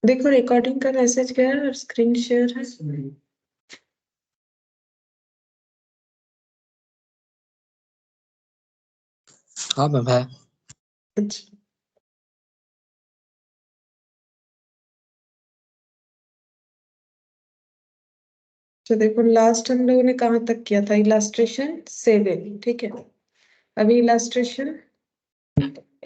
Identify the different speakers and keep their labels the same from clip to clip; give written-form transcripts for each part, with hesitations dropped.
Speaker 1: देखो रिकॉर्डिंग का मैसेज गया और स्क्रीन शेयर है।
Speaker 2: हाँ मैम है।
Speaker 1: अच्छा, तो देखो लास्ट हम लोगों ने कहाँ तक किया था, इलास्ट्रेशन 7, ठीक है। अभी इलास्ट्रेशन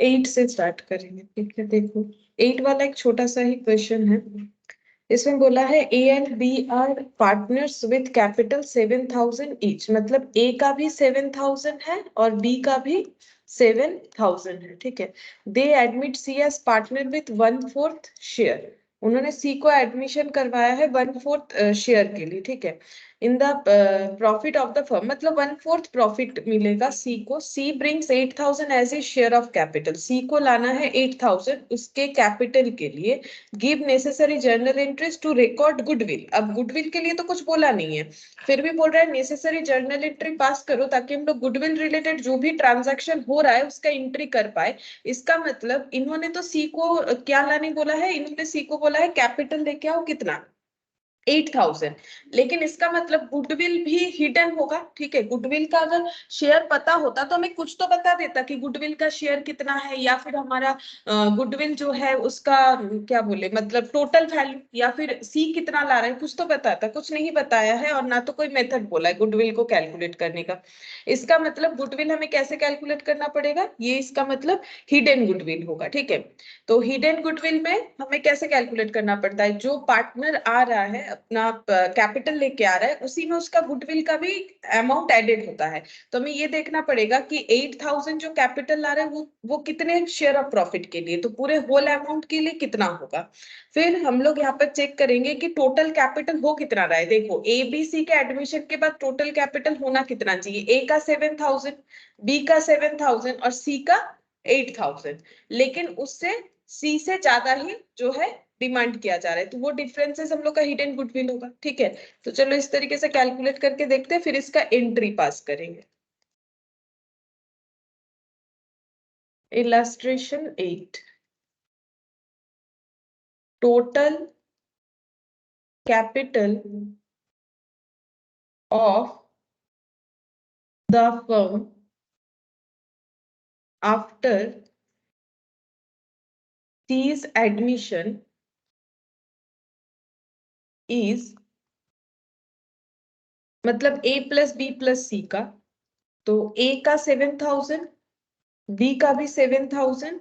Speaker 1: 8 से स्टार्ट करेंगे, ठीक है। देखो 8 वाला एक छोटा सा ही क्वेश्चन है। इसमें बोला है A and B are partners with capital 7,000 each, मतलब ए का भी 7,000 है और बी का भी 7,000 है, ठीक है। They admit C as partner with 1/4 share. उन्होंने सी को एडमिशन करवाया है 1/4 शेयर के लिए, ठीक है। In the profit of the firm, मतलब 1/4 प्रॉफिट मिलेगा सी को। C brings 8,000 as a share of capital. C को लाना है 8,000 उसके कैपिटल के लिए। Give necessary journal entries to record goodwill. अब गुडविल के लिए तो कुछ बोला नहीं है, फिर भी बोल रहा है नेसेसरी जर्नल एंट्री पास करो ताकि हम लोग गुडविल रिलेटेड जो भी ट्रांजैक्शन हो रहा है उसका एंट्री कर पाए। इसका मतलब इन्होंने तो सी को क्या लाने बोला है, इन्होंने सी को बोला है कैपिटल लेके आओ कितना, 8,000। लेकिन इसका मतलब गुडविल भी हिडन होगा, ठीक है। गुडविल का अगर शेयर पता होता तो हमें कुछ तो बता देता कि गुडविल का शेयर कितना है, या फिर हमारा गुडविल जो है उसका क्या बोले, मतलब टोटल वैल्यू, या फिर सी कितना ला रहा है कुछ तो बताता। कुछ नहीं बताया है और ना तो कोई मेथड बोला है गुडविल को कैलकुलेट करने का। इसका मतलब गुडविल हमें कैसे कैलकुलेट करना पड़ेगा, ये इसका मतलब हिडन गुडविल होगा, ठीक है। तो हिडन गुडविल में हमें कैसे कैलकुलेट करना पड़ता है, जो पार्टनर आ रहा है अपना कैपिटल लेके आ रहा है उसी में उसका गुडविल का भी अमाउंट एडेड होता है। तो हमें ये देखना पड़ेगा कि 8,000 जो कैपिटल ला रहा है वो कितने शेयर ऑफ प्रॉफिट के लिए, तो पूरे होल अमाउंट के लिए कितना होगा। फिर हम लोग यहाँ पर चेक करेंगे कि टोटल कैपिटल हो कितना रहा है। देखो ए बी सी के एडमिशन के बाद टोटल कैपिटल होना कितना चाहिए, ए का 7,000, बी का 7,000 और सी का 8,000। लेकिन उससे सी से ज्यादा ही जो है डिमांड किया जा रहा है, तो वो डिफरेंसेस हम लोग का हिडन गुडविल होगा, ठीक है। तो चलो इस तरीके से कैलकुलेट करके देखते हैं, फिर इसका एंट्री पास करेंगे। Illustration 8, total capital of the firm after C's admission is, मतलब A प्लस बी प्लस सी का, तो A का 7,000, B का भी 7,000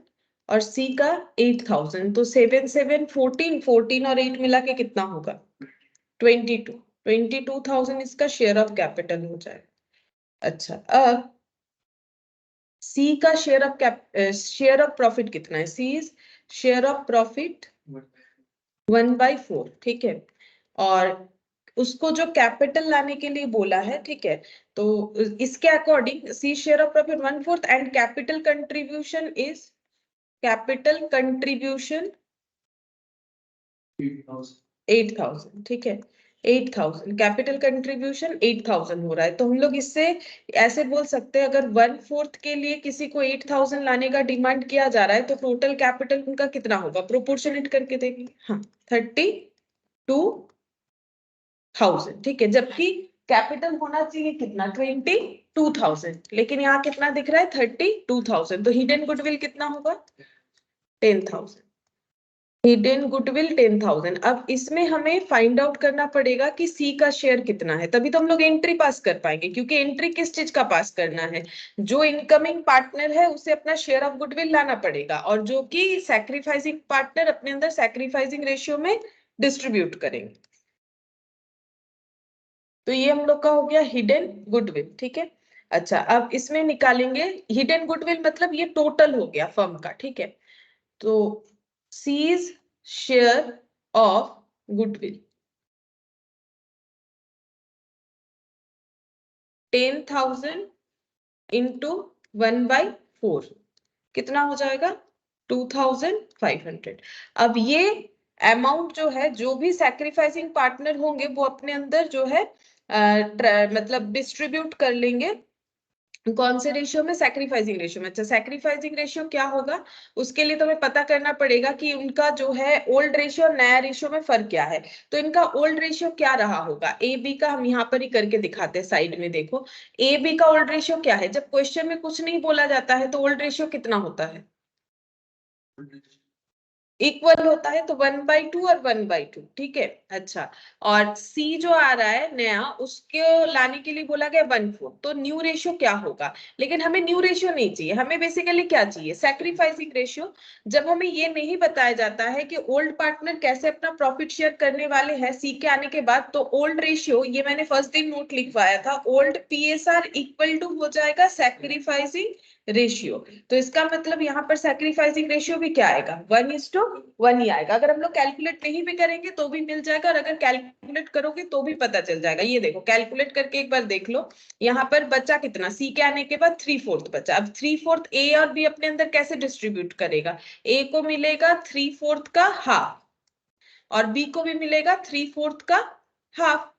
Speaker 1: और C का 8,000। तो 7 7 14, 14 और 8 मिला के कितना होगा, 22,000 इसका शेयर ऑफ कैपिटल हो जाए। अच्छा, अब C का शेयर ऑफ प्रॉफिट कितना है, C is share of profit 1/4, ठीक है। और उसको जो कैपिटल लाने के लिए बोला है, ठीक है। तो इसके according C share of profit 1/4 and capital contribution is, capital contribution 8,000, ठीक है। 8,000 कैपिटल कंट्रीब्यूशन 8,000 हो रहा है। तो हम लोग इससे ऐसे बोल सकते हैं, अगर 1/4 के लिए किसी को 8,000 लाने का डिमांड किया जा रहा है तो टोटल कैपिटल उनका कितना होगा, प्रोपोर्शनेट करके देखेंगे। हाँ, 32,000, ठीक है। जबकि कैपिटल होना चाहिए कितना, 22,000, लेकिन यहाँ कितना दिख रहा है, 32,000। तो हिडन गुडविल कितना होगा, 10,000। Hidden goodwill 10,000। अब इसमें हमें फाइंड आउट करना पड़ेगा कि सी का शेयर कितना है, तभी तो हम लोग एंट्री पास कर पाएंगे। क्योंकि एंट्री किस चीज का पास करना है, जो इनकमिंग पार्टनर है उसे अपना शेयर ऑफ गुडविल लाना पड़ेगा, और जो कि सैक्रिफाइसिंग पार्टनर अपने अंदर सैक्रिफाइसिंग रेशियो में डिस्ट्रीब्यूट करेंगे। तो ये हम लोग का हो गया हिडन गुडविल, ठीक है। अच्छा, अब इसमें निकालेंगे हिडन गुडविल, मतलब ये टोटल हो गया फर्म का, ठीक है। तो C's share of goodwill 10,000 into 1/4 कितना हो जाएगा, 2,500। अब ये अमाउंट जो है, जो भी सैक्रिफाइसिंग पार्टनर होंगे वो अपने अंदर जो है मतलब डिस्ट्रीब्यूट कर लेंगे कौन से रेशियो में? सैक्रिफाइसिंग रेशियो में। अच्छा, सैक्रिफाइसिंग रेशियो क्या होगा, उसके लिए तुम्हें पता करना पड़ेगा कि उनका जो है ओल्ड रेशियो और नया रेशियो में फर्क क्या है। तो इनका ओल्ड रेशियो क्या रहा होगा, ए बी का हम यहाँ पर ही करके दिखाते हैं, साइड में देखो। ए बी का ओल्ड रेशियो क्या है? जब क्वेश्चन में कुछ नहीं बोला जाता है तो ओल्ड रेशियो कितना होता है? इक्वल होता है, तो 1/2 और 1/2, ठीक है। अच्छा, और सी जो आ रहा है नया, उसके लाने के लिए बोला गया 1/4, तो न्यू रेशियो क्या होगा? लेकिन हमें न्यू रेशियो नहीं चाहिए, हमें बेसिकली क्या चाहिए? Sacrificing ratio. जब हमें ये नहीं बताया जाता है कि ओल्ड पार्टनर कैसे अपना प्रॉफिट शेयर करने वाले हैं सी के आने के बाद, तो ओल्ड रेशियो, ये मैंने फर्स्ट दिन नोट लिखवाया था, ओल्ड पीएसआर इक्वल टू हो जाएगा सैक्रिफाइसिंग रेशियो। तो इसका मतलब यहाँ पर सैक्रिफाइसिंग रेशियो भी क्या आएगा? 1:1 ही आएगा। अगर हम लोग कैलकुलेट नहीं भी करेंगे तो भी मिल जाएगा, और अगर कैलकुलेट करोगे तो भी पता चल जाएगा। ये देखो, कैलकुलेट करके एक बार देख लो। यहाँ पर बचा कितना? सी के आने के बाद 3/4 बचा। अब 3/4 ए और बी अपने अंदर कैसे डिस्ट्रीब्यूट करेगा? ए को मिलेगा 3/4 का हाफ, और बी को भी मिलेगा 3/4 का हाफ।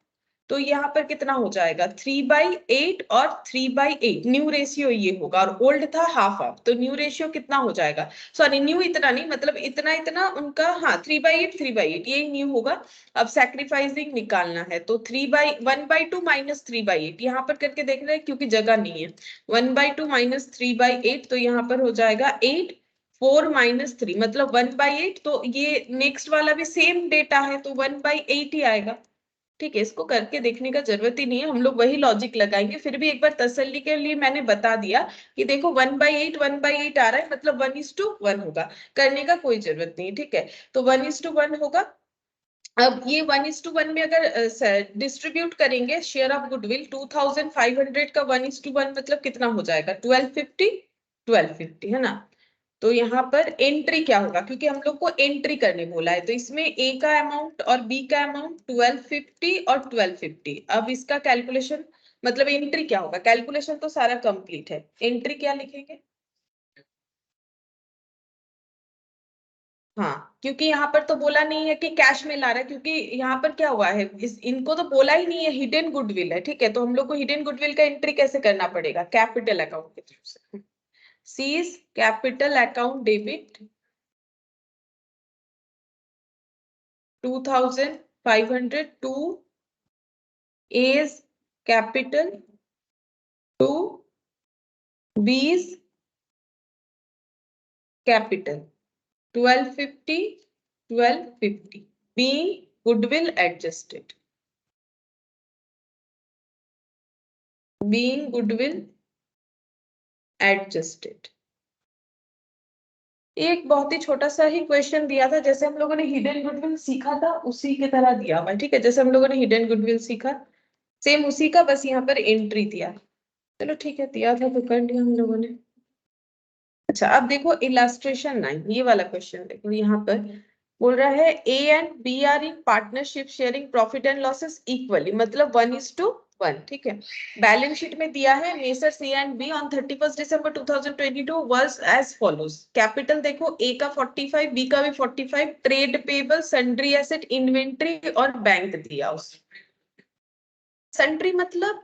Speaker 1: तो यहाँ पर कितना हो जाएगा? 3/8 और 3/8, न्यू रेशियो ये होगा, और ओल्ड था हाफ हाफ, तो न्यू रेशियो कितना हो जाएगा? सॉरी, न्यू इतना नहीं, मतलब इतना इतना उनका, हाँ 3/8 3/8 ये न्यू होगा। अब सैक्रिफाइसिंग निकालना है, तो 1/2 माइनस 3/8 यहाँ पर करके देख रहे हैं, क्योंकि जगह नहीं है। 1/2 माइनस 3/8, तो यहाँ पर हो जाएगा 8, 4 माइनस 3 मतलब 1/8। तो ये नेक्स्ट वाला भी सेम डेटा है, तो 1/8 ही आएगा। ठीक है, इसको करके देखने का जरूरत ही नहीं है, हम लोग वही लॉजिक लगाएंगे। फिर भी एक बार तसल्ली के लिए मैंने बता दिया कि देखो 1/8 आ रहा है, मतलब 1:1 होगा, करने का कोई जरूरत नहीं, ठीक है। तो 1:1 होगा। अब ये 1:1 में अगर डिस्ट्रीब्यूट करेंगे शेयर ऑफ गुडविल, 2500 का 1:1 मतलब कितना हो जाएगा? 1250, 1250 है ना। तो यहाँ पर एंट्री क्या होगा, क्योंकि हम लोग को एंट्री करने बोला है, तो इसमें ए का अमाउंट और बी का अमाउंट 1250 और 1250। अब इसका कैलकुलेशन, मतलब एंट्री क्या होगा? कैलकुलेशन तो सारा कंप्लीट है, एंट्री क्या लिखेंगे? हाँ, क्योंकि यहाँ पर तो बोला नहीं है कि कैश में ला रहा है, क्योंकि यहाँ पर क्या हुआ है, इनको तो बोला ही नहीं है, हिडन गुडविल है, ठीक है। तो हम लोग को हिडन गुडविल का एंट्री कैसे करना पड़ेगा? कैपिटल अकाउंट के थ्रू से। C's capital account debit 2500 to A's capital to B's capital 1250 1250 being goodwill adjusted, being goodwill adjusted। एक बहुत ही छोटा सा ही क्वेश्चन दिया था, जैसे हम लोगों ने हिडन गुडविल सीखा था उसी की तरह दिया हुआ है, ठीक है। जैसे हम लोगों ने हिडन गुडविल सीखा सेम उसी का, बस यहाँ पर एंट्री दिया। चलो ठीक है, दिया था तो कर लिया हम लोगों ने। अच्छा, अब देखो इलास्ट्रेशन 9, ये वाला क्वेश्चन देखो। यहाँ पर बोल रहा है A and B are in partnership sharing profit and losses equally, मतलब 1:1, ठीक है। बैलेंस शीट में दिया है messrs A and B on 31 December 2022 was as follows. Capital देखो, ए का 45, बी का भी 45, trade payable, sundry asset, inventory और बैंक दिया उस। सन्ड्री मतलब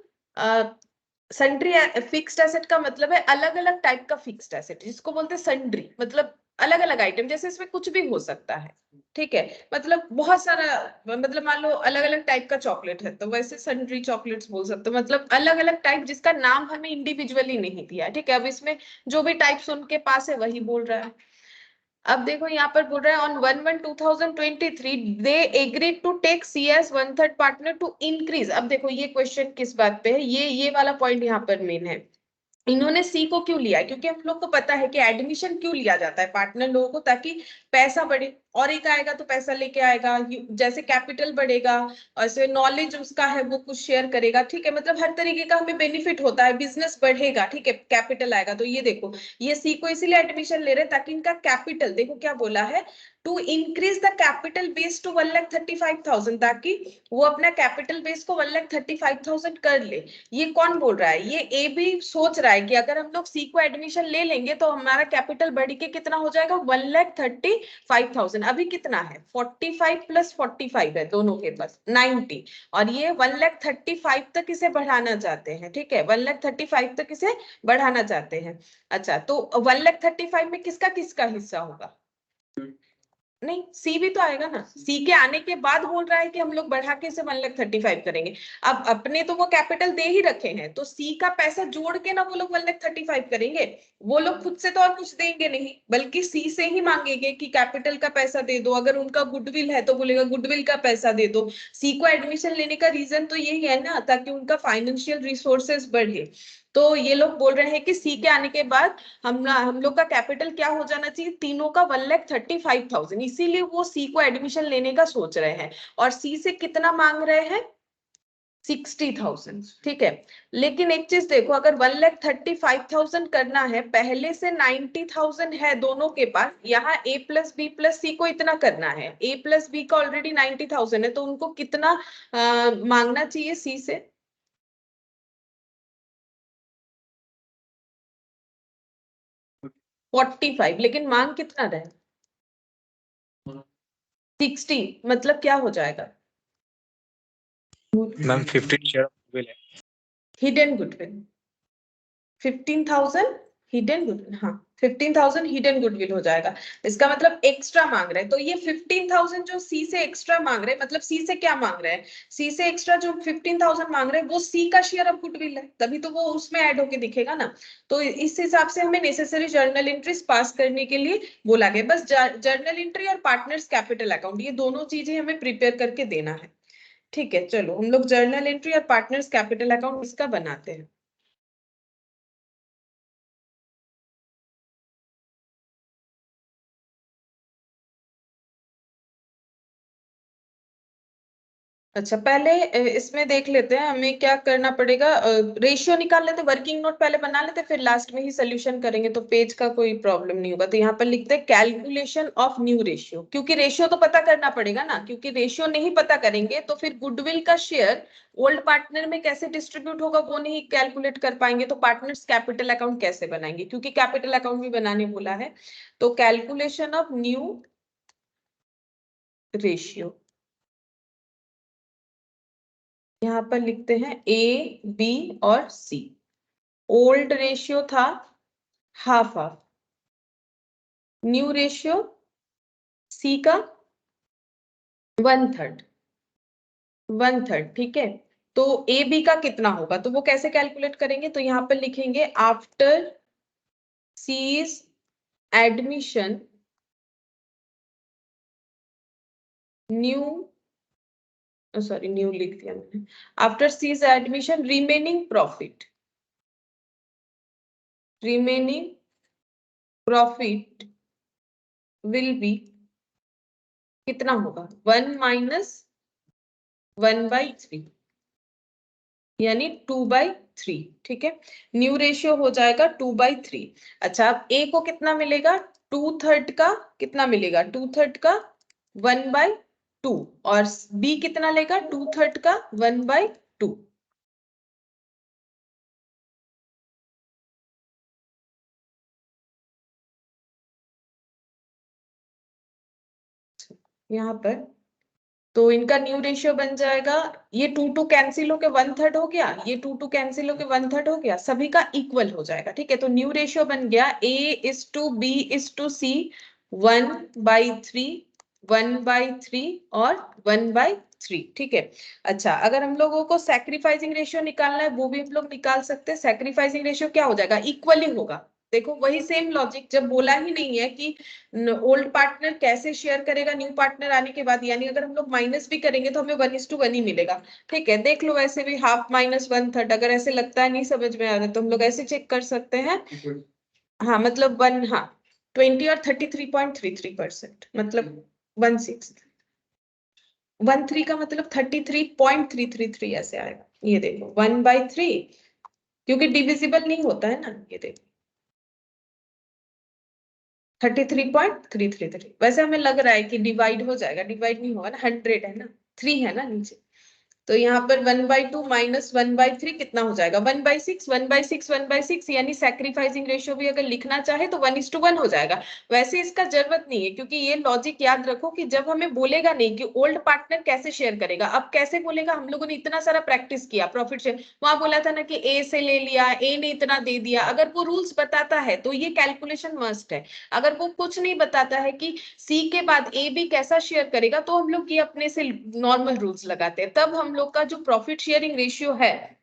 Speaker 1: सन्ड्री फिक्स्ड एसेट का मतलब है अलग अलग टाइप का फिक्स्ड एसेट, जिसको बोलते हैं सन्ड्री, मतलब अलग अलग आइटम, जैसे इसमें कुछ भी हो सकता है, ठीक है। मतलब बहुत सारा, मतलब मान लो अलग अलग टाइप का चॉकलेट है, तो वैसे सन्ड्री चॉकलेट्स बोल सकते हो, मतलब अलग अलग टाइप जिसका नाम हमें इंडिविजुअली नहीं दिया, ठीक है। अब इसमें जो भी टाइप्स उनके पास है वही बोल रहा है। अब देखो यहाँ पर बोल रहा है on 1/1/2023 they agreed to take C as 1/3 partner to increase. अब देखो ये क्वेश्चन किस बात पे है, ये वाला पॉइंट यहाँ पर मेन है। इन्होंने सी को क्यों लिया है? क्योंकि हम लोग को पता है कि एडमिशन क्यों लिया जाता है पार्टनर लोगों को, ताकि पैसा बढ़े, और एक आएगा तो पैसा लेके आएगा, जैसे कैपिटल बढ़ेगा, ऐसे नॉलेज उसका है वो कुछ शेयर करेगा, ठीक है। मतलब हर तरीके का हमें बेनिफिट होता है, बिजनेस बढ़ेगा, ठीक है, कैपिटल आएगा। तो ये देखो, ये सी को इसीलिए एडमिशन ले रहे हैं ताकि इनका कैपिटल, देखो क्या बोला है, to increase the capital base to 1,35,000, ताकि वो अपना कैपिटल बेस को 1,35,000 कर ले। ये कौन बोल रहा है? ये ए भी सोच रहा है कि अगर हम लोग सी को एडमिशन ले लेंगे तो हमारा कैपिटल बढ़ के कितना हो जाएगा? 1,35,000। अभी कितना है 45 प्लस 45 है दोनों के पास 90, और ये 1,35,000 तक इसे बढ़ाना चाहते हैं, ठीक है 1,35,000 तक इसे बढ़ाना चाहते हैं। अच्छा तो 1,35,000 में किसका किसका हिस्सा होगा? नहीं, सी भी तो आएगा ना, सी के आने के बाद बोल रहा है कि हम लोग बढ़ा के इसे 1,35,000 करेंगे। अब अपने तो वो कैपिटल दे ही रखे हैं, तो सी का पैसा जोड़ के ना वो लोग 1,35,000 करेंगे। वो लोग खुद से तो और कुछ देंगे नहीं, बल्कि सी से ही मांगेंगे कि कैपिटल का पैसा दे दो। अगर उनका गुडविल है तो बोलेगा गुडविल का पैसा दे दो। सी को एडमिशन लेने का रीजन तो यही है ना, ताकि उनका फाइनेंशियल रिसोर्सेस बढ़े। तो ये लोग बोल रहे हैं कि सी के आने के बाद हम लोग का कैपिटल क्या हो जाना चाहिए, तीनों का 1,35,000, इसीलिए वो सी को एडमिशन लेने का सोच रहे हैं। और सी से कितना मांग रहे हैं? 60,000, ठीक है। लेकिन एक चीज देखो, अगर 1,35,000 करना है, पहले से 90,000 है दोनों के पास, यहाँ ए प्लस बी प्लस सी को इतना करना है, ए प्लस बी का ऑलरेडी 90,000 है, तो उनको कितना मांगना चाहिए सी से? 45, लेकिन मांग कितना रहे? 60, मतलब क्या हो जाएगा?
Speaker 2: मैम 15 शेयर गुडविल है।
Speaker 1: हिडन गुडविल 15,000 हिडन गुडविल, हाँ 15,000 हिडन गुडविल हो जाएगा। इसका मतलब एक्स्ट्रा मांग रहे हैं, तो ये 15,000 जो सी से एक्स्ट्रा मांग रहे हैं, मतलब सी से क्या मांग रहे हैं? सी से एक्स्ट्रा जो 15,000 मांग रहे हैं वो सी का शेयर ऑफ गुडविल है, तभी तो वो उसमें ऐड होके दिखेगा ना। तो इस हिसाब से हमें नेसेसरी जर्नल एंट्रीज पास करने के लिए बोला गया। बस जर्नल एंट्री और पार्टनर्स कैपिटल अकाउंट, ये दोनों चीजें हमें प्रिपेयर करके देना है। ठीक है, चलो हम लोग जर्नल एंट्री और पार्टनर्स कैपिटल अकाउंट इसका बनाते हैं। अच्छा, पहले इसमें देख लेते हैं हमें क्या करना पड़ेगा। रेशियो निकाल लेते, वर्किंग नोट पहले बना लेते, फिर लास्ट में ही सोल्यूशन करेंगे, तो पेज का कोई प्रॉब्लम नहीं होगा। तो यहाँ पर लिखते हैं कैलकुलेशन ऑफ न्यू रेशियो, क्योंकि रेशियो तो पता करना पड़ेगा ना, क्योंकि रेशियो नहीं पता करेंगे तो फिर गुडविल का शेयर ओल्ड पार्टनर में कैसे डिस्ट्रीब्यूट होगा वो नहीं कैलकुलेट कर पाएंगे, तो पार्टनर्स कैपिटल अकाउंट कैसे बनाएंगे, क्योंकि कैपिटल अकाउंट भी बनाने बोला है। तो कैलकुलेशन ऑफ न्यू रेशियो, यहाँ पर लिखते हैं ए बी और सी। ओल्ड रेशियो था half half, new ratio C का 1/3, 1/3, ठीक है। तो ए बी का कितना होगा, तो वो कैसे कैलकुलेट करेंगे, तो यहाँ पर लिखेंगे after C's admission new, sorry new लिख दिया मैंने, after C's admission remaining profit, remaining profit will be कितना होगा, 1 - 1/3, यानी 2/3, ठीक है। न्यू रेशियो हो जाएगा 2/3। अच्छा, अब ए को कितना मिलेगा, 2/3 का कितना मिलेगा, 2/3 का 1/2, और बी कितना लेगा, 2/3 का 1/2। यहाँ पर तो इनका न्यू रेशियो बन जाएगा, ये 2 कैंसिल होके 1/3 हो गया, ये 2 कैंसिल होके 1/3 हो गया, सभी का इक्वल हो जाएगा, ठीक है। तो न्यू रेशियो बन गया A/B/C 1/3, 1/3 और 1/3, ठीक है। अच्छा, अगर हम लोगों को सैक्रिफाइसिंग रेशियो निकालना है वो भी हम लोग निकाल सकते हैं। सैक्रिफाइसिंग रेशियो क्या हो जाएगा, इक्वली होगा। देखो वही सेम लॉजिक, जब बोला ही नहीं है कि ओल्ड पार्टनर कैसे शेयर करेगा न्यू पार्टनर आने के बाद, यानी अगर हम लोग माइनस भी करेंगे तो हमें 1:1 ही मिलेगा, ठीक है। देख लो वैसे भी हाफ माइनस 1/3, अगर ऐसे लगता है नहीं समझ में आ रहा तो हम लोग ऐसे चेक कर सकते हैं। हाँ मतलब 20 और 33.33%, मतलब 1/6, 1/3 का मतलब 33.333 ऐसे आएगा। ये देखो 1/3, क्योंकि डिविजिबल नहीं होता है ना, ये देखो 33.333। वैसे हमें लग रहा है कि डिवाइड हो जाएगा, डिवाइड नहीं होगा ना, 100 है ना, 3 है ना नीचे, तो यहाँ पर 1/2 माइनस 1/3 कितना हो जाएगा? 1/6, 1/6, 1/6, यानी सैक्रिफाइसिंग रेशियो भी अगर लिखना चाहे तो 1:1 हो जाएगा। वैसे इसका जरूरत नहीं है, क्योंकि ये लॉजिक याद रखो कि जब हमें बोलेगा नहीं कि ओल्ड पार्टनर कैसे शेयर करेगा, अब कैसे बोलेगा? हम लोगों ने इतना सारा प्रैक्टिस किया प्रॉफिट शेयर, वहां बोला था ना कि ए से ले लिया, ए ने इतना दे दिया। अगर वो रूल्स बताता है तो ये कैलकुलेशन मस्ट है। अगर वो कुछ नहीं बताता है कि सी के बाद ए भी कैसा शेयर करेगा, तो हम लोग ये अपने से नॉर्मल रूल्स लगाते हैं। तब हम लोग का जो प्रॉफिट शेयरिंग रेशियो है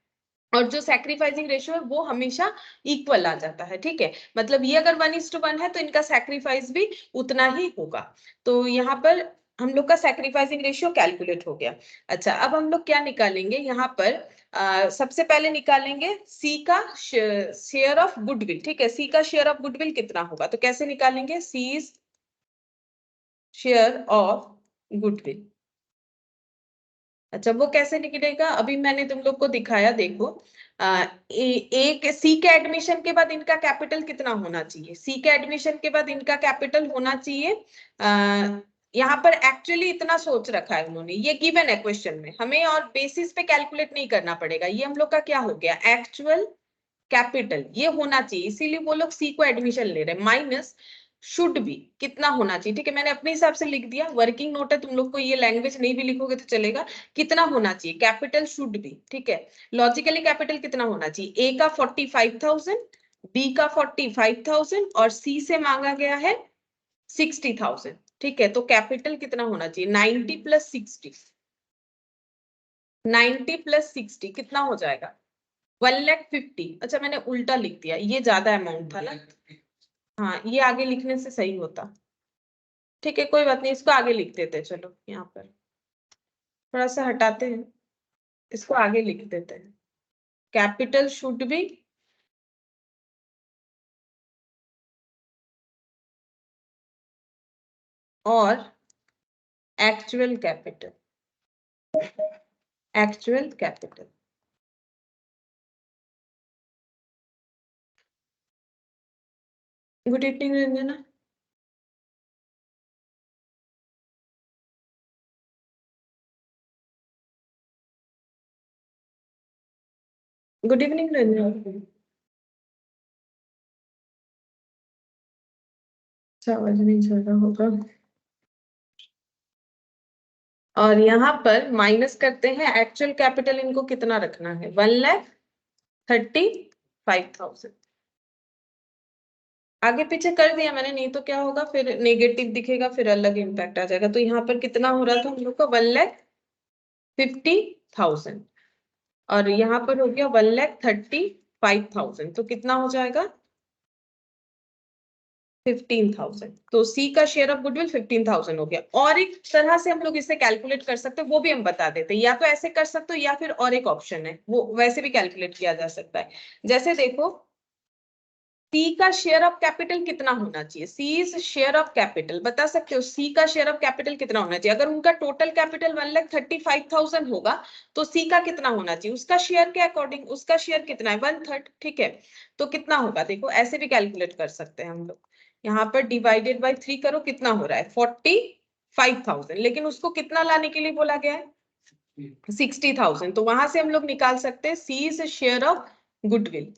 Speaker 1: और जो सैक्रिफाइसिंग रेशियो है वो हमेशा इक्वल आ जाता है। ठीक है, मतलब ये अगर 1:1 है तो इनका सैक्रिफाइस भी उतना ही होगा। तो यहाँ पर हम लोग का सैक्रिफाइसिंग रेशियो कैलकुलेट हो गया। अच्छा, अब हम लोग क्या निकालेंगे यहाँ पर? सबसे पहले निकालेंगे सी का शेयर ऑफ गुडविल। ठीक है, सी का शेयर ऑफ गुडविल कितना होगा? तो कैसे निकालेंगे? सी इज शेयर ऑफ गुडविल। अच्छा, वो कैसे निकलेगा? अभी मैंने तुम लोग को दिखाया, देखो। एक सी के एडमिशन के बाद इनका कैपिटल कितना होना चाहिए? सी के एडमिशन के बाद इनका कैपिटल होना चाहिए, यहाँ पर एक्चुअली इतना सोच रखा है उन्होंने, ये गिवन है क्वेश्चन में, हमें और बेसिस पे कैलकुलेट नहीं करना पड़ेगा। ये हम लोग का क्या हो गया? एक्चुअल कैपिटल ये होना चाहिए, इसीलिए वो लोग सी को एडमिशन ले रहे हैं। माइनस शुड बी कितना होना चाहिए? ठीक है, मैंने अपने हिसाब से लिख दिया, वर्किंग नोट है, तुम लोग को ये लैंग्वेज नहीं भी लिखोगे तो चलेगा। कितना होना चाहिए? Capital should be. ठीक है, लॉजिकली कैपिटल कितना होना चाहिए? ए का 45,000, बी का 45,000 और सी से मांगा गया है 60,000। ठीक है, तो कैपिटल कितना होना चाहिए? 90 प्लस 60, 90 प्लस 60 कितना हो जाएगा? 1,50,000। अच्छा, मैंने उल्टा लिख दिया, ये ज्यादा अमाउंट था ना। हाँ, ये आगे लिखने से सही होता। ठीक है, कोई बात नहीं, इसको आगे लिख देते हैं। चलो यहाँ पर थोड़ा सा हटाते हैं, इसको आगे लिख देते हैं। कैपिटल शुड बी और actual capital, actual capital. Good evening Ranjana. Good evening Ranjana. अच्छा, आवाज नहीं चल रहा होगा। और यहाँ पर माइनस करते हैं एक्चुअल कैपिटल, इनको कितना रखना है? 1,35,000। आगे पीछे कर दिया मैंने, नहीं तो क्या होगा फिर? नेगेटिव दिखेगा, फिर अलग इम्पैक्ट आ जाएगा। तो यहाँ पर कितना हो रहा था हम लोग का? 1,50,000 और यहाँ पर हो गया 1,35,000। तो कितना हो जाएगा? 15,000। तो सी का शेयर ऑफ गुडविल 15,000 हो गया। और एक तरह से हम लोग इसे कैलकुलेट कर सकते हैं, वो भी हम बता देते हैं। या तो ऐसे कर सकते हो या फिर और एक ऑप्शन है, वो वैसे भी कैलकुलेट किया जा सकता है। जैसे देखो, सी का शेयर ऑफ कैपिटल कितना होना चाहिए? सी इज शेयर ऑफ कैपिटल, बता सकते हो सी का शेयर ऑफ कैपिटल कितना होना चाहिए? अगर उनका टोटल कैपिटल 1,35,000 होगा तो सी का कितना होना चाहिए? उसका शेयर के अकॉर्डिंग उसका शेयर कितना है? 1/3। ठीक है, तो कितना होगा? देखो, ऐसे भी कैलकुलेट कर सकते हैं हम लोग। यहाँ पर डिवाइडेड बाई 3 करो, कितना हो रहा है? 45,000। लेकिन उसको कितना लाने के लिए बोला गया है? 60,000। तो वहां से हम लोग निकाल सकते हैं सी इज शेयर ऑफ गुडविल।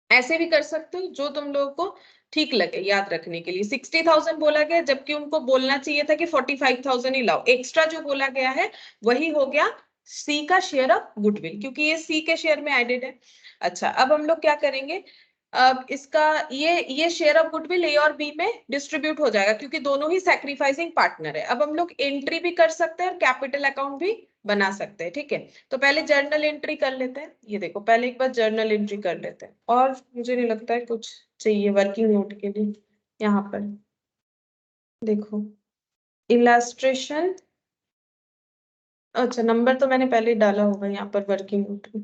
Speaker 1: ऐसे भी कर सकते हो, जो तुम लोगों को ठीक लगे याद रखने के लिए। 60,000 बोला गया, जबकि उनको बोलना चाहिए था कि 45,000 ही लाओ। एक्स्ट्रा जो बोला गया है वही हो गया सी का शेयर ऑफ गुडविल, क्योंकि ये सी के शेयर में एडेड है। अच्छा, अब हम लोग क्या करेंगे? अब इसका ये शेयर ऑफ गुडविल ए और बी में डिस्ट्रीब्यूट हो जाएगा, क्योंकि दोनों ही सैक्रिफाइसिंग पार्टनर है। अब हम लोग एंट्री भी कर सकते हैं और कैपिटल अकाउंट भी बना सकते हैं। ठीक है, तो पहले जर्नल एंट्री कर लेते हैं। ये देखो, पहले एक बार जर्नल एंट्री कर लेते हैं। और मुझे नहीं लगता है कुछ चाहिए वर्किंग नोट के लिए। यहाँ पर देखो, इलास्ट्रेशन। अच्छा, नंबर तो मैंने पहले ही डाला होगा यहाँ पर वर्किंग नोट में।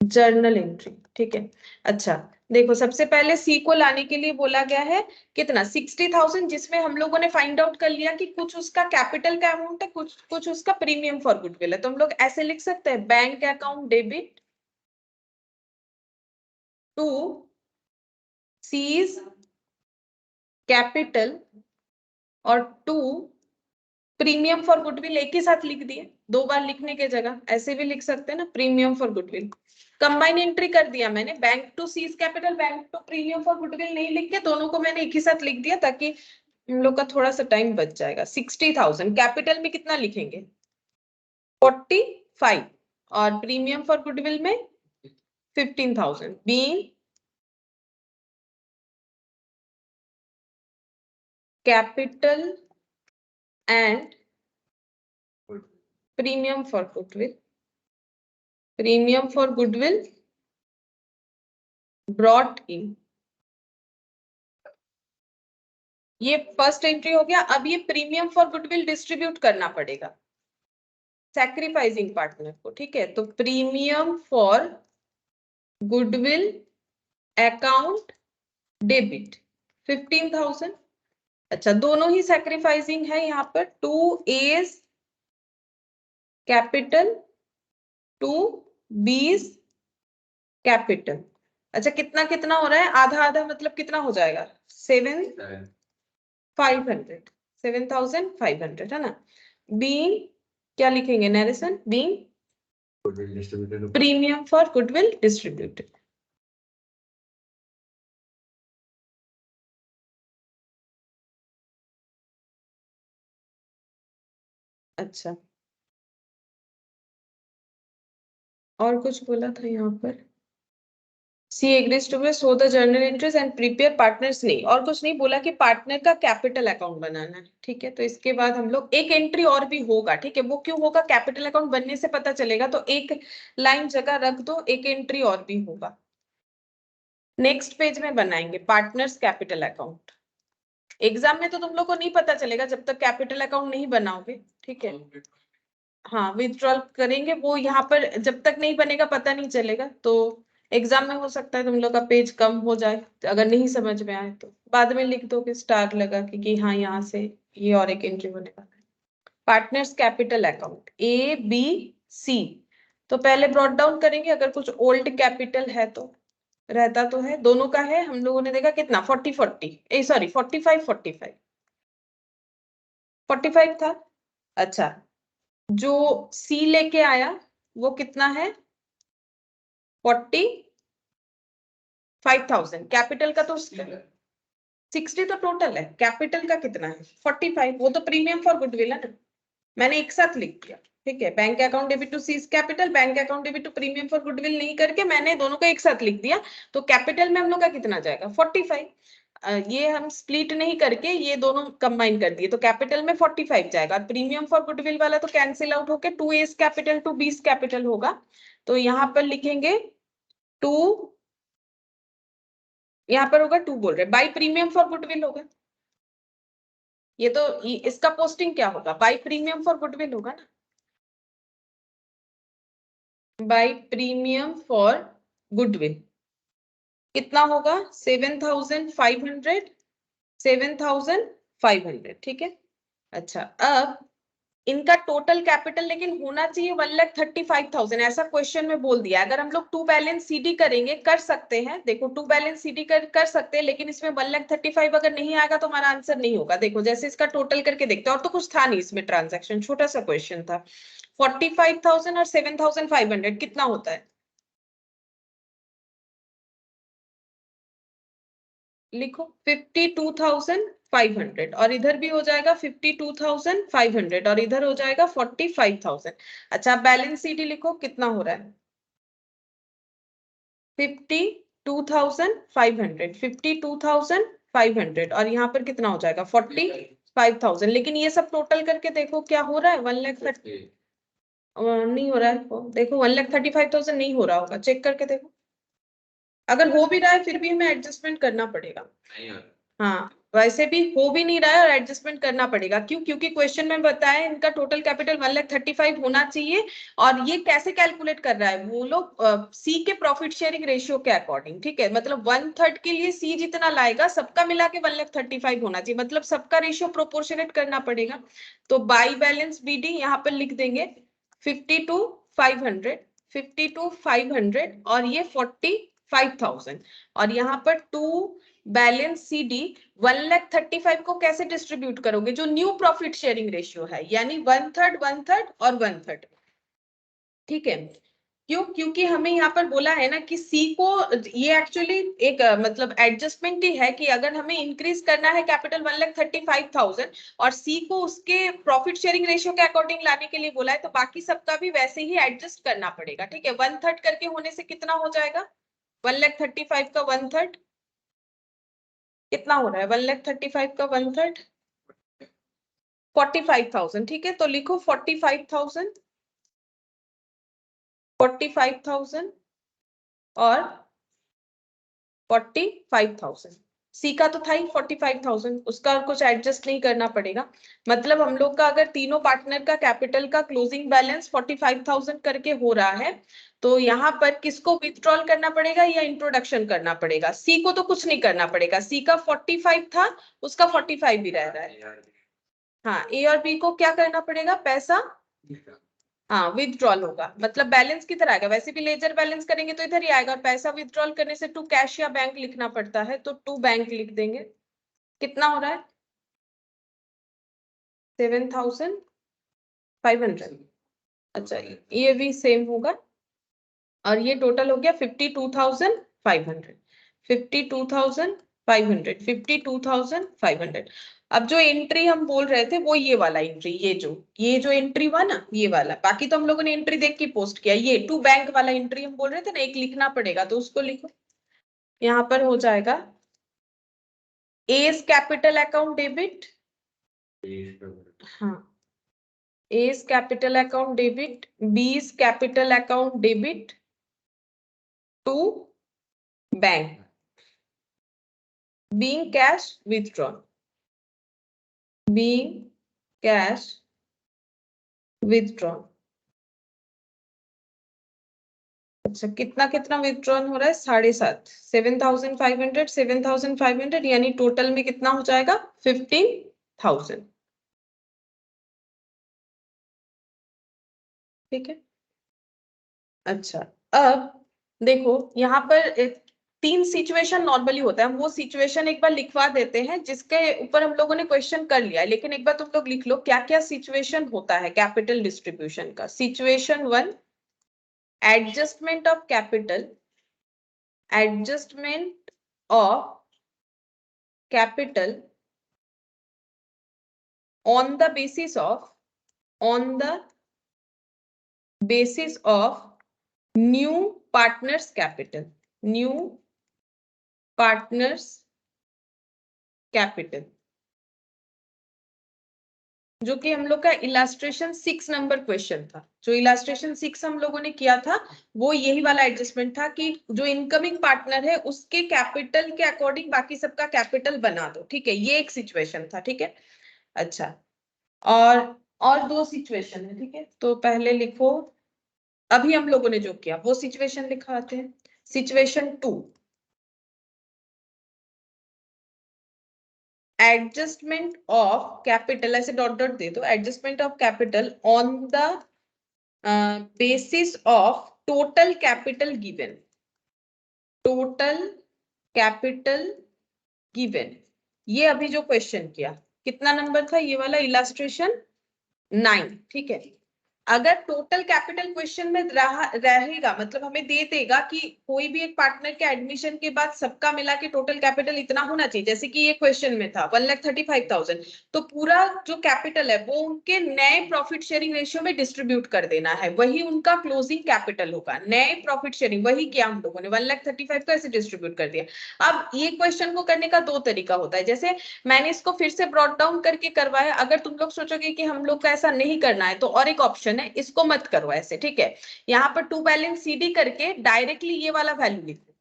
Speaker 1: जर्नल एंट्री, ठीक है। अच्छा, देखो, सबसे पहले सी को लाने के लिए बोला गया है कितना? 60,000, जिसमें हम लोगों ने फाइंड आउट कर लिया कि कुछ उसका कैपिटल का अमाउंट है, कुछ उसका प्रीमियम फॉर गुडविल है। तो हम लोग ऐसे लिख सकते हैं, bank account debit to C's capital और टू प्रीमियम फॉर गुडविल एक ही साथ लिख दिए, 2 बार लिखने के जगह ऐसे भी लिख सकते हैं ना, premium for goodwill. Combine entry कर दिया मैंने, bank to C's capital, bank to premium for goodwill नहीं लिख के दोनों को मैंने एक ही साथ लिख दिया, ताकि हम लोग का थोड़ा सा टाइम बच जाएगा। 60,000 कैपिटल में कितना लिखेंगे? 45, और प्रीमियम फॉर गुडविल में 15,000 being capital and premium for goodwill, premium for goodwill brought in. ये फर्स्ट एंट्री हो गया। अब ये प्रीमियम फॉर गुडविल डिस्ट्रीब्यूट करना पड़ेगा सैक्रिफाइसिंग पार्टनर को, ठीक है। तो premium for goodwill account debit 15,000। अच्छा, दोनों ही सैक्रिफाइसिंग है यहाँ पर, 2A's कैपिटल 2B's कैपिटल। अच्छा, कितना कितना हो रहा है? आधा आधा, मतलब कितना हो जाएगा? 7,500, 7,500 है ना। बीइंग क्या लिखेंगे narration? Being premium for goodwill distributed. अच्छा, और कुछ बोला था यहाँ पर? C agrees to show the journal entries and prepare partners, नहीं और कुछ नहीं बोला कि पार्टनर का कैपिटल अकाउंट बनाना है, ठीक है। तो इसके बाद हम लोग एक एंट्री और भी होगा, ठीक है। वो क्यों होगा? कैपिटल अकाउंट बनने से पता चलेगा, तो एक लाइन जगह रख दो, एक एंट्री और भी होगा। नेक्स्ट पेज में बनाएंगे पार्टनर्स कैपिटल अकाउंट। एग्जाम में तो तुम लोग को नहीं पता चलेगा जब तक कैपिटल अकाउंट नहीं बनाओगे, ठीक है। हाँ, विथड्रॉल करेंगे वो, यहाँ पर जब तक नहीं बनेगा पता नहीं चलेगा। तो एग्जाम में हो सकता है तुम लोग का पेज कम हो जाए, अगर नहीं समझ में आए तो बाद में लिख दो कि स्टार लगा कि हाँ यहाँ से ये और एक एंट्री होने वाला है। पार्टनर्स कैपिटल अकाउंट ABC, तो पहले ब्रॉट डाउन करेंगे, अगर कुछ ओल्ड कैपिटल है तो रहता तो है, दोनों का है। हम लोगों ने देखा कितना 40 सॉरी 45 था। अच्छा, जो सी लेके आया वो कितना है? 45,000। कैपिटल का तो 60 तो टोटल है, कैपिटल का कितना है? 45। वो तो प्रीमियम फॉर गुडविल है ना, मैंने एक साथ लिख दिया, ठीक है। Bank account debit to C's capital, bank account debit to premium for goodwill नहीं करके मैंने दोनों को एक साथ लिख दिया। तो कैपिटल में हम लोग का कितना जाएगा? 45। ये हम स्प्लिट नहीं करके ये दोनों कंबाइन कर दिए, तो कैपिटल में 45 जाएगा। प्रीमियम फॉर गुडविल वाला तो कैंसिल आउट होके 2A's कैपिटल 2B's कैपिटल होगा। तो यहाँ पर लिखेंगे 2, यहाँ पर होगा 2 बोल रहे, बाई प्रीमियम फॉर गुडविल होगा। ये तो इसका पोस्टिंग क्या होगा? बाई प्रीमियम फॉर गुडविल होगा ना, बाई प्रीमियम फॉर गुडविल। कितना होगा? 7,500, 7,500, ठीक है। अच्छा, अब इनका टोटल कैपिटल लेकिन होना चाहिए 1,35,000, ऐसा क्वेश्चन में बोल दिया। अगर हम लोग टू बैलेंस सीडी करेंगे, कर सकते हैं, देखो टू बैलेंस सीडी कर सकते हैं, लेकिन इसमें 1,35,000 अगर नहीं आएगा तो हमारा आंसर नहीं होगा। देखो जैसे इसका टोटल करके देखते हैं, और तो कुछ था नहीं इसमें, ट्रांजैक्शन छोटा सा क्वेश्चन था। 45,000 और 7,500 कितना होता है? लिखो 52,500, और इधर भी हो जाएगा 52,500, और इधर हो जाएगा 45,000। अच्छा, बैलेंस सीडी लिखो, कितना हो रहा है? 52,500, 52,500, और यहाँ पर कितना हो जाएगा? 45,000। लेकिन ये सब टोटल करके देखो क्या हो रहा है? 1,30,000 नहीं हो रहा है, देखो 1,35,000 नहीं हो रहा होगा, चेक करके देखो। अगर हो भी रहा है फिर भी हमें एडजस्टमेंट करना पड़ेगा। हाँ, वैसे भी हो भी नहीं रहा है और एडजस्टमेंट करना पड़ेगा। क्यों? क्योंकि क्वेश्चन में बताया इनका टोटल कैपिटल 1,35,000 होना चाहिए। और ये कैसे कैलकुलेट कर रहा है वो लोग? सी के प्रॉफिट शेयरिंग रेशियो के अकॉर्डिंग, ठीक है। मतलब 1/3 के लिए सी जितना लाएगा सबका मिला के 1,35,000 होना चाहिए, मतलब सबका रेशियो प्रोपोर्शनेट करना पड़ेगा। तो बाई बैलेंस बीडी यहाँ पर लिख देंगे 52,500, 52,500, और ये 45,000, 5,000 और यहाँ पर टू बैलेंस CD 1,35,000 को कैसे डिस्ट्रीब्यूट करोगे? जो न्यू प्रॉफिट शेयरिंग रेशियो है, यानी 1/3 1/3 और 1/3। ठीक है, क्यों? क्योंकि हमें यहाँ पर बोला है ना कि सी को, ये एक्चुअली एक मतलब एडजस्टमेंट ही है कि अगर हमें इंक्रीज करना है कैपिटल 1,35,000 और सी को उसके प्रॉफिट शेयरिंग रेशियो के अकॉर्डिंग लाने के लिए बोला है, तो बाकी सबका भी वैसे ही एडजस्ट करना पड़ेगा। ठीक है, 1/3 करके होने से कितना हो जाएगा? 1,35,000 का 1/3 कितना हो रहा है? 1,35,000 का 1/3 45,000। ठीक है, तो लिखो 45,000 45,000 और 45,000। सी का तो था ही 45,000, उसका कुछ एडजस्ट नहीं करना पड़ेगा। मतलब हम लोग का अगर तीनों पार्टनर का कैपिटल का क्लोजिंग बैलेंस 45,000 करके हो रहा है, तो यहाँ पर किसको विथड्रॉल करना पड़ेगा या इंट्रोडक्शन करना पड़ेगा? सी को तो कुछ नहीं करना पड़ेगा, सी का 45 था, उसका 45 भी रह रहा है। हाँ, ए और बी को क्या करना पड़ेगा? पैसा हाँ विथड्रॉल होगा, मतलब बैलेंस किधर आएगा? वैसे भी लेजर बैलेंस करेंगे तो इधर ही आएगा, और पैसा विथड्रॉल करने से टू कैश या बैंक लिखना पड़ता है, तो टू बैंक लिख देंगे। कितना हो रहा है? 7,500। अच्छा, ये भी सेम होगा, और ये टोटल हो गया 52,500 52,500 52,500। अब जो एंट्री हम बोल रहे थे वो ये वाला एंट्री, ये जो एंट्री हुआ ना, ये वाला, बाकी तो हम लोगों ने एंट्री देख के पोस्ट किया, ये टू बैंक वाला एंट्री हम बोल रहे थे ना, एक लिखना पड़ेगा, तो उसको लिखो। यहाँ पर हो जाएगा एस कैपिटल अकाउंट डेबिट, हाँ A's capital account debit, B's capital account debit to bank, being cash withdrawn, being cash withdrawn। अच्छा, कितना कितना विथड्रॉन हो रहा है? 7,500 7,500 7,500, यानी टोटल में कितना हो जाएगा? 15,000। ठीक है, अच्छा अब देखो यहाँ पर तीन सिचुएशन नॉर्मली होता है, हम वो सिचुएशन एक बार लिखवा देते हैं जिसके ऊपर हम लोगों ने क्वेश्चन कर लिया है, लेकिन एक बार तुम लोग लिख लो क्या क्या सिचुएशन होता है कैपिटल डिस्ट्रीब्यूशन का। Situation 1, adjustment of capital on the basis of new partners capital, जो कि हम लोग का इलास्ट्रेशन 6 नंबर क्वेश्चन था। जो इलास्ट्रेशन 6 हम लोगों ने किया था वो यही वाला एडजस्टमेंट था कि जो इनकमिंग पार्टनर है उसके कैपिटल के अकॉर्डिंग बाकी सबका कैपिटल बना दो। ठीक है, ये एक सिचुएशन था। ठीक है, अच्छा और दो सिचुएशन है। ठीक है, तो पहले लिखो, अभी हम लोगों ने जो किया वो सिचुएशन लिखाते हैं। सिचुएशन 2, एडजस्टमेंट ऑफ कैपिटल, ऐसे डॉट डॉट दे दो, adjustment of capital on the basis of total capital given, ये अभी जो क्वेश्चन किया कितना नंबर था? ये वाला इलास्ट्रेशन 9। ठीक है, अगर टोटल कैपिटल क्वेश्चन में रहेगा, मतलब हमें दे देगा कि कोई भी एक पार्टनर के एडमिशन के बाद सबका मिला के टोटल कैपिटल इतना होना चाहिए, जैसे कि ये क्वेश्चन में था 1,35,000, तो पूरा जो कैपिटल है वो उनके नए प्रॉफिट शेयरिंग रेशियो में डिस्ट्रीब्यूट कर देना है, वही उनका क्लोजिंग कैपिटल होगा। नए प्रॉफिट शेयरिंग वही किया हम लोगों ने, 1,35,000 को ऐसे डिस्ट्रीब्यूट कर दिया। अब ये क्वेश्चन को करने का दो तरीका होता है, जैसे मैंने इसको फिर से ब्रॉट डाउन करके करवाया। अगर तुम लोग सोचोगे कि हम लोग का ऐसा नहीं करना है तो और एक ऑप्शन है, इसको मत करो ऐसे। ठीक है, यहाँ पर टू बैलेंस CD करके डायरेक्टली ये वाला वैल्यू लिखो,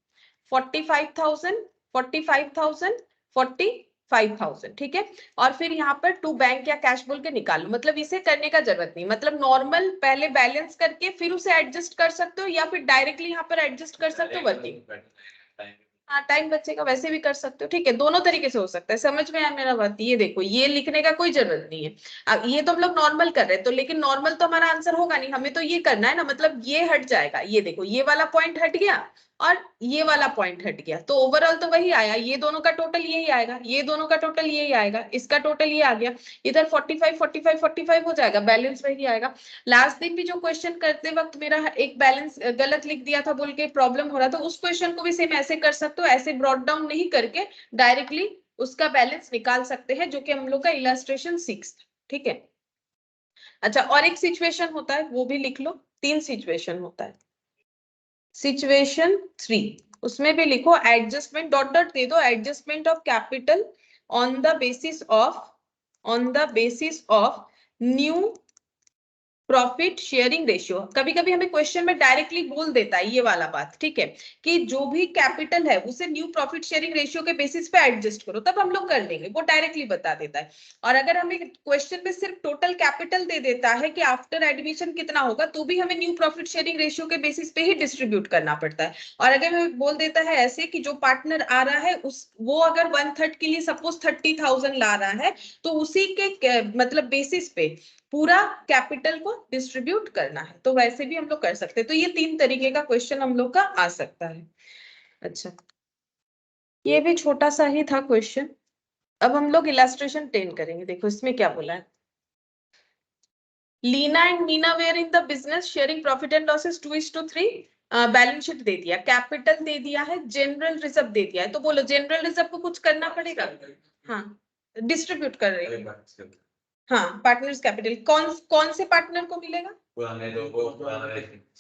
Speaker 1: 45,000 45,000 45,000। ठीक है, और फिर यहाँ पर टू बैंक या कैश बोल के निकालो। मतलब इसे करने का जरूरत नहीं, मतलब नॉर्मल पहले बैलेंस करके फिर उसे एडजस्ट कर सकते हो, या फिर डायरेक्टली यहाँ पर एडजस्ट कर सकते हो वर्किंग। हाँ, टाइम बचेगा, वैसे भी कर सकते हो। ठीक है, दोनों तरीके से हो सकता है। समझ में आया मेरा बात? ये देखो, ये लिखने का कोई जरूरत नहीं है। अब ये तो हम लोग नॉर्मल कर रहे हैं, तो लेकिन नॉर्मल तो हमारा आंसर होगा नहीं, हमें तो ये करना है ना, मतलब ये हट जाएगा। ये देखो, ये वाला पॉइंट हट गया और ये वाला पॉइंट हट गया, तो ओवरऑल तो वही आया, ये दोनों का टोटल यही आएगा, ये दोनों का टोटल यही आएगा, इसका टोटल ये आ गया, इधर 45 45 45 हो जाएगा, बैलेंस वही आएगा। लास्ट दिन भी जो क्वेश्चन करते वक्त मेरा एक बैलेंस गलत लिख दिया था बोल के प्रॉब्लम हो रहा था, उस क्वेश्चन को भी सेम ऐसे कर सकते हो, ऐसे ब्रॉट डाउन नहीं करके डायरेक्टली उसका बैलेंस निकाल सकते हैं, जो कि हम लोग का इलस्ट्रेशन 6 था, ठीक है। अच्छा, और एक सिचुएशन होता है वो भी लिख लो, 3 सिचुएशन होता है। सिचुएशन 3, उसमें भी लिखो एडजस्टमेंट, डॉट डॉट दे दो, adjustment of capital on the basis of new profit sharing ratio. कभी कभी हमें क्वेश्चन में डायरेक्टली बोल देता है ये वाला बात, ठीक है, कि जो भी कैपिटल है उसे न्यू प्रॉफिट शेयरिंग रेशियो के बेसिस पे एडजस्ट करो, तब हम लोग कर लेंगे, वो डायरेक्टली बता देता है। और अगर हमें क्वेश्चन में सिर्फ टोटल कैपिटल दे देता है कि आफ्टर एडमिशन कितना होगा, तो भी हमें न्यू प्रॉफिट शेयरिंग रेशियो के बेसिस पे ही डिस्ट्रीब्यूट करना पड़ता है। और अगर हमें बोल देता है ऐसे कि जो पार्टनर आ रहा है वो अगर 1/3 के लिए सपोज 30,000 ला रहा है, तो उसी के मतलब बेसिस पे पूरा कैपिटल को डिस्ट्रीब्यूट करना है, तो वैसे भी हम लोग कर सकते हैं। तो ये 3 तरीके का क्वेश्चन हम लोग का आ सकता है। अच्छा, ये भी छोटा सा ही था क्वेश्चन। अब हम लोग इलस्ट्रेशन 10 करेंगे। देखो इसमें क्या बोला है, Leena and Meena were in the business sharing profit and losses 2:3। Balance sheet दे दिया, कैपिटल दे दिया है, जनरल रिजर्व दे दिया है, तो बोलो जनरल रिजर्व को कुछ करना पड़ेगा। हाँ, डिस्ट्रीब्यूट कर रहे हैं। हाँ, पार्टनर्स कैपिटल कौन कौन से पार्टनर को मिलेगा,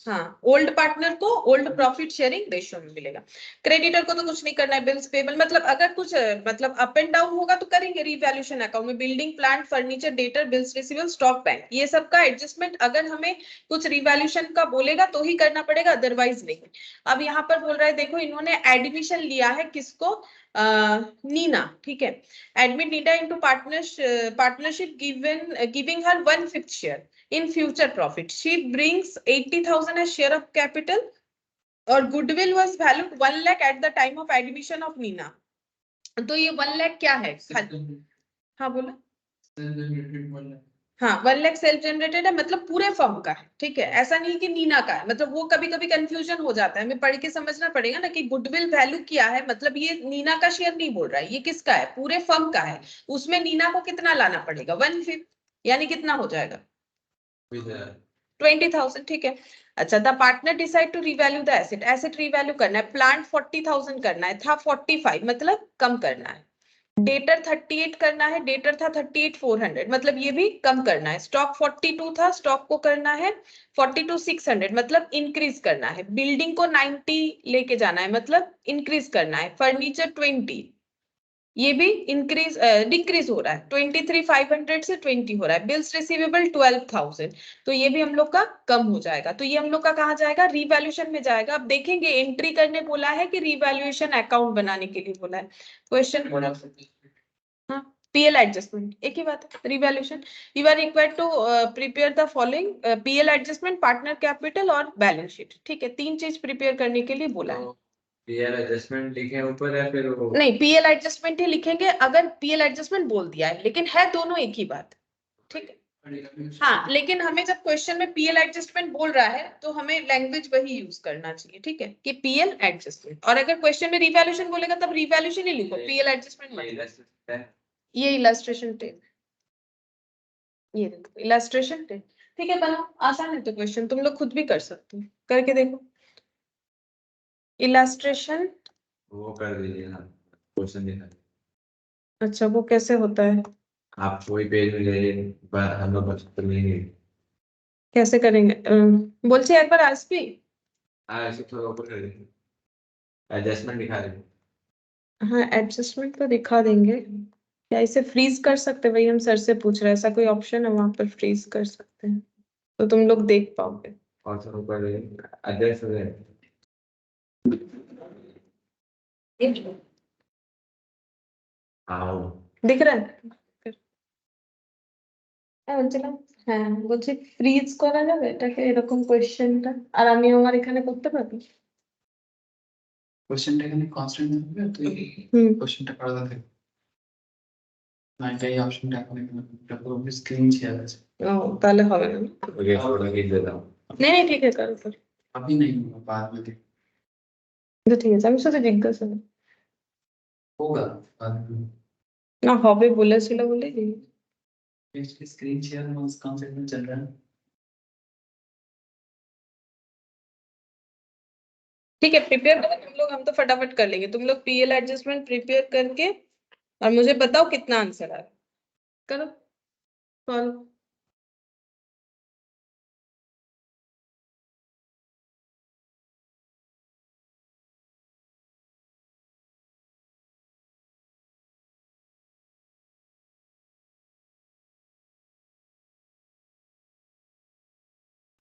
Speaker 1: हाँ, ओल्ड पार्टनर को ओल्ड प्रॉफिट शेयरिंग रेशियो में मिलेगा। क्रेडिटर को तो कुछ नहीं करना है, बिल्स पेबल मतलब अगर कुछ मतलब अप एंड डाउन होगा तो करेंगे रिवैल्यूएशन अकाउंट में, building plant furniture debtor bills receivable stock bank, ये सब का एडजस्टमेंट अगर हमें कुछ रिवैल्यूएशन का बोलेगा तो ही करना पड़ेगा, अदरवाइज नहीं। अब यहाँ पर बोल रहा है, देखो इन्होंने एडमिशन लिया है किसको, नीना, ठीक है, admit Nida into partnership giving her 1/5 share in future profit. She brings 80,000 as share of capital और goodwill was valued 1 lakh at the time of admission of Nina. तो ये 1 lakh क्या है? हाँ बोलो। हाँ, 1 लाख सेल्फ जनरेटेड है, मतलब पूरे फर्म का है, ठीक है, ऐसा नहीं कि नीना का है, मतलब वो कभी कभी कंफ्यूजन हो जाता है, हमें पढ़ के समझना पड़ेगा ना कि गुडविल वैल्यू क्या है, मतलब ये नीना का शेयर नहीं बोल रहा है, ये किसका है, पूरे फर्म का है, उसमें नीना को कितना लाना पड़ेगा, 1/5, यानी कितना हो जाएगा 20,000, ठीक है। अच्छा, the partner decide to revalue the asset, asset revalue करना है, प्लांट 40,000 करना है, था 45, मतलब कम करना है, डेटर 38 करना है, डेटर था 38,400, मतलब ये भी कम करना है, स्टॉक 42 था, स्टॉक को करना है 42,600, मतलब इंक्रीज करना है, बिल्डिंग को 90 लेके जाना है, मतलब इंक्रीज करना है, फर्नीचर 20, ये भी इंक्रीज डिक्रीज हो रहा है, 23,500 से 20 हो रहा है, बिल्स रिसीवेबल 12,000, तो ये भी हम लोग का कम हो जाएगा, तो ये हम लोग का कहाँ जाएगा, रिवैल्यूएशन में जाएगा। अब देखेंगे एंट्री करने बोला है कि रिवैल्यूएशन अकाउंट बनाने के लिए बोला है, क्वेश्चन हाँ, पीएल एडजस्टमेंट एक ही बात है, revaluation, you are required to prepare the following PL adjustment, partner capital और बैलेंस शीट, ठीक है, 3 चीज प्रिपेयर करने के लिए बोला है।
Speaker 2: पीएल एडजस्टमेंट लिखे ऊपर या फिर वो
Speaker 1: नहीं, पीएल एडजस्टमेंट ही लिखेंगे, अगर पीएल एडजस्टमेंट बोल दिया है, लेकिन है दोनों एक ही बात, ठीक है। हाँ, लेकिन हमें जब क्वेश्चन में पीएल एडजस्टमेंट बोल रहा है तो हमें लैंग्वेज वही यूज करना चाहिए, ठीक है, कि पीएल एडजस्टमेंट, और अगर क्वेश्चन में रिवैल्यूएशन बोलेगा तब रिवैल्यूएशन ही लिखो, पीएल एडजस्टमेंट मत। ये इलस्ट्रेशन टेप, ये देखो इलस्ट्रेशन टेप, ठीक है, बनाओ, आसान है तो क्वेश्चन तुम लोग खुद भी कर सकते हो, करके देखो इलस्ट्रेशन।
Speaker 2: वो कर दीजिए ना, क्वेश्चन दिखा।
Speaker 1: अच्छा, वो कैसे होता है,
Speaker 2: आप कोई पेज में जाइए, हम लोग बस कर लेंगे।
Speaker 1: कैसे करेंगे, बोलছি একবার আসবি।
Speaker 2: ऐसे थोड़ा ऊपर कर दीजिए, एडजस्टमेंट दिखा दीजिए।
Speaker 1: हाँ, एडजस्टमेंट तो दिखा देंगे, क्या इसे फ्रीज कर सकते हैं, वही हम सर से पूछ रहे हैं, ऐसा कोई ऑप्शन है वहां पर फ्रीज कर सकते हैं, तो तुम लोग देख पाओगे।
Speaker 2: और थोड़ा ऊपर एडजस्ट हो जाए। आओ
Speaker 1: दिख रहा है, বলছিলাম হ্যাঁ, বলছি ফ্রিজ করা যাবে এটাকে, এরকম কোয়েশ্চেনটা, আর আমি আমার এখানে করতে পারবো।
Speaker 3: কোশ্চেনটা এখানে কনস্ট্যান্ট থাকবে, তো এই
Speaker 1: হুম,
Speaker 3: কোশ্চেনটা করা থাকবে না, এটাই অপশনটা এখন এখানে পুরো স্ক্রিন শেয়ার আছে।
Speaker 1: ও তাহলে হবে না,
Speaker 2: ओके, फोटो खींच देता हूँ।
Speaker 1: नहीं नहीं ठीक है, करो करो।
Speaker 3: अभी नहीं होगा, बाद में
Speaker 1: ঠিক আছে, আমি শুধু জিজ্ঞাসা করি।
Speaker 3: होगा
Speaker 1: না হবে বলেছিল বলেই জিজ্ঞেস।
Speaker 3: स्क्रीन शेयर में उस कॉन्सेप्ट में चल रहा है।
Speaker 1: ठीक है, प्रिपेयर करो तुम लोग, हम तो फटाफट कर लेंगे। तुम लोग पीएल एडजस्टमेंट प्रिपेयर करके और मुझे बताओ कितना आंसर आ रहा है। करो सॉल्व।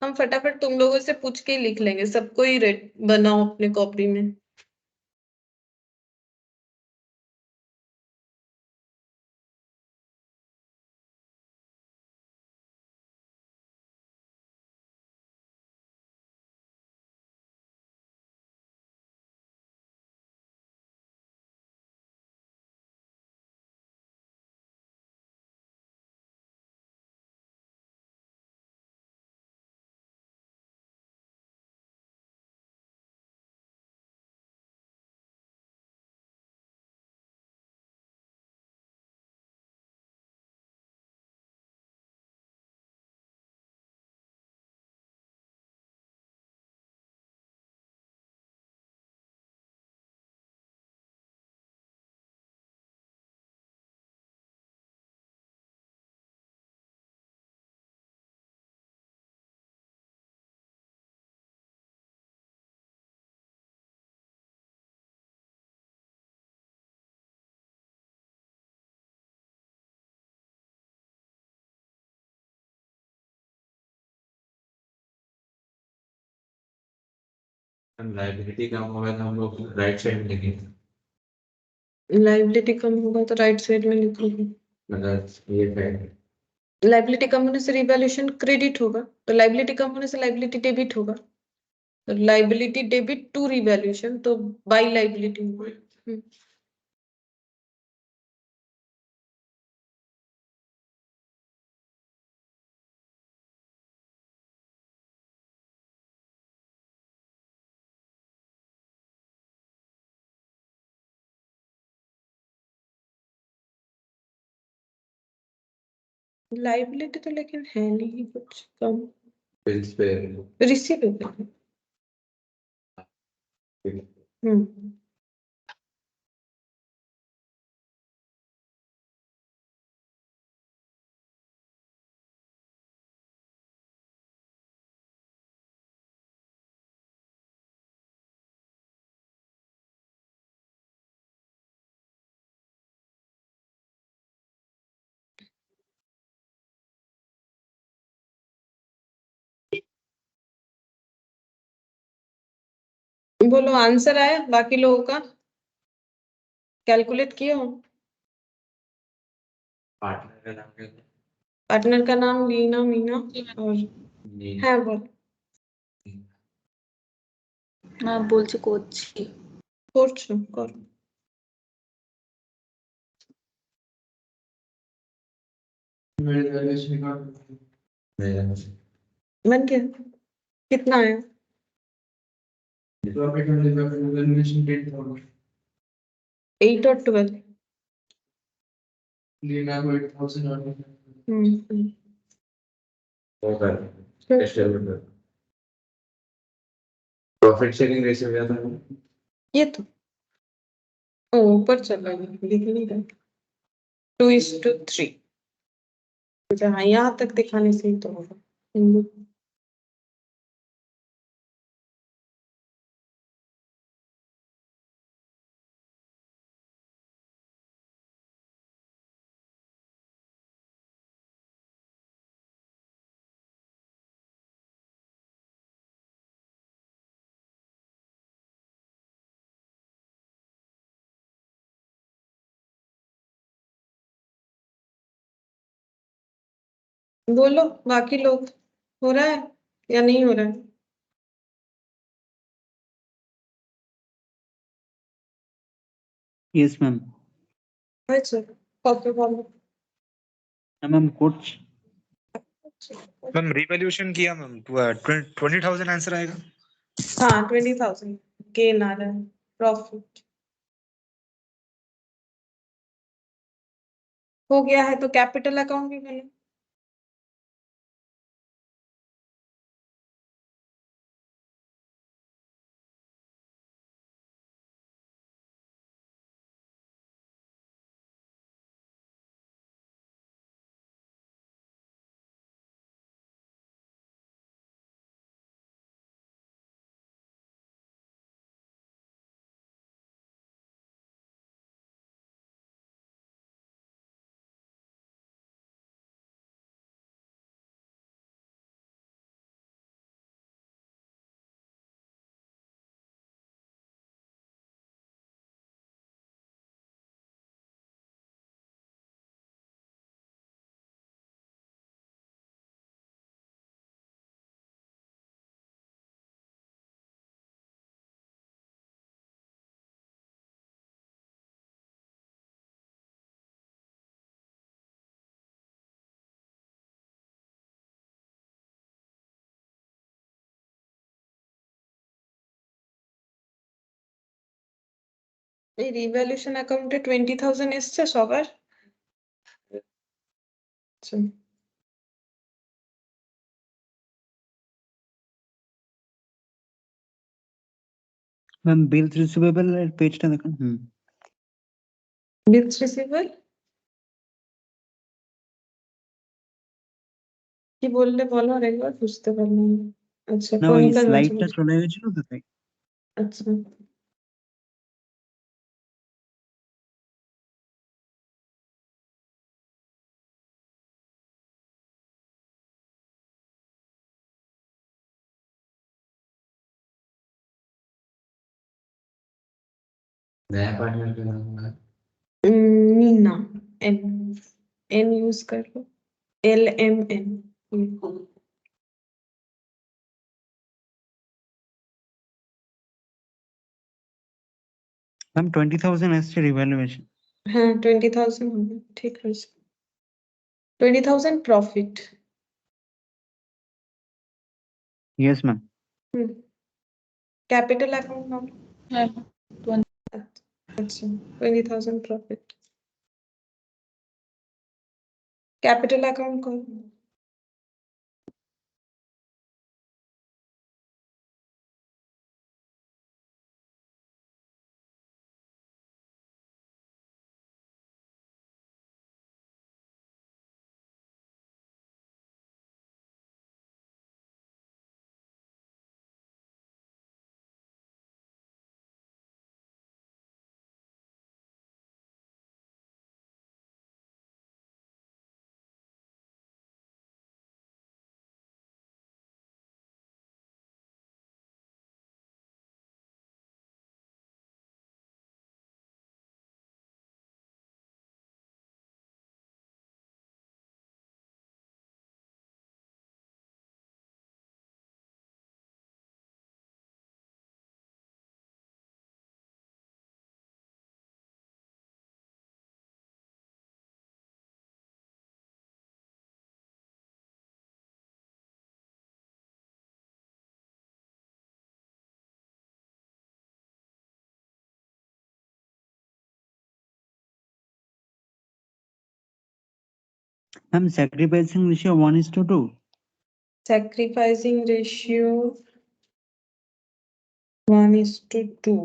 Speaker 1: हम फटाफट तुम लोगों से पूछ के ही लिख लेंगे, सबको ही रेट बनाओ अपने कॉपी में।
Speaker 2: लाइबिलिटी कम होगा तो हम लोग राइट साइड में लिखेंगे।
Speaker 1: लाइबिलिटी कम होगा तो राइट साइड में लिखोगे।
Speaker 2: मतलब ये फैक्ट
Speaker 1: लाइबिलिटी कम होने से रिवैल्यूएशन क्रेडिट होगा, तो लाइबिलिटी कम होने से लाइबिलिटी डेबिट होगा, तो लाइबिलिटी डेबिट टू रिवैल्यूएशन, तो बाई लाइबिलिटी होगा। लाइबिलिटी तो लेकिन है नहीं कुछ कम,
Speaker 2: बिल्स पे
Speaker 1: रिसीवेबल। बोलो आंसर आया बाकी लोगों का, कैलकुलेट किया हो?
Speaker 2: पार्टनर का नाम क्या था?
Speaker 1: पार्टनर का नाम लीना मीना और है बोल
Speaker 4: না বলছি করছি।
Speaker 1: করছো করো।
Speaker 3: मेरे वैल्यूएशन का
Speaker 1: बन गया? कितना आया?
Speaker 3: प्रॉफिट एंड वैल्यूएशन 10,000
Speaker 1: 8 और 12?
Speaker 3: लीना को 8,000 और
Speaker 2: वो कर टेस्टेबल कर प्रॉफिट शेयरिंग रेशियो क्या था?
Speaker 1: ये तो ऊपर चला गया, दिख नहीं रहा। 2:3। हाँ, यहाँ तक दिखाने से ही तो होगा। बोलो बाकी लोग, हो रहा है या नहीं हो रहा है?
Speaker 5: Yes, ma'am.
Speaker 1: अच्छा, कॉपी वालो।
Speaker 5: Ma'am, coach.
Speaker 6: मैम रिवैल्यूएशन किया मैम 20,000 आंसर आएगा।
Speaker 1: हाँ 20,000 गेन आ रहा है। प्रॉफिट हो गया है तो कैपिटल अकाउंट भी बने। এই রিভ্যালুয়েশন অ্যাকাউন্টে 20,000 এসছে সবার। আচ্ছা
Speaker 5: ম্যাম বিলস রিসিভেবল এর পেজটা দেখুন।
Speaker 1: বিলস রিসিভেবল কি বললে বলো আরেকবার, বুঝতে পারলাম না। আচ্ছা
Speaker 5: না ওই
Speaker 1: কোনটার মাঝে
Speaker 5: স্লাইডটা
Speaker 1: মাঝে?
Speaker 5: চলে গেছিল তো তাই।
Speaker 1: আচ্ছা
Speaker 2: नया पार्टनर का नाम है
Speaker 1: मीना, एन यूज कर लो, LMN।
Speaker 5: ম্যাম 20,000 এসছে রিভ্যালুয়েশন।
Speaker 1: হ্যাঁ 20,000 হবে, ঠিক আছে। 20,000 profit.
Speaker 5: Yes ma'am.
Speaker 1: Capital account নাও।
Speaker 4: হ্যাঁ
Speaker 1: আচ্ছা 20,000 প্রফিট। कैपिटल अकाउंट कौन?
Speaker 5: Ma'am sacrificing ratio 1:2।
Speaker 1: Sacrificing ratio 1:2.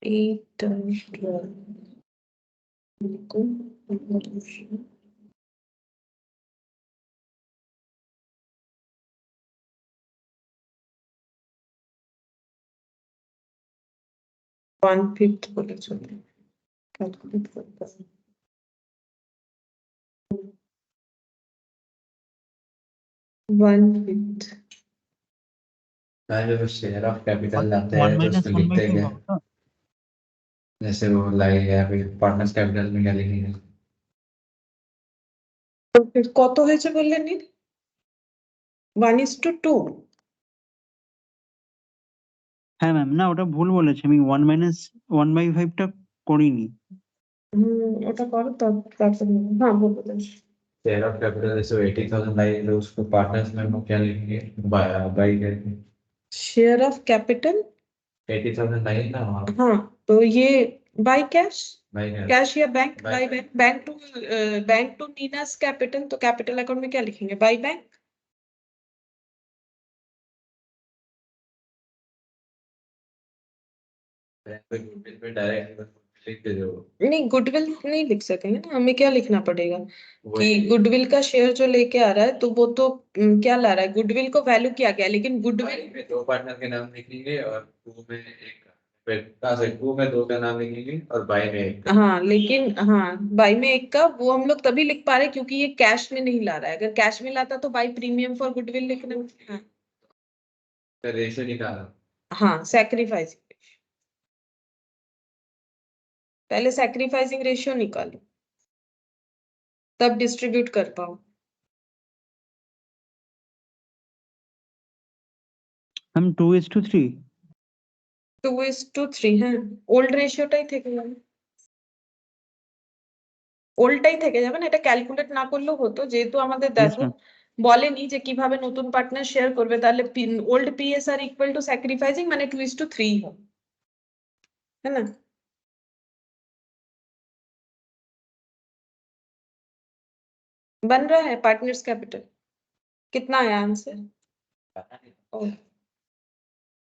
Speaker 1: 8 times 12. One fifth বলে চলে ক্যালকুলেট করতে হবে। 1/5
Speaker 2: जब शेयर ऑफ कैपिटल लाते हैं
Speaker 5: 1
Speaker 2: तो
Speaker 5: माइनस
Speaker 2: उसमें
Speaker 5: 1
Speaker 2: लिखते
Speaker 5: बाई
Speaker 2: क्या
Speaker 5: 5
Speaker 2: जैसे वो लाइक या फिर पार्टनर्स कैपिटल में क्या लिखेंगे
Speaker 1: তো ফির কত হয়েছে বললেন নি? 1:2।
Speaker 5: হ্যাঁ ম্যাম, না ওটা ভুল বলেছি আমি। 1 মাইনাস 1/5 টা করিনি।
Speaker 1: ওটা করো তারপরে হ্যাঁ বলবো।
Speaker 2: शेयर ऑफ कैपिटल जैसे 80,000 लाइक तो उसको पार्टनर्स में हम लोग क्या लिखेंगे बाई करके
Speaker 1: शेयर ऑफ कैपिटल
Speaker 2: 80,000 नहीं था वहाँ
Speaker 1: हाँ, तो ये बाय कैश,
Speaker 2: भाई है।
Speaker 1: कैश या bank,
Speaker 2: By
Speaker 1: by
Speaker 2: bank.
Speaker 1: Bank, bank to Neena's capital, तो कैपिटल अकाउंट में क्या लिखेंगे, बाय बैंक।
Speaker 2: गुडविल पे डायरेक्ट लिख दे दो
Speaker 1: नहीं, गुडविल नहीं लिख सकेंगे ना, हमें क्या लिखना पड़ेगा कि
Speaker 2: वही
Speaker 1: गुडविल का शेयर जो लेके आ रहा है, तो वो तो क्या ला रहा है, गुडविल को वैल्यू किया गया, लेकिन गुडविल
Speaker 2: में 2 पार्टनर के नाम लिखेंगे और 2 में एक फिर कहाँ से 2 में 2 का नाम लिखेंगे और बाई में एक का।
Speaker 1: हाँ, लेकिन हाँ, बाई में एक का वो हम लोग तभी लिख पा रहे हैं क्योंकि ये कैश में नहीं ला रहा है, अगर कैश में लाता तो बाई प्रीमियम फॉर गुडविल लिखना। हाँ,
Speaker 2: फिर रेशियो निकाला
Speaker 1: हाँ, सैक्रिफाइसिंग, पहले सैक्रिफाइसिंग रेशियो निकालो तब डिस्ट्रीब्यूट कर पाओ।
Speaker 5: मैम 2:3।
Speaker 1: 2:3 है, ওল্ড রেশিওটাই থেকে যাবে, ওল্ডটাই থেকে যাবে না, এটা ক্যালকুলেট না করলেও হতো, যেহেতু আমাদের
Speaker 5: Yes,
Speaker 1: দেখো
Speaker 5: ma'am.
Speaker 1: বলেনি যে কিভাবে নতুন পার্টনার শেয়ার করবে, তাহলে old PSR equal to sacrificing মানে 2:3 হবে, है ना। बन रहा है पार्टनर्स कैपिटल, कितना आया आंसर,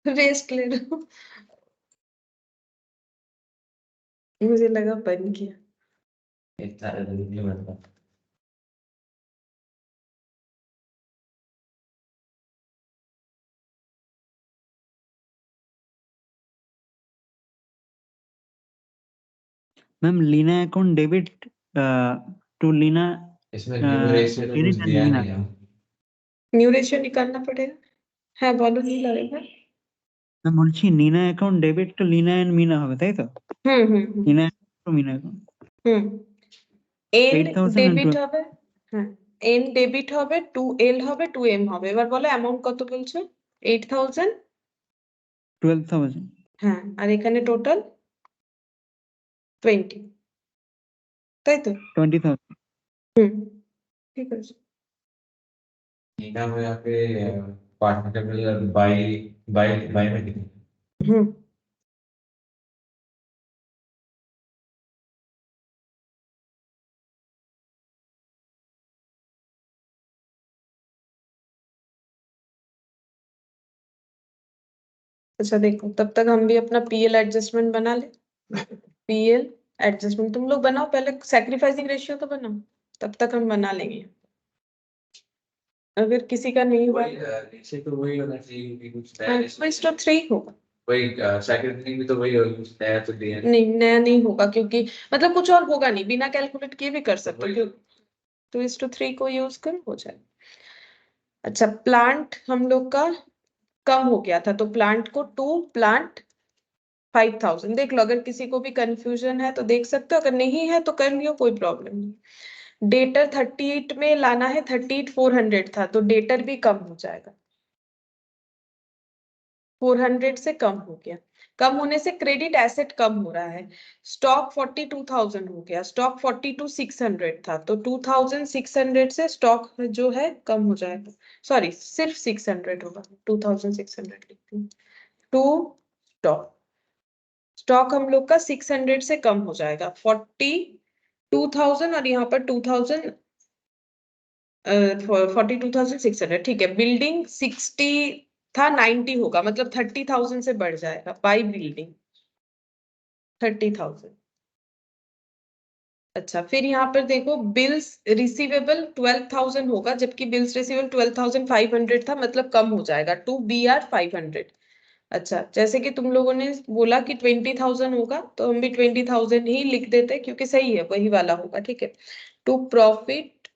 Speaker 1: रेस्ट ले लो, मुझे लगा बन गया।
Speaker 2: एक सारे दिन नहीं बनता
Speaker 5: ma'am Leena account debit to Leena
Speaker 2: इसमें न्यू रेशियो तो कुछ दिया नहीं है
Speaker 1: न्यू रेशियो निकालना पड़ेगा, है बोलो नहीं लगेगा।
Speaker 5: मैं বলছি Neena account debit to Leena and Meena হবে তাই তো
Speaker 1: hmm
Speaker 5: Leena to Meena account
Speaker 1: N
Speaker 5: 8,000 and
Speaker 1: debit
Speaker 5: 12
Speaker 1: হবে, হ্যাঁ এন ডেবিট হবে, টু এল হবে, টু এম হবে, এবার বলো অ্যামাউন্ট কত বলছো, 8,000,
Speaker 5: 12,000
Speaker 1: হ্যাঁ আর এখানে টোটাল 20, তাই তো,
Speaker 5: 20,000
Speaker 1: ঠিক আছে।
Speaker 2: नीना में यहाँ पे partner capital by by by में कितनी
Speaker 1: হুম अच्छा देखो, तब तक हम भी अपना पीएल एडजस्टमेंट बना ले, पीएल एडजस्टमेंट तुम लोग बनाओ, पहले सैक्रिफाइसिंग रेशियो तो बनाओ, तब तक हम बना लेंगे, अगर किसी का नहीं हुआ
Speaker 2: वही रेशियो तो वही होना चाहिए कि कुछ नया रेशियो
Speaker 1: 2:3 होगा,
Speaker 2: वही सेकंड भी तो वही होगा कुछ नया तो दिया नहीं
Speaker 1: नहीं नया नहीं होगा, क्योंकि मतलब कुछ और होगा नहीं, बिना कैलकुलेट किए भी कर सकते हो, तो 2:3 को यूज कर हो जाए। अच्छा, प्लांट हम लोग का कम हो गया था, तो प्लांट को प्लांट 5,000 देख लो, अगर किसी को भी कंफ्यूजन है तो देख सकते हो, अगर नहीं है तो कर लियो, कोई प्रॉब्लम नहीं। डेटर 38 में लाना है, 38,400 था, तो डेटर भी कम हो जाएगा, 400 से कम हो गया, कम होने से क्रेडिट एसेट कम हो रहा है। स्टॉक 42,000 हो गया, स्टॉक 42,600 था, तो 2,600 से स्टॉक जो है कम हो जाएगा, सॉरी सिर्फ 600 होगा, 2,600 लिखती हूँ, टू स्टॉक, स्टॉक हम लोग का 600 से कम हो जाएगा, 42,000 और यहाँ पर 2,000, 42,600, ठीक है। बिल्डिंग 60 था, 90 होगा, मतलब 30,000 से बढ़ जाएगा, बाई बिल्डिंग 30,000। अच्छा, फिर यहाँ पर देखो बिल्स रिसीवेबल 12,000 होगा, जबकि बिल्स रिसीवेबल 12,500 था, मतलब कम हो जाएगा, टू BR 500। अच्छा, जैसे कि तुम लोगों ने बोला कि 20,000 होगा, तो हम भी 20,000 ही लिख देते, क्योंकि सही है, वही वाला होगा, ठीक है। To profit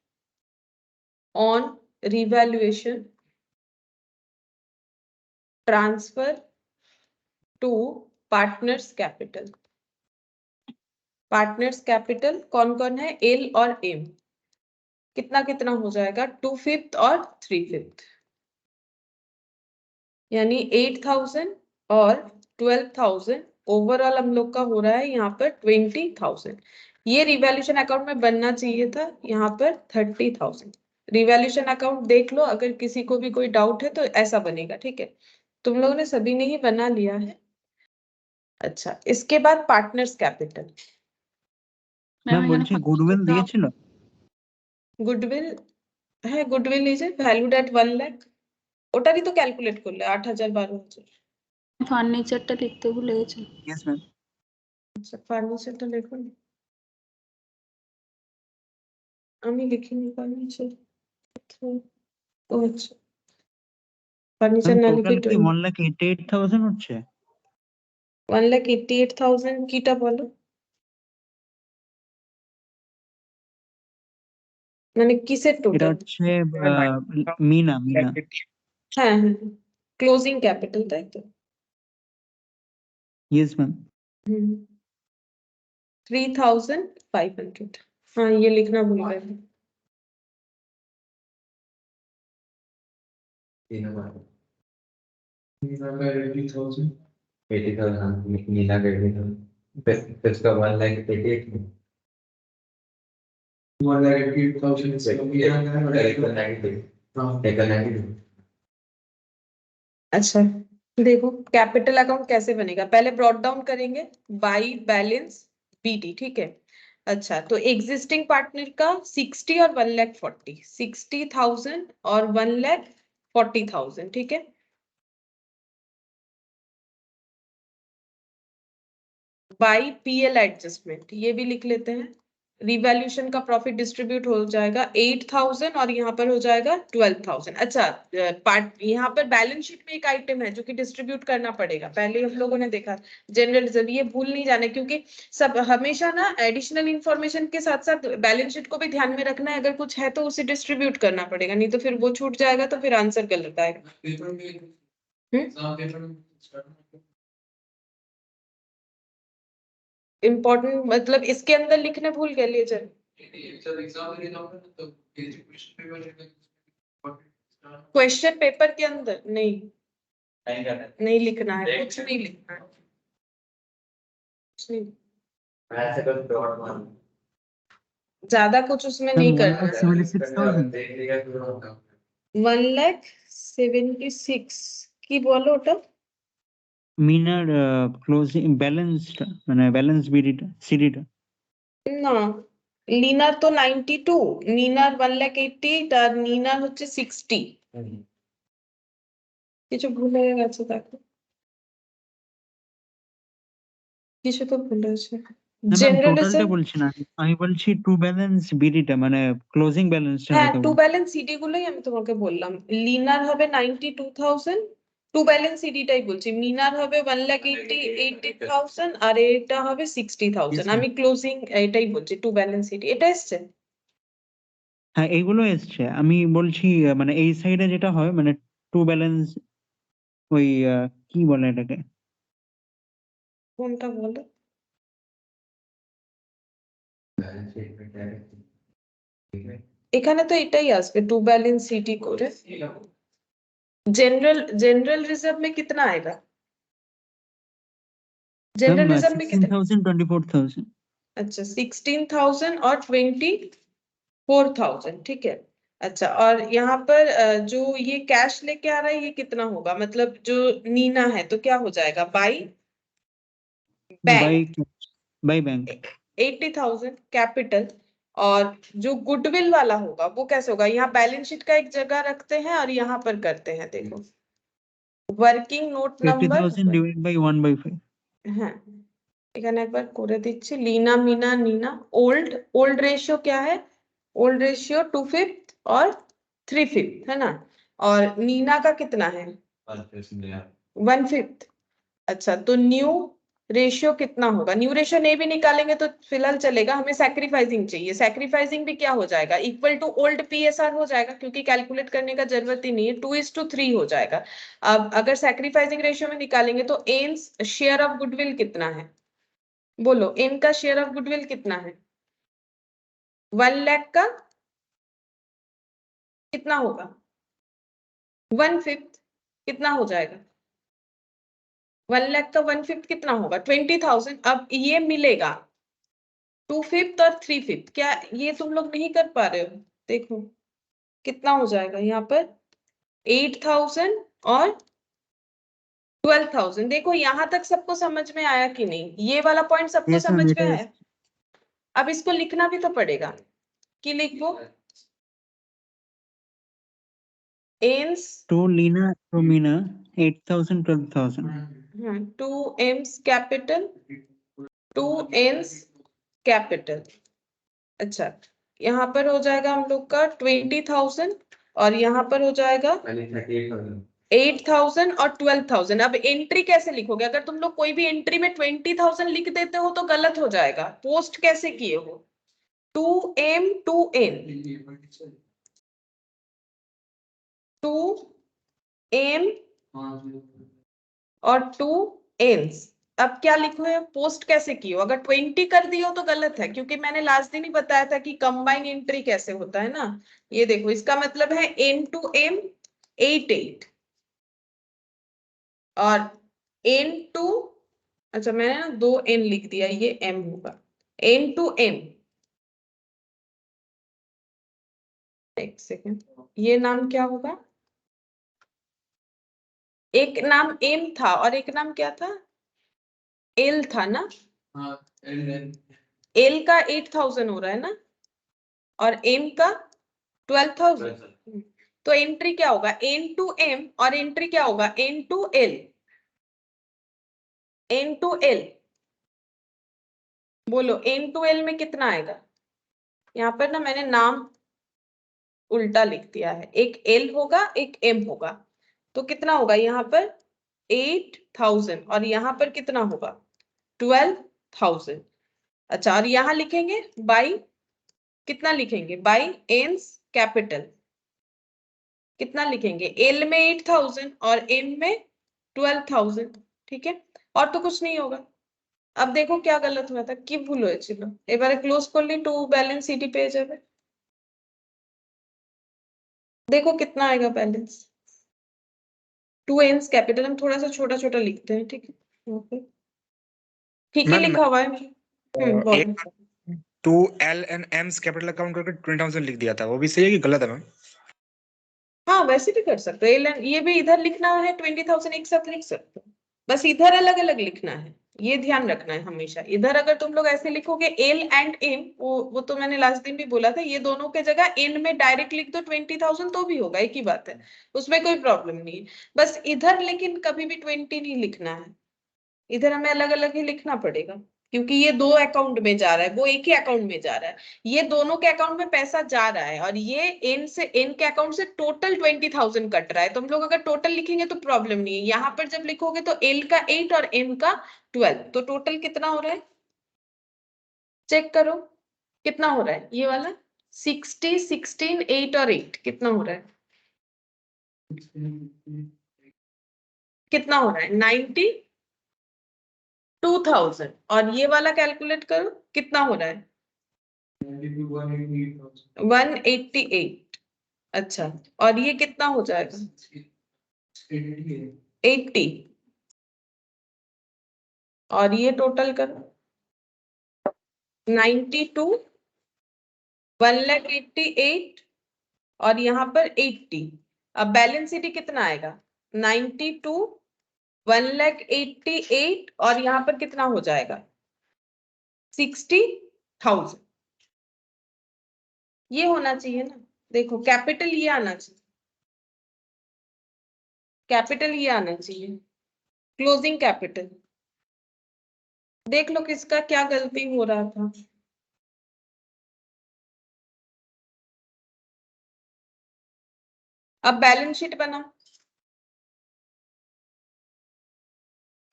Speaker 1: on revaluation transfer to partners capital, partners capital कौन कौन है, एल और एम, कितना कितना हो जाएगा, 2/5 और 3/5, यानी 8,000 और 12,000, ओवरऑल हम लोग का हो रहा है यहाँ पर 20,000। ये रिवैल्यूएशन अकाउंट में बनना चाहिए था, यहाँ पर 30,000। रिवैल्यूएशन अकाउंट देख लो, अगर किसी को भी कोई डाउट है तो ऐसा बनेगा, ठीक है। तुम लोगों ने सभी ने ही बना लिया है। अच्छा, इसके बाद पार्टनर्स कैपिटल।
Speaker 5: ম্যাম বলছি গুডউইল দিয়েছিল?
Speaker 1: গুডউইল, হ্যাঁ গুডউইল লিজে ভ্যালুড এট 1 লাখ, ওটারই তো ক্যালকুলেট করলে 8,000 12,000।
Speaker 4: ফার্নিচারটা লিখতে ভুলে গেছি।
Speaker 5: Yes ma'am.
Speaker 1: আচ্ছা ফার্নিচারটা লিখুন, আমি লিখিনি ফার্নিচার। ও আচ্ছা, ফার্নিচার
Speaker 5: ম্যাম
Speaker 1: না
Speaker 5: টোটাল
Speaker 1: লিখে
Speaker 5: কি 1,88,000 হচ্ছে?
Speaker 1: 1,88,000 কিটা বলো, মানে কিসের
Speaker 5: এটা
Speaker 1: টোটাল?
Speaker 5: হচ্ছে মিনা মিনা।
Speaker 1: হ্যাঁ হ্যাঁ, ক্লোজিং ক্যাপিটাল তাই তো।
Speaker 5: Yes ma'am.
Speaker 1: 3,500। हाँ ये लिखना भूल गए थे।
Speaker 3: 80,000
Speaker 2: 80,000 मीना का 80,000, फिर उसका 1,88,000
Speaker 3: 1,88,000 is
Speaker 1: अच्छा देखो कैपिटल अकाउंट कैसे बनेगा, पहले ब्रॉट डाउन करेंगे बाई बैलेंस बीटी, ठीक है। अच्छा तो एग्जिस्टिंग पार्टनर का 60 और 1,40,000, 60,000 और 1,40,000, ठीक है। बाई पीएल एडजस्टमेंट ये भी लिख लेते हैं। रिवैल्यूएशन का प्रॉफिट डिस्ट्रीब्यूट हो जाएगा 8,000 और यहाँ पर हो जाएगा 12,000। अच्छा पार्ट यहाँ पर बैलेंस शीट में एक आइटम है जो कि डिस्ट्रीब्यूट करना पड़ेगा, पहले हम लोगों ने देखा जनरल रिजर्व, ये भूल नहीं जाना क्योंकि सब हमेशा ना एडिशनल इंफॉर्मेशन के साथ साथ बैलेंस शीट को भी ध्यान में रखना है, अगर कुछ है तो उसे डिस्ट्रीब्यूट करना पड़ेगा, नहीं तो फिर वो छूट जाएगा तो फिर आंसर गलत आएगा। इम्पोर्टेंट मतलब इसके अंदर लिखने भूल गए लेजर, क्वेश्चन पेपर के अंदर नहीं नहीं लिखना है, कुछ नहीं लिखना है, कुछ नहीं, ज्यादा कुछ उसमें नहीं करना है।
Speaker 5: 1,76,000।
Speaker 1: 1,76,000 কি বলো ওটা?
Speaker 5: মিনার ক্লোজিং ব্যালেন্সটা মানে ব্যালেন্স বিডিটা সিডিটা।
Speaker 1: না লিনার তো 92, নিনার 1,80,000 আর নিনার হচ্ছে 60, কিছু ভুল হয়ে গেছে দেখো, কিছু তো ভুল হয়েছে।
Speaker 5: ম্যাম
Speaker 1: জেনারেল
Speaker 5: টোটালটা বলছি না, আমি বলছি টু ব্যালেন্স বিডিটা মানে ক্লোজিং ব্যালেন্সটা
Speaker 1: হ্যাঁ
Speaker 5: কথা
Speaker 1: টু
Speaker 5: বলছি।
Speaker 1: ব্যালেন্স সিডি গুলোই আমি তোমাকে বললাম, লিনার হবে 92,000, টু ব্যালেন্স সিডিটাই বলছি, মিনার হবে 1,80,000 আর এটা হবে 60,000, আমি ক্লোজিং এটাই বলছি টু ব্যালেন্স সিডি, এটা এসছে।
Speaker 5: হ্যাঁ এইগুলো এসছে, আমি বলছি মানে এই সাইডে যেটা হয় মানে টু ব্যালেন্স ওই কি বলে এটাকে?
Speaker 1: কোনটা বলো? এখানে তো এটাই আসবে টু बैलेंस सीटी করে। जनरल रिजर्व में कितना आएगा? जनरल
Speaker 5: ম্যাম
Speaker 1: रिजर्व में कितना?
Speaker 5: 16,000 24,000।
Speaker 1: अच्छा 16,000 और 24,000, ठीक है। अच्छा और यहाँ पर जो ये कैश लेके आ रहा है ये कितना होगा, मतलब जो नीना है तो क्या हो जाएगा by bank,
Speaker 5: by bank
Speaker 1: 80,000 capital, और जो गुडविल वाला होगा वो कैसे होगा, यहाँ बैलेंस शीट का एक जगह रखते हैं और यहाँ पर करते हैं, देखो working note number
Speaker 5: 50,000 divide by 1/5।
Speaker 1: হ্যাঁ এখানে একবার করে দিচ্ছি, लीना मीना नीना, ओल्ड रेशियो क्या है, ओल्ड रेशियो 2/5 और 3/5 है ना, और नीना का कितना है 1/5। अच्छा तो न्यू रेशियो कितना होगा, न्यू रेशियो नहीं भी निकालेंगे तो फिलहाल चलेगा, हमें सैक्रिफाइसिंग चाहिए, सैक्रिफाइसिंग भी क्या हो जाएगा इक्वल टू ओल्ड पीएसआर हो जाएगा, क्योंकि कैलकुलेट करने का जरूरत ही नहीं है, 2:3 हो जाएगा। अब अगर सैक्रिफाइसिंग रेशियो में निकालेंगे तो एन शेयर ऑफ गुडविल कितना है, बोलो एन का शेयर ऑफ गुडविल कितना है, 1 लाख का कितना होगा 1/5 कितना हो जाएगा, 1 लाख का 1/5 कितना होगा 20,000। अब ये मिलेगा 2/5 और 3/5, क्या ये तुम लोग नहीं कर पा रहे हो, देखो कितना हो जाएगा यहाँ पर 8,000 और 12,000। देखो यहाँ तक सबको समझ में आया कि नहीं? ये वाला पॉइंट सबको
Speaker 5: Yes, ma'am,
Speaker 1: समझ
Speaker 5: it
Speaker 1: में
Speaker 5: is.
Speaker 1: आया? अब इसको लिखना भी तो पड़ेगा कि लिखो AIIMS
Speaker 5: To Lina, to Mina, 8,000, 12,000.
Speaker 1: 2 AIIMS capital 2 AIIMS capital. अच्छा, यहाँ पर हो जाएगा हम लोग का 20,000 और यहाँ पर हो जाएगा 8,000 और 12,000। अब एंट्री कैसे लिखोगे? अगर तुम लोग कोई भी एंट्री में 20,000 लिख देते हो तो गलत हो जाएगा। पोस्ट कैसे किए हो? 2M 2N 2M और 2Ns। अब क्या लिखो है? पोस्ट कैसे किए हो? अगर 20 कर दियो तो गलत है, क्योंकि मैंने लास्ट दिन ही बताया था कि कंबाइन एंट्री कैसे होता है ना। ये देखो, इसका मतलब है N to M 8 और N to, अच्छा मैंने ना 2 N लिख दिया, ये M होगा। N to M, एक सेकेंड, ये नाम क्या होगा? एक नाम M था और एक नाम क्या था? L था ना। L का 8,000 हो रहा है ना और M का 12,000। तो एंट्री क्या होगा? N to M और एंट्री क्या होगा? N to L। N to L बोलो, N to L में कितना आएगा? यहाँ पर ना मैंने नाम उल्टा लिख दिया है, एक L होगा एक M होगा, तो कितना होगा यहाँ पर? 8,000 और यहाँ पर कितना होगा? 12,000। अच्छा, और यहाँ लिखेंगे बाई, कितना लिखेंगे? बाई एन्स कैपिटल, कितना लिखेंगे? L में 8,000 और M में 12,000। ठीक है, और तो कुछ नहीं होगा। अब देखो क्या गलत हुआ था, কি ভুল হয়েছিল, এবারে ক্লোজ করলে টু ব্যালেন্স সিটি পেয়ে যাবে। देखो कितना आएगा बैलेंस? 2 एन्स कैपिटल, हम थोड़ा सा छोटा छोटा लिखते हैं, ठीक है? यहाँ पे ठीक ही
Speaker 6: मैम,
Speaker 1: लिखा हुआ है। बोलो।
Speaker 6: एक 2L and M's capital account करके 20,000 लिख दिया था, वो भी सही है कि गलत है मैम?
Speaker 1: हाँ वैसे भी कर सकते हो, ये भी इधर लिखना है 20,000 एक साथ लिख सकते हो, बस इधर अलग अलग लिखना है, ये ध्यान रखना है हमेशा। इधर अगर तुम लोग ऐसे लिखोगे L and M, वो तो मैंने लास्ट दिन भी बोला था, ये दोनों के जगह N में डायरेक्ट लिख दो 20,000 तो भी होगा, एक ही बात है, उसमें कोई प्रॉब्लम नहीं है। बस इधर लेकिन कभी भी 20 नहीं लिखना है, इधर हमें अलग अलग ही लिखना पड़ेगा, क्योंकि ये दो अकाउंट में जा रहा है, वो एक ही अकाउंट में जा रहा है, ये दोनों के अकाउंट में पैसा जा रहा है और ये एन के अकाउंट से टोटल 20,000 कट रहा है। तो हम लोग अगर टोटल लिखेंगे तो प्रॉब्लम नहीं है, यहाँ पर जब लिखोगे तो एल का 8 और एम का 12, तो टोटल कितना हो रहा है? चेक करो कितना हो रहा है ये वाला। 60, 16, 8 और 8 कितना हो रहा है? कितना हो रहा है? 92,000। और ये वाला कैलकुलेट करो कितना हो रहा है? 188। अच्छा, और ये कितना हो जाएगा? 80। और ये टोटल करो 92, 1,88 और यहाँ पर 80। अब बैलेंस शीट कितना आएगा? 92, 1,88 और यहाँ पर कितना हो जाएगा? 60,000। ये होना चाहिए ना, देखो कैपिटल ये आना चाहिए, कैपिटल ये आना चाहिए, क्लोजिंग कैपिटल। देख लो किसका क्या गलती हो रहा था। अब बैलेंस शीट बनाओ,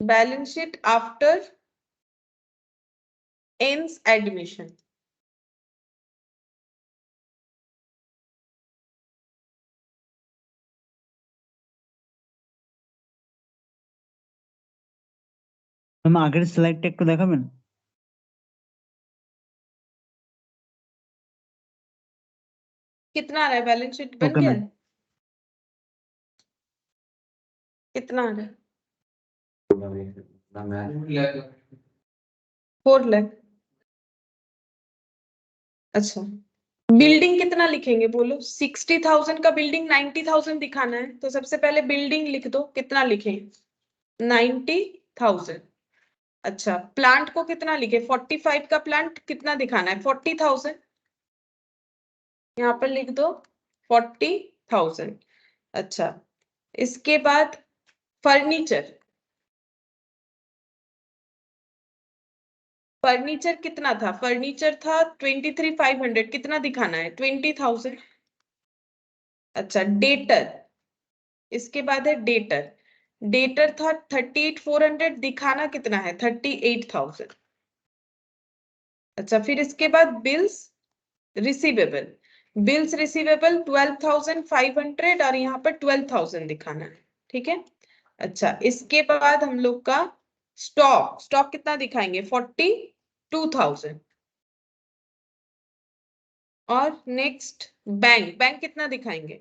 Speaker 1: बैलेंस शीट आफ्टर एंस एडमिशन।
Speaker 5: मैम আগের স্লাইডটা একটু দেখাবেন?
Speaker 1: कितना आ रहा है? बैलेंस शीट बन
Speaker 5: Okay,
Speaker 1: गया
Speaker 5: ma'am.
Speaker 1: है? कितना आ रहा है? 4 लाख। अच्छा, बिल्डिंग कितना लिखेंगे बोलो? 60,000 का बिल्डिंग 90,000 दिखाना है, तो सबसे पहले बिल्डिंग लिख दो, कितना लिखें? 90,000। अच्छा, प्लांट को कितना लिखे? 45 का प्लांट कितना दिखाना है? 40,000। यहाँ पर लिख दो 40,000। अच्छा, इसके बाद फर्नीचर, फर्नीचर कितना था? फर्नीचर था 23,500, कितना दिखाना है? 20,000। अच्छा, डेटर, इसके बाद है डेटर, डेटर था 38,400, दिखाना कितना है? 38,000। अच्छा, फिर इसके बाद बिल्स रिसीवेबल, बिल्स रिसीवेबल 12,500 और यहाँ पर 12,000 दिखाना है, ठीक है। अच्छा, इसके बाद हम लोग का स्टॉक, स्टॉक कितना दिखाएंगे? 42,000। और नेक्स्ट बैंक, बैंक कितना दिखाएंगे?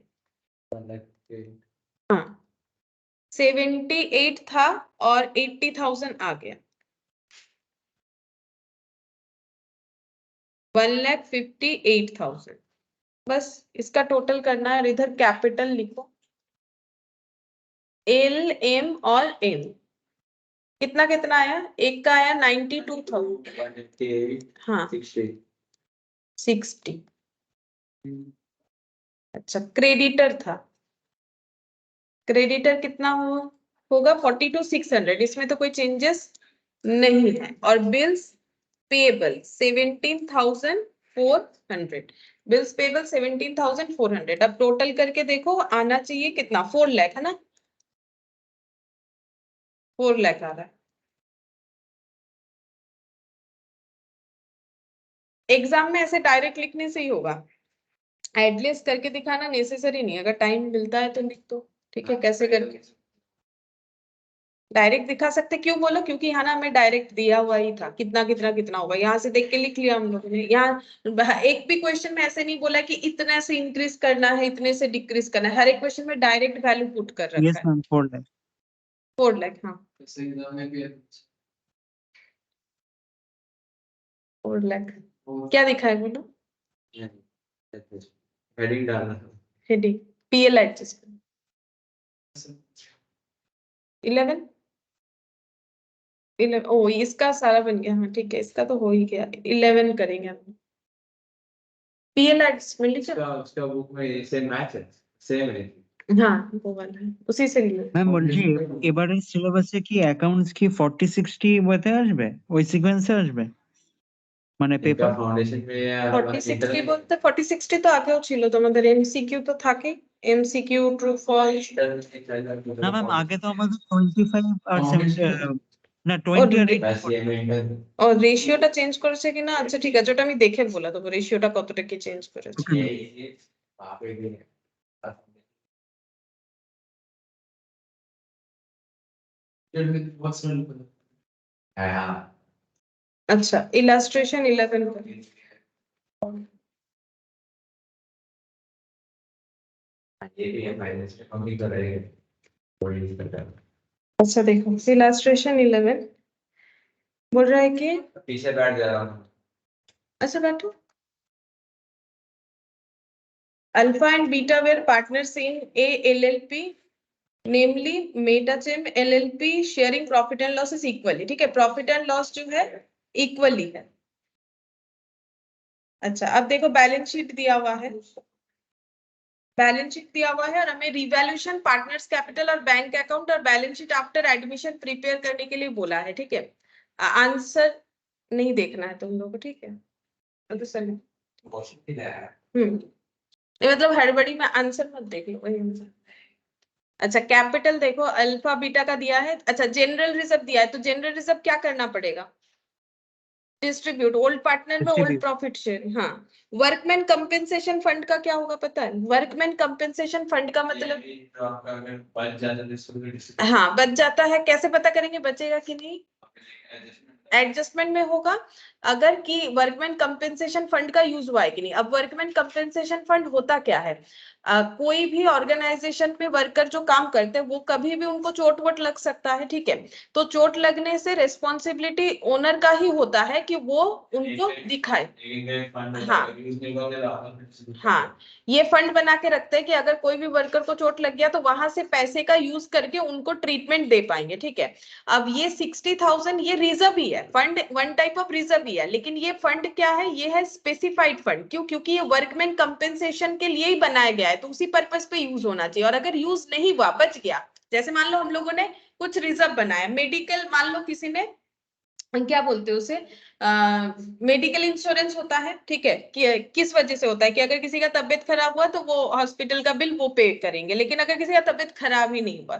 Speaker 1: हाँ, 78 था और 80,000 आ गया, 1,58,000। बस इसका टोटल करना है और इधर कैपिटल लिखो, एल एम और एम। कितना कितना आया? एक का आया 92,000। हाँ, 60। अच्छा, क्रेडिटर था, क्रेडिटर कितना होगा? 42,600, इसमें तो कोई चेंजेस नहीं है। और बिल्स पेबल 17,400, बिल्स पेबल 17,400। अब टोटल करके देखो आना चाहिए कितना? 4 लाख, है ना? 4 लाख आ रहा है। एग्जाम में ऐसे डायरेक्ट लिखने से ही होगा, एडलिस्ट करके दिखाना नेसेसरी नहीं, अगर टाइम मिलता है तो लिख दो, ठीक है। कैसे करके डायरेक्ट दिखा सकते? क्यों बोलो? क्योंकि यहाँ ना हमें डायरेक्ट दिया हुआ ही था कितना कितना कितना होगा, यहाँ से देख के लिख लिया हम लोगों ने। यहाँ एक भी क्वेश्चन में ऐसे नहीं बोला कि इतने से इंक्रीज करना है, इतने से डिक्रीज करना है, हर एक क्वेश्चन में डायरेक्ट वैल्यू पुट कर रखा
Speaker 5: यस
Speaker 1: है।
Speaker 5: मैम 4 लाख।
Speaker 1: 4 लाख, हाँ,
Speaker 3: जैसे एग्जाम में भी है।
Speaker 1: 4 लाख। क्या दिखा है बोलो?
Speaker 2: हेडिंग डालना है।
Speaker 1: हेडिंग पीएल एडजस्ट 11 ओ इसका सारा बन गया, हाँ ठीक है, इसका तो हो ही गया। 11 करेंगे हम, पीएल एडजस्टमेंट लीजिए।
Speaker 2: उसका बुक में ये सेम मैच है, सेम है।
Speaker 1: हाँ, वो वाला है, उसी से रिलेटेड।
Speaker 5: ম্যাম বলছি এবারে সিলেবাসে কি অ্যাকাউন্টস কি 40-60 বইতে আসবে, ওই সিকোয়েন্সে আসবে মানে
Speaker 2: इनका
Speaker 5: পেপার?
Speaker 2: फाउंडेशन में या
Speaker 1: 40-60 বলতে 40-60 তো আগেও ছিল, তোমাদের এমসিকিউ তো থাকে, এমসিকিউ ট্রু ফলস।
Speaker 5: না ম্যাম আগে তো আমাদের 25 আর 70 না
Speaker 1: और
Speaker 5: 20 আর 80
Speaker 1: और রেশিওটা চেঞ্জ করেছে কিনা? আচ্ছা ঠিক আছে, ওটা আমি দেখে বলে দেবো রেশিওটা কতটা কি চেঞ্জ করেছে।
Speaker 3: What's wrong with it?
Speaker 1: अच्छा, इलास्ट्रेशन 11 का। अच्छा देखो, इलास्ट्रेशन 11 बोल रहा है कि,
Speaker 2: पीछे बैठ जा रहा हूँ।
Speaker 1: अच्छा बैठो। Alpha and beta were partners in a LLP, namely Metachem LLP, sharing profit and losses equally, ठीक है। प्रॉफिट एंड लॉस जो है इक्वली है। अच्छा, अब देखो बैलेंस शीट दिया हुआ है, बैलेंस शीट दिया हुआ है और हमें रिवैल्यूएशन, पार्टनर्स कैपिटल और बैंक अकाउंट और balance sheet after admission prepare करने के लिए बोला है, ठीक है। आंसर नहीं देखना है तुम लोगों को, ठीक है। मतलब हड़बड़ी में आंसर मत देख लो, वही आंसर। अच्छा, कैपिटल देखो अल्फा बीटा का दिया है। अच्छा, जनरल रिजर्व दिया है, तो जनरल रिजर्व क्या करना पड़ेगा? डिस्ट्रीब्यूट, ओल्ड पार्टनर में ओल्ड प्रॉफिट शेयर। हाँ, वर्कमैन कंपेंसेशन फंड का क्या होगा पता है? वर्कमैन कंपेंसेशन फंड का मतलब, हाँ बच जाता है, कैसे पता करेंगे बचेगा कि नहीं? एडजस्टमेंट में होगा अगर कि वर्कमैन कंपेंसेशन फंड का यूज हुआ है कि नहीं। अब वर्कमैन कंपेंसेशन फंड होता क्या है? कोई भी ऑर्गेनाइजेशन में वर्कर जो काम करते हैं वो कभी भी उनको चोट वोट लग सकता है, ठीक है। तो चोट लगने से रिस्पॉन्सिबिलिटी ओनर का ही होता है कि वो उनको दिखाए। हाँ, ये फंड बना के रखते हैं कि अगर कोई भी वर्कर को चोट लग गया तो वहां से पैसे का यूज करके उनको ट्रीटमेंट दे पाएंगे, ठीक है। अब ये 60,000 ये रिजर्व ही है, fund one type of reserve ही है, लेकिन ये फंड क्या है, ये है स्पेसिफाइड फंड। क्यों? क्योंकि ये वर्कमैन कंपेंसेशन के लिए ही बनाया गया है, तो उसी पर्पस पे यूज होना चाहिए। और अगर यूज नहीं हुआ, बच गया, जैसे मान लो हम लोगों ने कुछ रिजर्व बनाया, मेडिकल, मान लो किसी ने, क्या बोलते हैं उसे, मेडिकल इंश्योरेंस होता है, ठीक है, कि किस वजह से होता है कि अगर किसी का तबियत खराब हुआ तो वो हॉस्पिटल का बिल वो पे करेंगे, लेकिन अगर किसी का तबियत खराब ही नहीं हुआ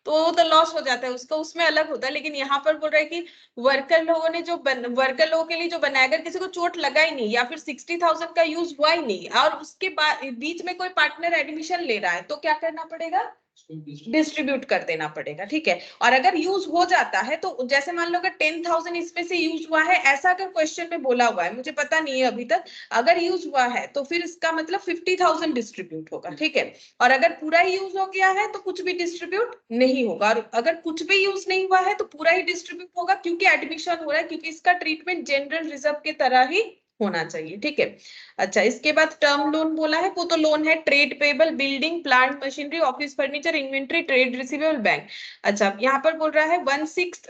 Speaker 1: तो वो तो लॉस हो जाता है उसका, उसमें अलग होता है। लेकिन यहाँ पर बोल रहा है कि वर्कर लोगों ने जो वर्कर लोगों के लिए जो बनाया, अगर किसी को चोट लगा ही नहीं या फिर 60,000 का यूज हुआ ही नहीं और उसके बाद बीच में कोई पार्टनर एडमिशन ले रहा है, तो क्या करना पड़ेगा, डिस्ट्रीब्यूट कर देना पड़ेगा, ठीक है। और अगर यूज हो जाता है तो जैसे मान लो अगर 10,000 इसमें से यूज हुआ है, ऐसा अगर क्वेश्चन में बोला हुआ है, मुझे पता नहीं है अभी तक, अगर यूज हुआ है तो फिर इसका मतलब 50,000 डिस्ट्रीब्यूट होगा, ठीक है। और अगर पूरा ही यूज हो गया है तो कुछ भी डिस्ट्रीब्यूट नहीं होगा, और अगर कुछ भी यूज नहीं हुआ है तो पूरा ही डिस्ट्रीब्यूट होगा, क्योंकि एडमिशन हो रहा है, क्योंकि इसका ट्रीटमेंट जनरल रिजर्व की तरह ही होना चाहिए, ठीक है। अच्छा, इसके बाद टर्म लोन बोला है, वो तो लोन है trade payable, building, plant machinery, office furniture, inventory, trade receivable, bank. अच्छा, यहाँ पर बोल रहा है 1/6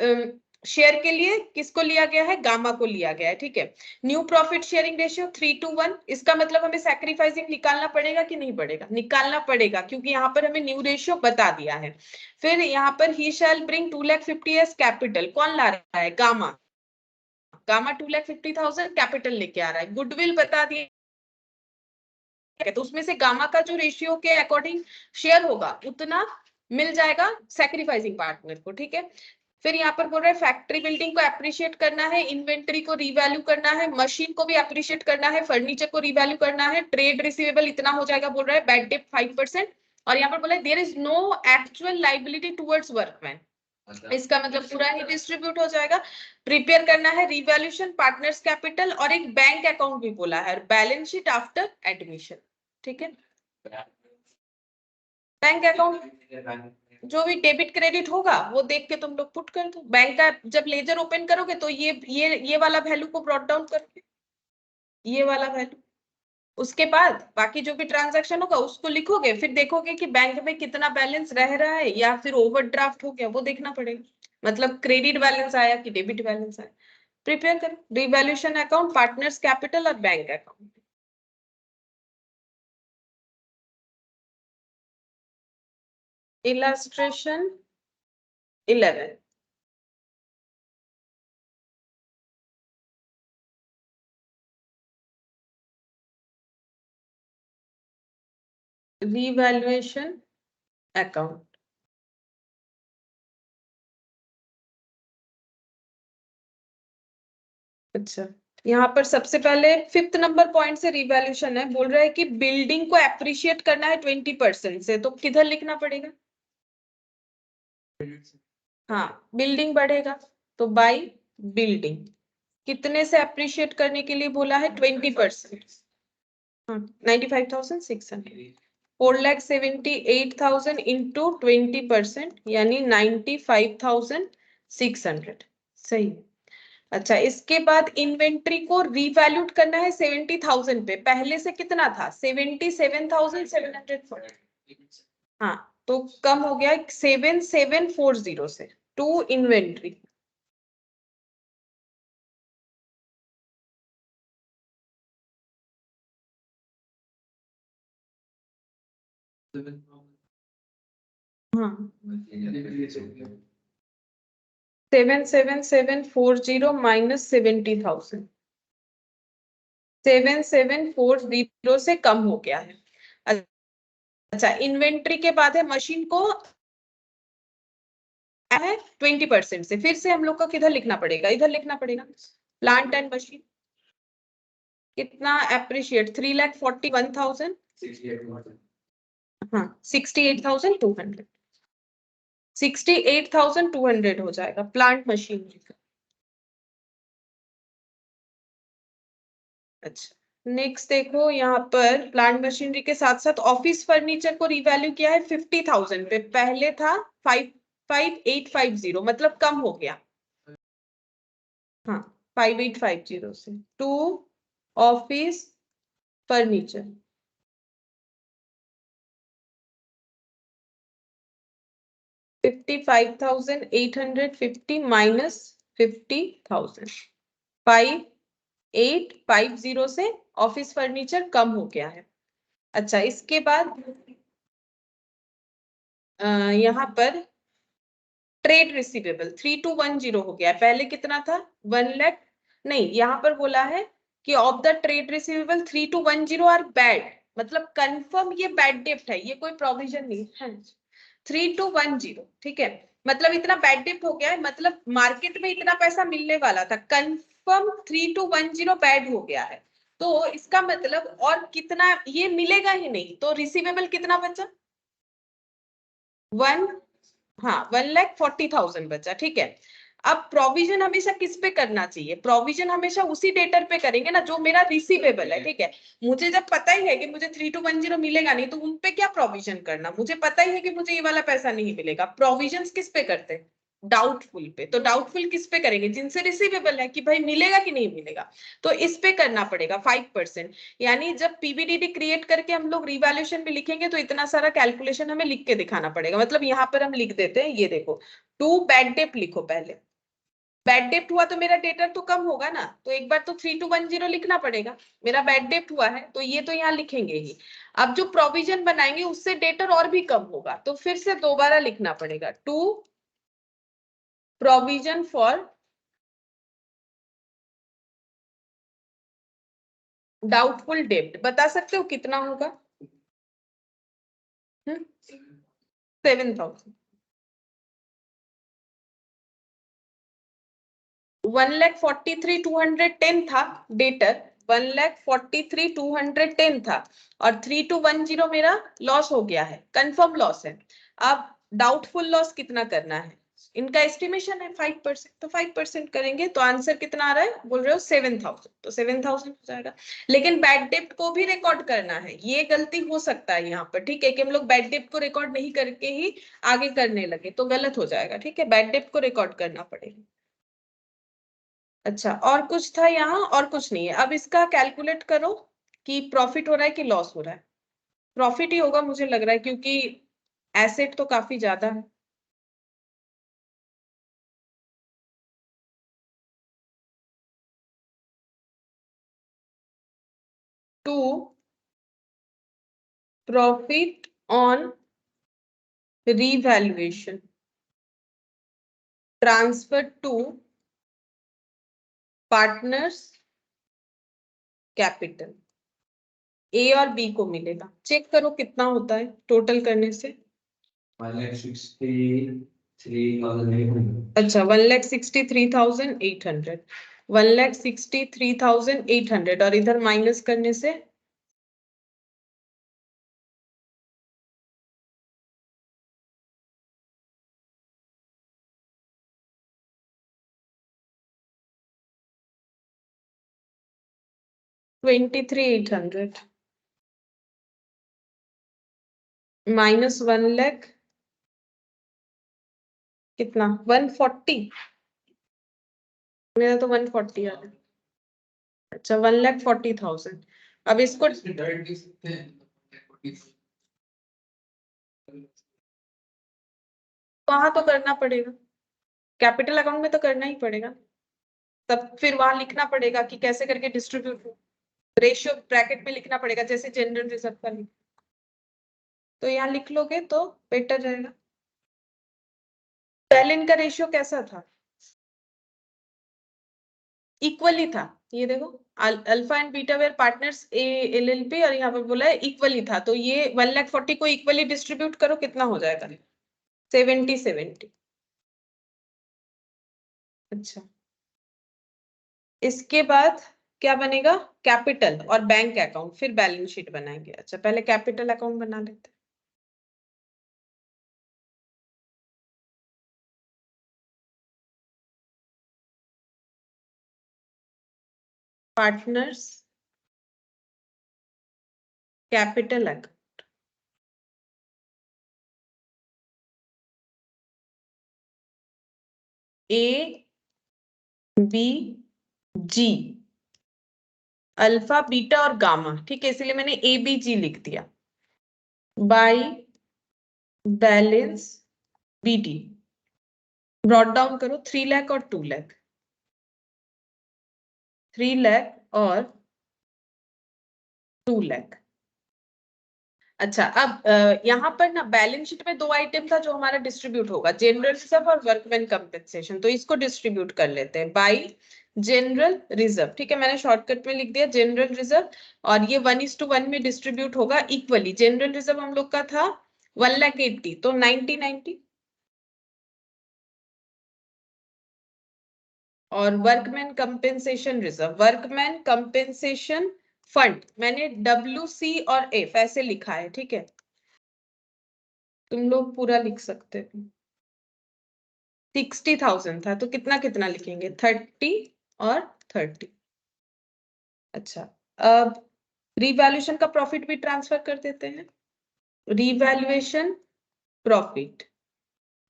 Speaker 1: शेयर के लिए किसको लिया गया है, गामा को लिया गया है, ठीक है। न्यू प्रॉफिट शेयरिंग रेशियो 3:1, इसका मतलब हमें सैक्रिफाइसिंग निकालना पड़ेगा कि नहीं पड़ेगा, निकालना पड़ेगा, क्योंकि यहाँ पर हमें न्यू रेशियो बता दिया है। फिर यहाँ पर ही शैल ब्रिंग 2,50,000 एज कैपिटल, कौन ला रहा है, गामा, गामा 2,50,000 कैपिटल लेके आ रहा है। गुडविल बता दिया, तो उसमें से गामा का जो रेशियो के अकॉर्डिंग शेयर होगा उतना मिल जाएगा सैक्रिफाइसिंग पार्टनर को, ठीक है। फिर यहाँ पर बोल रहे हैं फैक्ट्री बिल्डिंग को अप्रिशिएट करना है, इन्वेंटरी को रीवैल्यू करना है, मशीन को भी अप्रिशिएट करना है, फर्नीचर को रीवैल्यू करना है, ट्रेड रिसीवेबल इतना हो जाएगा बोल रहा है, बैड डेट 5%। और यहाँ पर बोला there is no actual liability towards workman, इसका मतलब पूरा ही डिस्ट्रीब्यूट हो जाएगा। प्रिपेयर करना है रिवैल्यूएशन, पार्टनर्स कैपिटल, और एक बैंक अकाउंट भी बोला है, बैलेंस शीट आफ्टर एडमिशन, ठीक है। बैंक अकाउंट जो भी डेबिट क्रेडिट होगा वो देख के तुम लोग पुट कर दो। बैंक का जब लेजर ओपन करोगे तो ये वाला वैल्यू को ब्रॉट डाउन करके ये वाला वैल्यू, उसके बाद बाकी जो भी ट्रांजैक्शन होगा उसको लिखोगे, फिर देखोगे कि बैंक में कितना बैलेंस रह रहा है या फिर ओवरड्राफ्ट हो गया, वो देखना पड़ेगा, मतलब क्रेडिट बैलेंस आया कि डेबिट बैलेंस आया। प्रिपेयर करो रिवैल्यूएशन अकाउंट, पार्टनर्स कैपिटल और bank account. Illustration 11, revaluation account. अच्छा, यहाँ पर सबसे पहले 5th नंबर पॉइंट से रिवैल्यूएशन है, बोल रहा है कि बिल्डिंग को एप्रिशिएट करना है 20% से, तो किधर लिखना पड़ेगा, हाँ बिल्डिंग बढ़ेगा तो बाई बिल्डिंग, कितने से अप्रिशिएट करने के लिए बोला है, 20%, हाँ 95,600, 4,78,000 इंटू 20% यानी 95,600, सही है। अच्छा, इसके बाद इन्वेंट्री को रिवैल्यूट करना है 70,000 पे, पहले से कितना था 77,740, हाँ तो कम हो गया 7,740 से, टू इन्वेंट्री। हाँ 7,740 माइनस 70,000, 7,740 से कम हो गया है। अच्छा, इन्वेंट्री के बाद है मशीन को है 20% से, फिर से हम लोग को किधर लिखना पड़ेगा, इधर लिखना पड़ेगा, प्लांट एंड मशीन कितना अप्रिशिएट 3,41,000, हाँ 68,200, 68,200 हो जाएगा प्लांट मशीनरी का। अच्छा, नेक्स्ट देखो यहाँ पर प्लांट मशीनरी के साथ साथ ऑफिस फर्नीचर को रिवैल्यू किया है 50,000 पे, पहले था 5850, मतलब कम हो गया। हाँ 5850 से टू ऑफिस फर्नीचर। $55,850 माइनस 50,000, 5850 से ऑफिस फर्नीचर कम हो गया है। अच्छा इसके बाद यहाँ पर ट्रेड रिसीवेबल 3210 हो गया है, पहले कितना था 1 लाख, नहीं यहाँ पर बोला है कि of the trade receivable 3210 are bad, मतलब कंफर्म ये बैड डेप्ट है, ये कोई प्रोविजन नहीं है। 3210 ठीक है, मतलब इतना बैड डेप्ट हो गया है, मतलब मार्केट में इतना पैसा मिलने वाला था, कंफर्म 3210 बैड हो गया है, तो इसका मतलब और कितना ये मिलेगा ही नहीं, तो रिसीवेबल कितना बचा 1, हाँ 1,40,000 बचा, ठीक है। अब प्रोविजन हमेशा किस पे करना चाहिए, प्रोविजन हमेशा उसी डेटर पे करेंगे ना जो मेरा रिसीवेबल है, ठीक है। मुझे जब पता ही है कि मुझे 3210 मिलेगा नहीं, तो उन पे क्या प्रोविजन करना, मुझे पता ही है कि मुझे ये वाला पैसा नहीं मिलेगा, प्रोविजन किस पे करते हैं डाउटफुल पे, तो डाउटफुल किस पे करेंगे जिनसे रिसीवेबल है कि भाई मिलेगा कि नहीं मिलेगा, तो इस पे करना पड़ेगा 5%। यानी जब पीबीडीडी क्रिएट करके हम लोग रिवैल्यूएशन में लिखेंगे तो इतना सारा कैलकुलेशन हमें लिख के दिखाना पड़ेगा, मतलब यहाँ पर हम लिख देते हैं, ये देखो टू बैड डेप्ट लिखो, पहले बैड डेप्ट हुआ तो मेरा डेटर तो कम होगा ना, तो एक बार तो 3210 लिखना पड़ेगा, मेरा बैड डेप्ट हुआ है तो ये तो यहाँ लिखेंगे ही। अब जो प्रोविजन बनाएंगे उससे डेटर और भी कम होगा, तो फिर से दोबारा लिखना पड़ेगा टू प्रोविजन फॉर डाउटफुल डेप्ट, बता सकते हो कितना होगा 7,000। 1,43,210 था डेटर, 1,43,210 था, और 3210 मेरा लॉस हो गया है, कंफर्म लॉस है। अब डाउटफुल लॉस कितना करना है, इनका एस्टिमेशन है 5%, तो 5% करेंगे तो आंसर कितना आ रहा है, बोल रहे हो 7,000, तो 7,000 हो जाएगा। लेकिन बैड डेप्ट को भी रिकॉर्ड करना है, ये गलती हो सकता है यहाँ पर, ठीक है, कि हम लोग बैड डेप्ट को रिकॉर्ड नहीं करके ही आगे करने लगे तो गलत हो जाएगा, ठीक है, बैड डेप्ट को रिकॉर्ड करना पड़ेगा। अच्छा और कुछ था यहाँ, और कुछ नहीं है। अब इसका कैलकुलेट करो कि प्रॉफिट हो रहा है कि लॉस हो रहा है, प्रॉफिट ही होगा मुझे लग रहा है, क्योंकि एसेट तो काफी ज्यादा है। To profit on revaluation transfer to partners capital, A और बी को मिलेगा, चेक करो कितना होता है टोटल करने से।
Speaker 2: 1,63,800।
Speaker 1: अच्छा 1,63,800, 1,63,800 और इधर माइनस करने से $23,800 माइनस 1 लाख कितना 140, मेरा तो 140 आ रहा है। अच्छा 1,40,000, अब इसको वहां तो करना पड़ेगा, कैपिटल अकाउंट में तो करना ही पड़ेगा, तब फिर वहां लिखना पड़ेगा कि कैसे करके डिस्ट्रीब्यूट, रेशियो ब्रैकेट में लिखना पड़ेगा जैसे जनरल रिजर्व का लिख, तो यहाँ लिख लोगे तो बेटर रहेगा। पहले इनका रेशियो कैसा था, इक्वली था, ये देखो alpha and beta were partners a LLP, और यहाँ पर बोला है इक्वली था, तो ये 1,40,000 को इक्वली डिस्ट्रीब्यूट करो कितना हो जाएगा 70-70। अच्छा इसके बाद क्या बनेगा, कैपिटल और बैंक अकाउंट, फिर बैलेंस शीट बनाएंगे। अच्छा पहले कैपिटल अकाउंट बना लेते हैं। Partners capital account. A B G, alpha beta और गामा, ठीक है, इसलिए मैंने ए बी जी लिख दिया। By balance B D, brought down करो 3 लाख और 2 लाख, 3 लाख और 2 लाख। अच्छा, अब यहाँ पर ना बैलेंस शीट में 2 आइटम था जो हमारा डिस्ट्रीब्यूट होगा, जनरल रिजर्व और वर्कमैन कंपेंसेशन, तो इसको डिस्ट्रीब्यूट कर लेते हैं बाई जनरल रिजर्व। ठीक है, मैंने शॉर्टकट में लिख दिया जनरल रिजर्व, और ये 1:1 में डिस्ट्रीब्यूट होगा इक्वली। जनरल रिजर्व हम लोग का था 1,80,000, तो 90-90, और workman compensation reserve, workman compensation fund मैंने WC और F ऐसे लिखा है। ठीक है, तुम लोग पूरा लिख सकते हो। 60,000 था, तो कितना कितना लिखेंगे, 30 और 30। अच्छा, अब रिवैल्यूएशन का प्रॉफिट भी ट्रांसफर कर देते हैं। रिवैल्यूएशन प्रॉफिट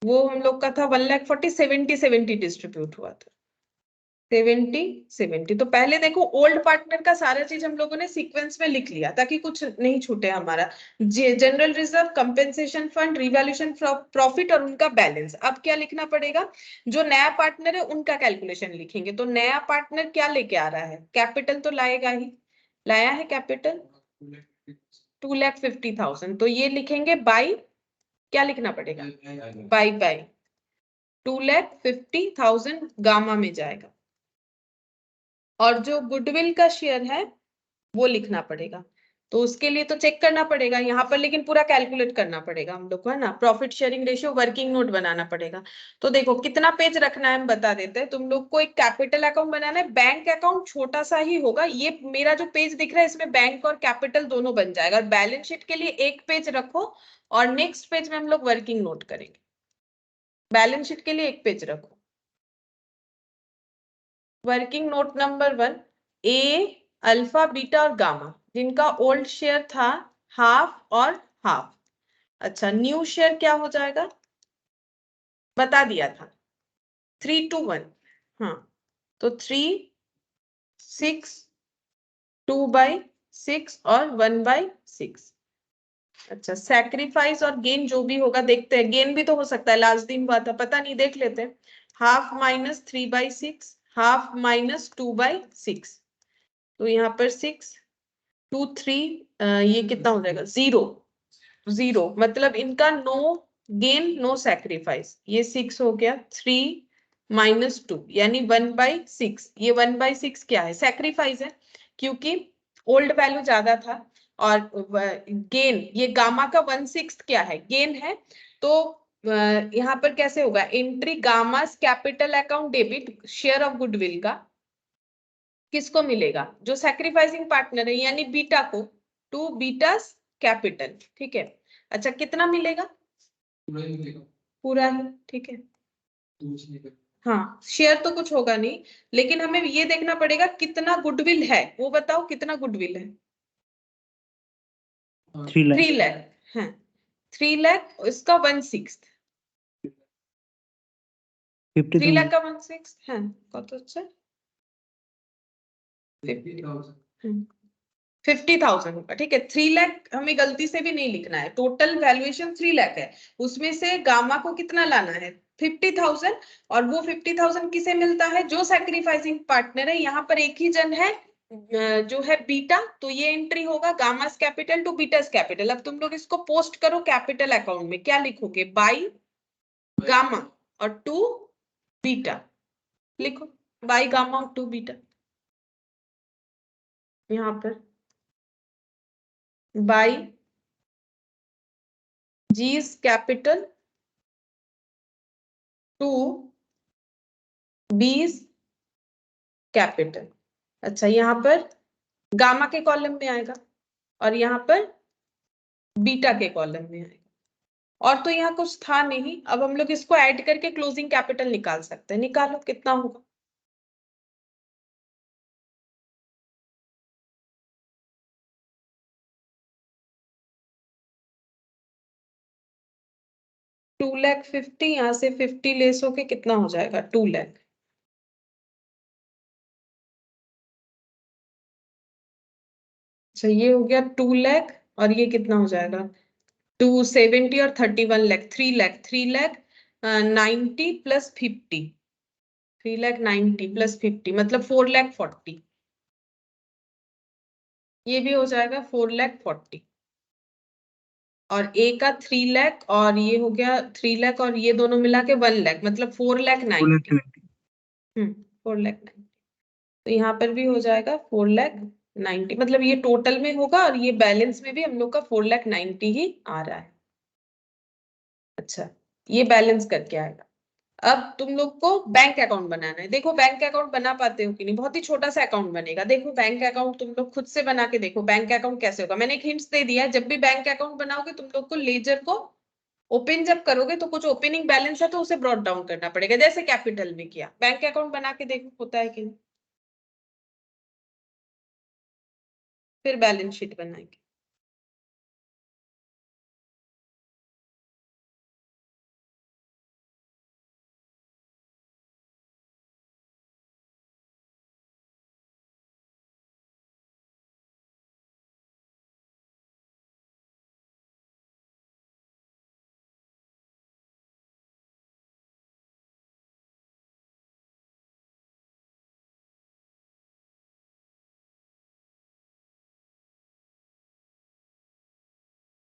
Speaker 1: वो हम लोग का था 1,40,000, 70-70 डिस्ट्रीब्यूट हुआ था, 70-70। तो पहले देखो ओल्ड पार्टनर का सारा चीज हम लोगों ने सीक्वेंस में लिख लिया ताकि कुछ नहीं छूटे हमारा। General reserve, compensation fund, revaluation profit और उनका बैलेंस। अब क्या लिखना पड़ेगा, जो नया पार्टनर है उनका कैलकुलेशन लिखेंगे। तो नया पार्टनर क्या लेके आ रहा है, कैपिटल तो लाएगा ही, लाया है कैपिटल 2,50,000, तो ये लिखेंगे बाई, क्या लिखना पड़ेगा, बाई 2,50,000 गामा में जाएगा। और जो गुडविल का शेयर है वो लिखना पड़ेगा, तो उसके लिए तो चेक करना पड़ेगा यहाँ पर, लेकिन पूरा कैलकुलेट करना पड़ेगा हम लोग को, है ना। Profit sharing ratio working note बनाना पड़ेगा। तो देखो कितना पेज रखना है हम बता देते हैं। तुम लोग को एक कैपिटल अकाउंट बनाना है, बैंक अकाउंट छोटा सा ही होगा, ये मेरा जो पेज दिख रहा है इसमें बैंक और कैपिटल दोनों बन जाएगा। और बैलेंस शीट के लिए एक पेज रखो, और नेक्स्ट पेज में हम लोग वर्किंग नोट करेंगे। बैलेंस शीट के लिए एक पेज रखो। वर्किंग नोट नंबर 1, ए अल्फा बीटा और गामा, जिनका ओल्ड शेयर था हाफ और हाफ। अच्छा, न्यू शेयर क्या हो जाएगा, बता दिया था 3:1। हाँ, तो 3, 6, 2/6 और 1/6। अच्छा, सैक्रिफाइस और गेन जो भी होगा देखते हैं, गेन भी तो हो सकता है, लास्ट दिन हुआ था, पता नहीं, देख लेते हैं। हाफ माइनस 3/6, हाफ माइनस 2/6, तो यहाँ पर 6, 2, 3, ये कितना हो जाएगा, 0, 0, मतलब इनका नो गेन नो सैक्रिफाइस। ये 6 हो गया, 3 - 2 यानी 1/6। ये 1/6 क्या है, सैक्रिफाइस है, क्योंकि ओल्ड वैल्यू ज्यादा था। और गेन, ये गामा का 1/6 क्या है, गेन है। तो यहाँ पर कैसे होगा, entry gamma's capital account debit share of goodwill का किसको मिलेगा, जो सैक्रिफाइसिंग पार्टनर है यानी बीटा को, टू बीटास कैपिटल। ठीक है, अच्छा कितना मिलेगा, पूरा ही, ठीक है। हाँ, शेयर तो कुछ होगा नहीं, लेकिन हमें ये देखना पड़ेगा कितना गुडविल है, वो बताओ कितना गुडविल है।
Speaker 5: 3 लाख
Speaker 1: 3 लाख, हाँ 3 लाख, इसका 1/6, 3 लाख
Speaker 5: 50,000
Speaker 1: का 1/6 है, कत হচ্ছে 50,000 होगा। ठीक है, 3 लाख हमें गलती से भी नहीं लिखना है, टोटल वैल्यूएशन 3 लाख है, उसमें से गामा को कितना लाना है 50,000, और वो 50,000 किसे मिलता है, जो सैक्रिफाइसिंग पार्टनर है। यहाँ पर एक ही जन है जो है बीटा, तो ये एंट्री होगा गामास कैपिटल टू बीटास कैपिटल। अब तुम लोग इसको पोस्ट करो कैपिटल अकाउंट में, क्या लिखोगे, बाई गामा और टू बीटा, लिखो बाई गामा और टू बीटा, यहाँ पर बाई जी's कैपिटल टू बी's कैपिटल। अच्छा, यहाँ पर गामा के कॉलम में आएगा और यहाँ पर बीटा के कॉलम में आएगा, और तो यहाँ कुछ था नहीं। अब हम लोग इसको ऐड करके क्लोजिंग कैपिटल निकाल सकते हैं, निकालो कितना होगा, 2,50,000, यहाँ से 50 लेस होके कितना हो जाएगा 2 लाख। अच्छा ये हो गया 2 लाख, और ये कितना हो जाएगा 270 और 31 लाख, 3 लाख, 3 लाख 90 प्लस 50, 3 लाख 90 प्लस 50 मतलब 4 लाख 40। ये भी हो जाएगा 4 लाख 40, और ए का 3 लाख, और ये हो गया 3 लाख, और ये दोनों मिला के 1 लाख मतलब 4 लाख 90। 4 लाख 90, तो यहाँ पर भी हो जाएगा 4 लाख 90, मतलब ये टोटल में होगा, और ये बैलेंस में भी हम लोग का 4 लाख 90 ही आ रहा है। अच्छा ये बैलेंस करके आएगा। अब तुम लोग को बैंक अकाउंट बनाना है। देखो बैंक अकाउंट बना पाते हो कि नहीं, बहुत ही छोटा सा अकाउंट बनेगा। देखो बैंक अकाउंट तुम लोग खुद से बना के देखो, बैंक अकाउंट कैसे होगा। मैंने एक हिंट्स दे दिया है, जब भी बैंक अकाउंट बनाओगे तुम लोग को लेजर को ओपन जब करोगे तो कुछ ओपनिंग बैलेंस है तो उसे ब्रॉट डाउन करना पड़ेगा, जैसे कैपिटल में किया। बैंक अकाउंट बना के देखो होता है कि नहीं, फिर बैलेंस शीट बनाएंगे।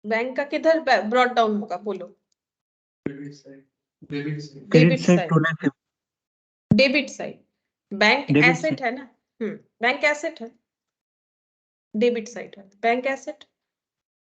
Speaker 1: बैंक का किधर ब्रॉट डाउन होगा बोलो।
Speaker 3: Debit side.
Speaker 1: Debit
Speaker 5: side
Speaker 1: side,
Speaker 5: 2,50,000।
Speaker 1: Debit side. Bank
Speaker 5: debit
Speaker 1: asset है ना, बैंक एसेट है, डेबिट साइड है bank asset.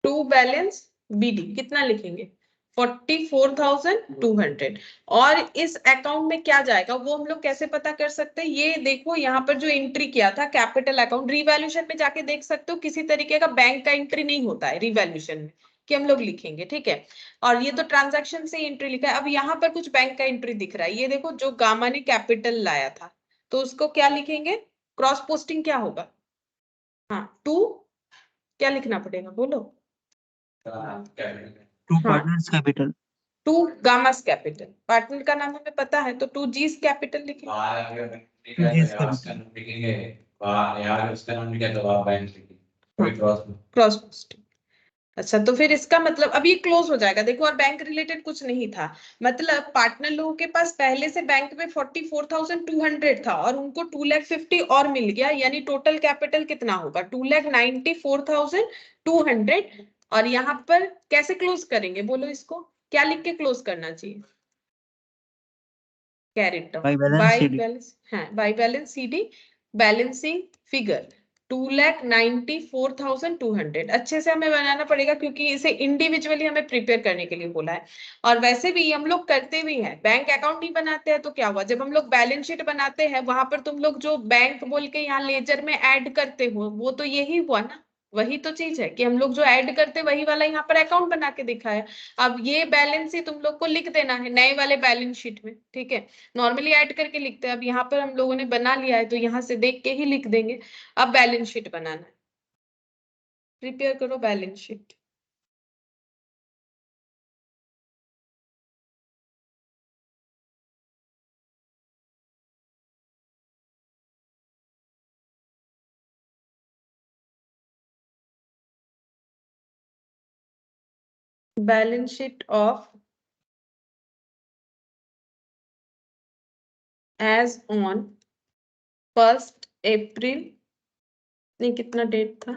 Speaker 1: To balance BD कितना लिखेंगे 44,200, और इस अकाउंट में क्या जाएगा वो हम लोग कैसे पता कर सकते हैं। ये देखो यहाँ पर जो एंट्री किया था कैपिटल अकाउंट, रिवैल्यूएशन में जाके देख सकते हो, किसी तरीके का बैंक का एंट्री नहीं होता है रिवैल्यूएशन में कि हम लोग लिखेंगे, ठीक है। और ये तो ट्रांजैक्शन से एंट्री लिखा है। अब यहाँ पर कुछ बैंक का एंट्री दिख रहा है, ये देखो जो गामा ने कैपिटल लाया था, तो उसको क्या लिखेंगे, क्रॉस पोस्टिंग क्या होगा, हाँ टू, क्या लिखना पड़ेगा बोलो,
Speaker 5: टू
Speaker 1: हाँ
Speaker 5: partners capital.
Speaker 1: To gamma's capital, partner का नाम हमें पता है तो टू जीस कैपिटल लिखेंगे। Cross posting. अच्छा तो फिर इसका मतलब अब ये क्लोज हो जाएगा देखो, और बैंक रिलेटेड कुछ नहीं था, मतलब पार्टनर लोगों के पास पहले से बैंक में 44,200 था और उनको 2,50,000 और मिल गया, यानी टोटल कैपिटल कितना होगा 2,94,200। और यहाँ पर कैसे क्लोज करेंगे बोलो, इसको क्या लिख के क्लोज करना चाहिए, carried down
Speaker 5: by balance
Speaker 1: by
Speaker 5: C.
Speaker 1: Balance, हाँ by balance C, balancing figure 2,94,200। अच्छे से हमें बनाना पड़ेगा क्योंकि इसे इंडिविजुअली हमें प्रिपेयर करने के लिए बोला है। और वैसे भी हम लोग करते भी हैं, बैंक अकाउंट नहीं बनाते हैं तो क्या हुआ, जब हम लोग बैलेंस शीट बनाते हैं वहां पर तुम लोग जो बैंक बोल के यहाँ लेजर में ऐड करते हो वो तो यही हुआ ना, वही तो चीज है कि हम लोग जो ऐड करते वही वाला यहाँ पर अकाउंट बना के दिखा है। अब ये बैलेंस ही तुम लोग को लिख देना है नए वाले बैलेंस शीट में, ठीक है। नॉर्मली ऐड करके लिखते हैं, अब यहाँ पर हम लोगों ने बना लिया है तो यहाँ से देख के ही लिख देंगे। अब बैलेंस शीट बनाना है, प्रिपेयर करो balance sheet. Balance sheet of as on 1 April, नहीं कितना डेट था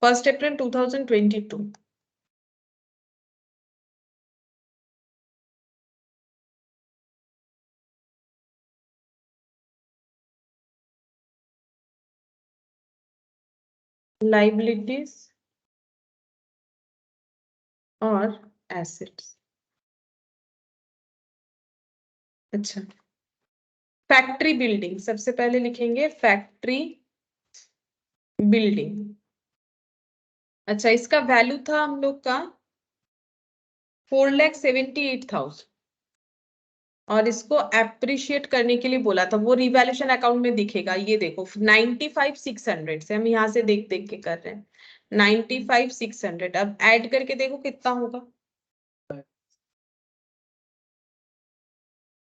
Speaker 1: 1 अप्रैल 2022। लाइबिलिटीज और एसेट्स। अच्छा फैक्ट्री बिल्डिंग सबसे पहले लिखेंगे, फैक्ट्री बिल्डिंग। अच्छा इसका वैल्यू था हम लोग का 4,78,000, और इसको एप्रिशिएट करने के लिए बोला था, वो रिवैल्यूएशन अकाउंट में दिखेगा। ये देखो 95,600 से हम यहाँ से देख देख के कर रहे हैं 95,600। अब ऐड करके देखो कितना होगा,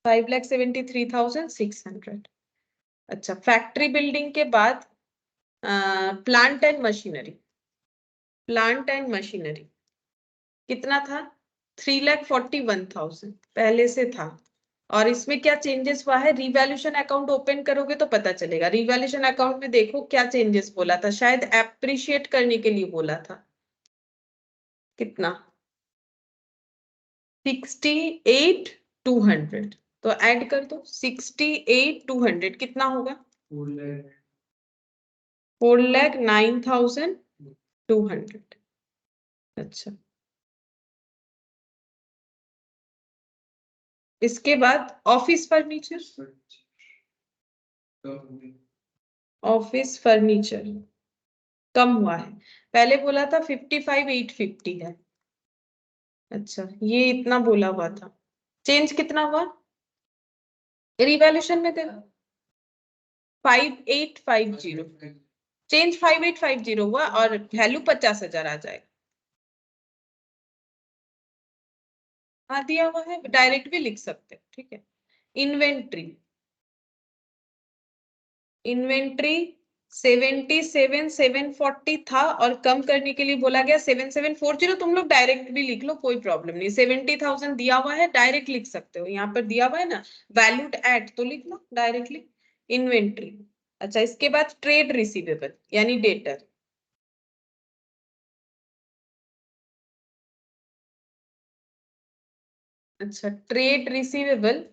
Speaker 1: 5,73,600। अच्छा, फैक्ट्री बिल्डिंग के बाद plant and machinery, plant and machinery कितना था? 3,41,000 पहले से था। और इसमें क्या चेंजेस हुआ है? रिवैल्यूएशन अकाउंट ओपन करोगे तो पता चलेगा। रिवैल्यूएशन अकाउंट में देखो क्या चेंजेस बोला था, शायद एप्रिशिएट करने के लिए बोला था। कितना? 68,200, तो ऐड कर दो 68,200 कितना होगा? 4,09,200। अच्छा, इसके बाद ऑफिस फर्नीचर, ऑफिस फर्नीचर कम हुआ है। पहले बोला था 55,850 है। अच्छा, ये इतना बोला हुआ था, चेंज कितना हुआ? रिवैल्यूएशन में देखो 5850, चेंज 5850 हुआ और वैल्यू 50,000 आ जाएगा। हाँ दिया हुआ है, डायरेक्ट भी लिख सकते हैं, ठीक है। इन्वेंट्री, इन्वेंट्री 77,740 था और कम करने के लिए बोला गया 7740। तुम लोग डायरेक्ट भी लिख लो, कोई प्रॉब्लम नहीं। 70,000 दिया हुआ है, डायरेक्ट लिख सकते हो। यहाँ पर दिया हुआ है ना वैल्यूड एट, तो लिख लो डायरेक्टली इन्वेंट्री। अच्छा, इसके बाद ट्रेड रिसीवेबल यानी डेटर, अच्छा ट्रेड रिसीवेबल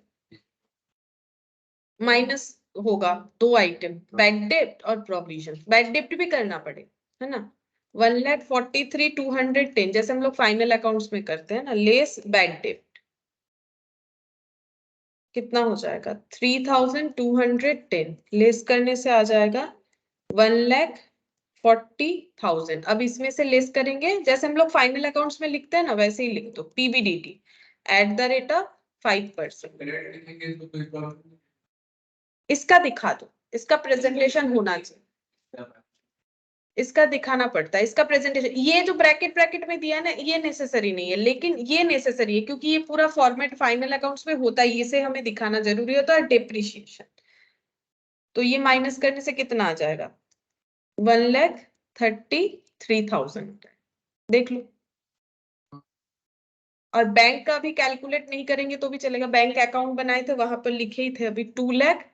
Speaker 1: माइनस होगा दो आइटम, बैक डेप्ट और प्रोविजन। बैक डेप्ट भी करना पड़ेगा, है ना। 1,43,210 जैसे हम लोग फाइनल अकाउंट्स में करते हैं ना, लेस बैक डेप्ट कितना हो जाएगा? 3,210 लेस करने से आ जाएगा 1,40,000। अब इसमें से लेस करेंगे जैसे हम लोग फाइनल अकाउंट्स में लिखते हैं ना, वैसे ही लिख दो PBDT at the rate of 5%। इसका दिखा दो, इसका प्रेजेंटेशन होना चाहिए, इसका दिखाना पड़ता है, इसका प्रेजेंटेशन। ये जो ब्रैकेट ब्रैकेट में दिया है ना, ये नेसेसरी नहीं है, लेकिन ये नेसेसरी है क्योंकि ये पूरा फॉर्मेट फाइनल अकाउंट्स में होता है, इसे हमें दिखाना जरूरी होता है। डेप्रिशिएशन, तो ये माइनस करने से कितना आ जाएगा? 1,33,000 देख लो। और बैंक का भी कैलकुलेट नहीं करेंगे तो भी चलेगा, बैंक अकाउंट बनाए थे वहां पर लिखे ही थे अभी 2 लाख।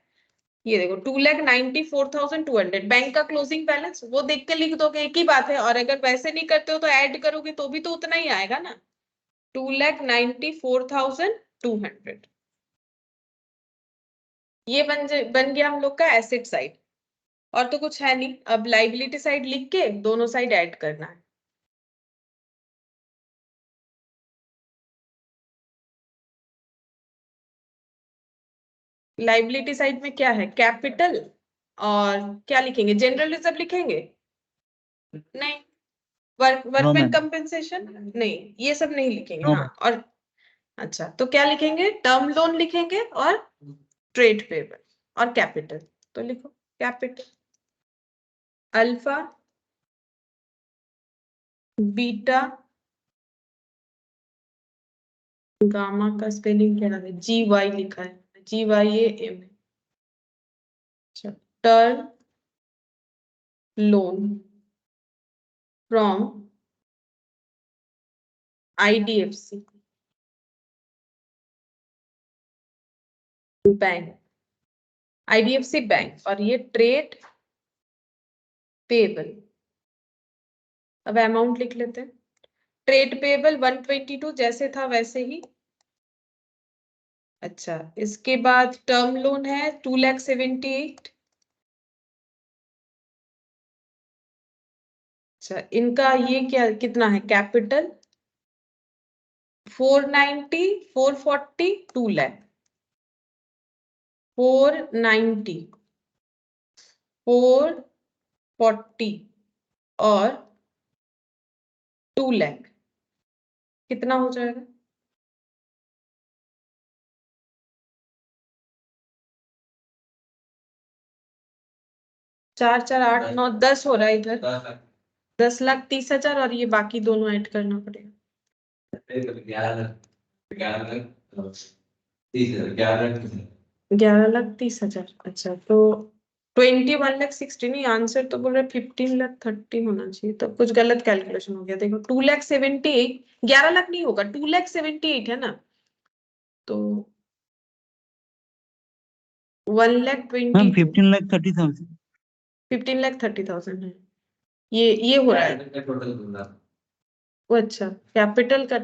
Speaker 1: ये देखो 2,94,200 बैंक का क्लोजिंग बैलेंस, वो देख के लिख दोगे, एक ही बात है। और अगर वैसे नहीं करते हो तो ऐड करोगे तो भी तो उतना ही आएगा ना, 2,94,200। ये बन गया हम लोग का एसेट साइड। और तो कुछ है नहीं, अब लाइबिलिटी साइड लिख के दोनों साइड ऐड करना है। लाइबिलिटी साइड में क्या है? कैपिटल और क्या लिखेंगे? जनरल रिजर्व लिखेंगे? नहीं। वर्कमैन कंपेंसेशन नहीं, ये सब नहीं लिखेंगे।
Speaker 5: No,
Speaker 1: हाँ, और अच्छा तो क्या लिखेंगे? टर्म लोन लिखेंगे और ट्रेड पेबल और कैपिटल। तो लिखो कैपिटल, अल्फा बीटा गामा का स्पेलिंग क्या है? GY लिखा है, GYAM। अच्छा, term loan from IDFC bank, IDFC bank. और ये ट्रेड पेबल, अब अमाउंट लिख लेते हैं। ट्रेड पेबल 122 जैसे था वैसे ही। अच्छा, इसके बाद टर्म लोन है 2,78,000। अच्छा, इनका ये क्या कितना है? कैपिटल 490, 440, 2 लाख। 490, 440 और 2 लाख कितना हो जाएगा? 4 4 8 9 10 हो रहा है इधर। 10,30,000 और ये बाकी दोनों ऐड करना पड़ेगा। 11,30,000। अच्छा, तो 21,60,000 नहीं, आंसर तो बोल रहे 15,30,000 होना चाहिए, तो कुछ गलत कैलकुलेशन हो गया। देखो 2,78,000, 11 लाख नहीं होगा, 2,78,000 है ना, तो 1,20,000
Speaker 5: मैम 15,30,000।
Speaker 1: 15,30,000 है। ये हो रहा है
Speaker 2: टोटल बोल रहा
Speaker 1: वो। अच्छा, कैपिटल का,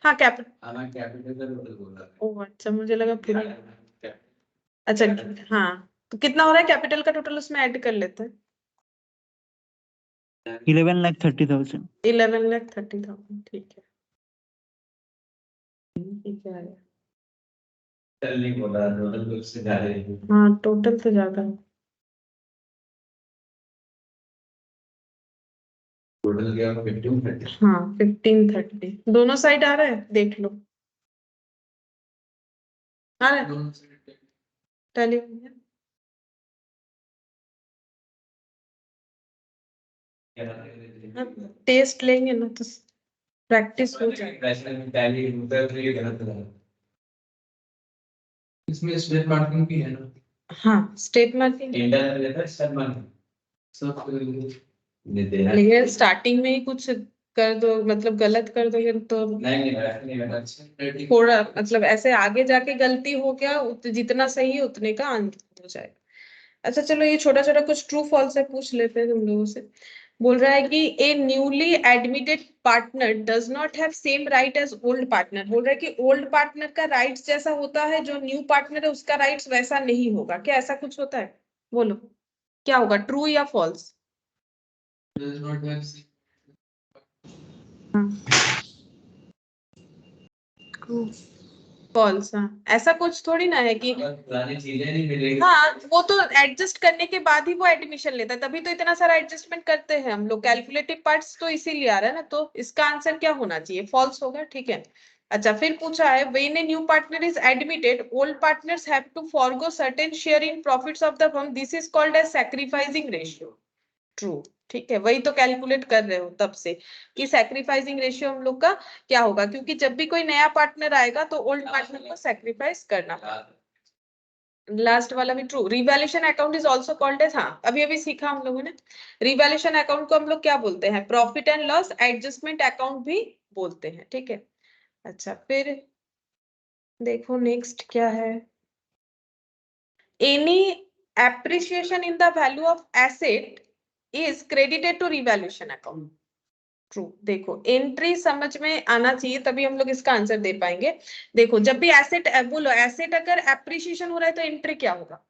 Speaker 1: हाँ कैपिटल,
Speaker 2: था मैं कैपिटल का टोटल बोल रहा
Speaker 1: ओ अच्छा, मुझे लगा पूरा।
Speaker 2: था
Speaker 1: अच्छा, हाँ, तो कितना हो रहा है कैपिटल का टोटल, उसमें ऐड कर लेते हैं।
Speaker 5: 11,30,000।
Speaker 1: 11,30,000, ठीक है। ठीक है,
Speaker 2: टोटल नहीं बोल रहा, टोटल कुछ से ज्यादा है।
Speaker 1: हाँ टोटल तो ज्यादा है।
Speaker 2: टोटल क्या 15,30
Speaker 1: हाँ 15,30 दोनों साइड आ रहा है, देख लो आ रहा है,
Speaker 3: दोनों से
Speaker 1: टैली। टेस्ट लेंगे ना तो प्रैक्टिस हो जाएगा।
Speaker 2: वैसे में टैली उधर तो ये गलत था।
Speaker 3: इसमें स्टेट मार्किंग भी है ना,
Speaker 1: हाँ स्टेट मार्किंग,
Speaker 2: इंडिया में लेता है सब मान
Speaker 3: सब
Speaker 2: नहीं देना।
Speaker 1: लेकिन स्टार्टिंग में ही कुछ कर दो, मतलब गलत कर दोगे तो
Speaker 2: नहीं वैसे नहीं होता।
Speaker 3: अच्छा
Speaker 1: थोड़ा, मतलब ऐसे आगे जाके गलती हो गया, जितना सही है उतने का आंसर हो जाएगा। अच्छा चलो, ये छोटा छोटा कुछ ट्रू फॉल्स है, पूछ लेते हैं तुम लोगों से। बोल रहा है कि a newly admitted partner does not have same right as old partner. बोल रहा है कि ओल्ड पार्टनर का राइट्स जैसा होता है, जो न्यू पार्टनर है उसका राइट्स वैसा नहीं होगा। क्या ऐसा कुछ होता है? बोलो क्या होगा, ट्रू या false?
Speaker 3: does not have
Speaker 1: false, हाँ, ऐसा कुछ थोड़ी ना है कि,
Speaker 2: पुरानी चीजें नहीं मिलेगी।
Speaker 1: हाँ वो तो एडजस्ट करने के बाद ही वो एडमिशन लेता है, तभी तो इतना सारा एडजस्टमेंट करते हैं हम लोग, कैलकुलेटिव पार्ट्स तो इसीलिए आ रहा है ना, तो इसका आंसर क्या होना चाहिए, फॉल्स होगा, ठीक है। अच्छा, फिर पूछा है when a new partner is admitted old partners have to forgo certain share in profits of the firm, this is called as sacrificing ratio. True, ठीक है, वही तो कैलकुलेट कर रहे हो तब से कि सैक्रिफाइसिंग रेशियो हम लोग का क्या होगा, क्योंकि जब भी कोई नया पार्टनर आएगा तो ओल्ड पार्टनर को सैक्रिफाइस करना पड़ेगा। लास्ट वाला भी true. Revaluation account is also called as, हाँ अभी अभी सीखा हम लोगों ने, रिवैल्यूएशन अकाउंट को हम लोग क्या बोलते हैं, profit and loss adjustment account भी बोलते हैं, ठीक है। अच्छा, फिर देखो नेक्स्ट क्या है, any appreciation in the value of asset is credited to revaluation account. True. देखो एंट्री समझ में आना चाहिए, तभी हम लोग इसका आंसर दे पाएंगे। देखो जब भी एसेट, बोलो एसेट अगर एप्रिसिएशन हो रहा है तो एंट्री क्या होगा?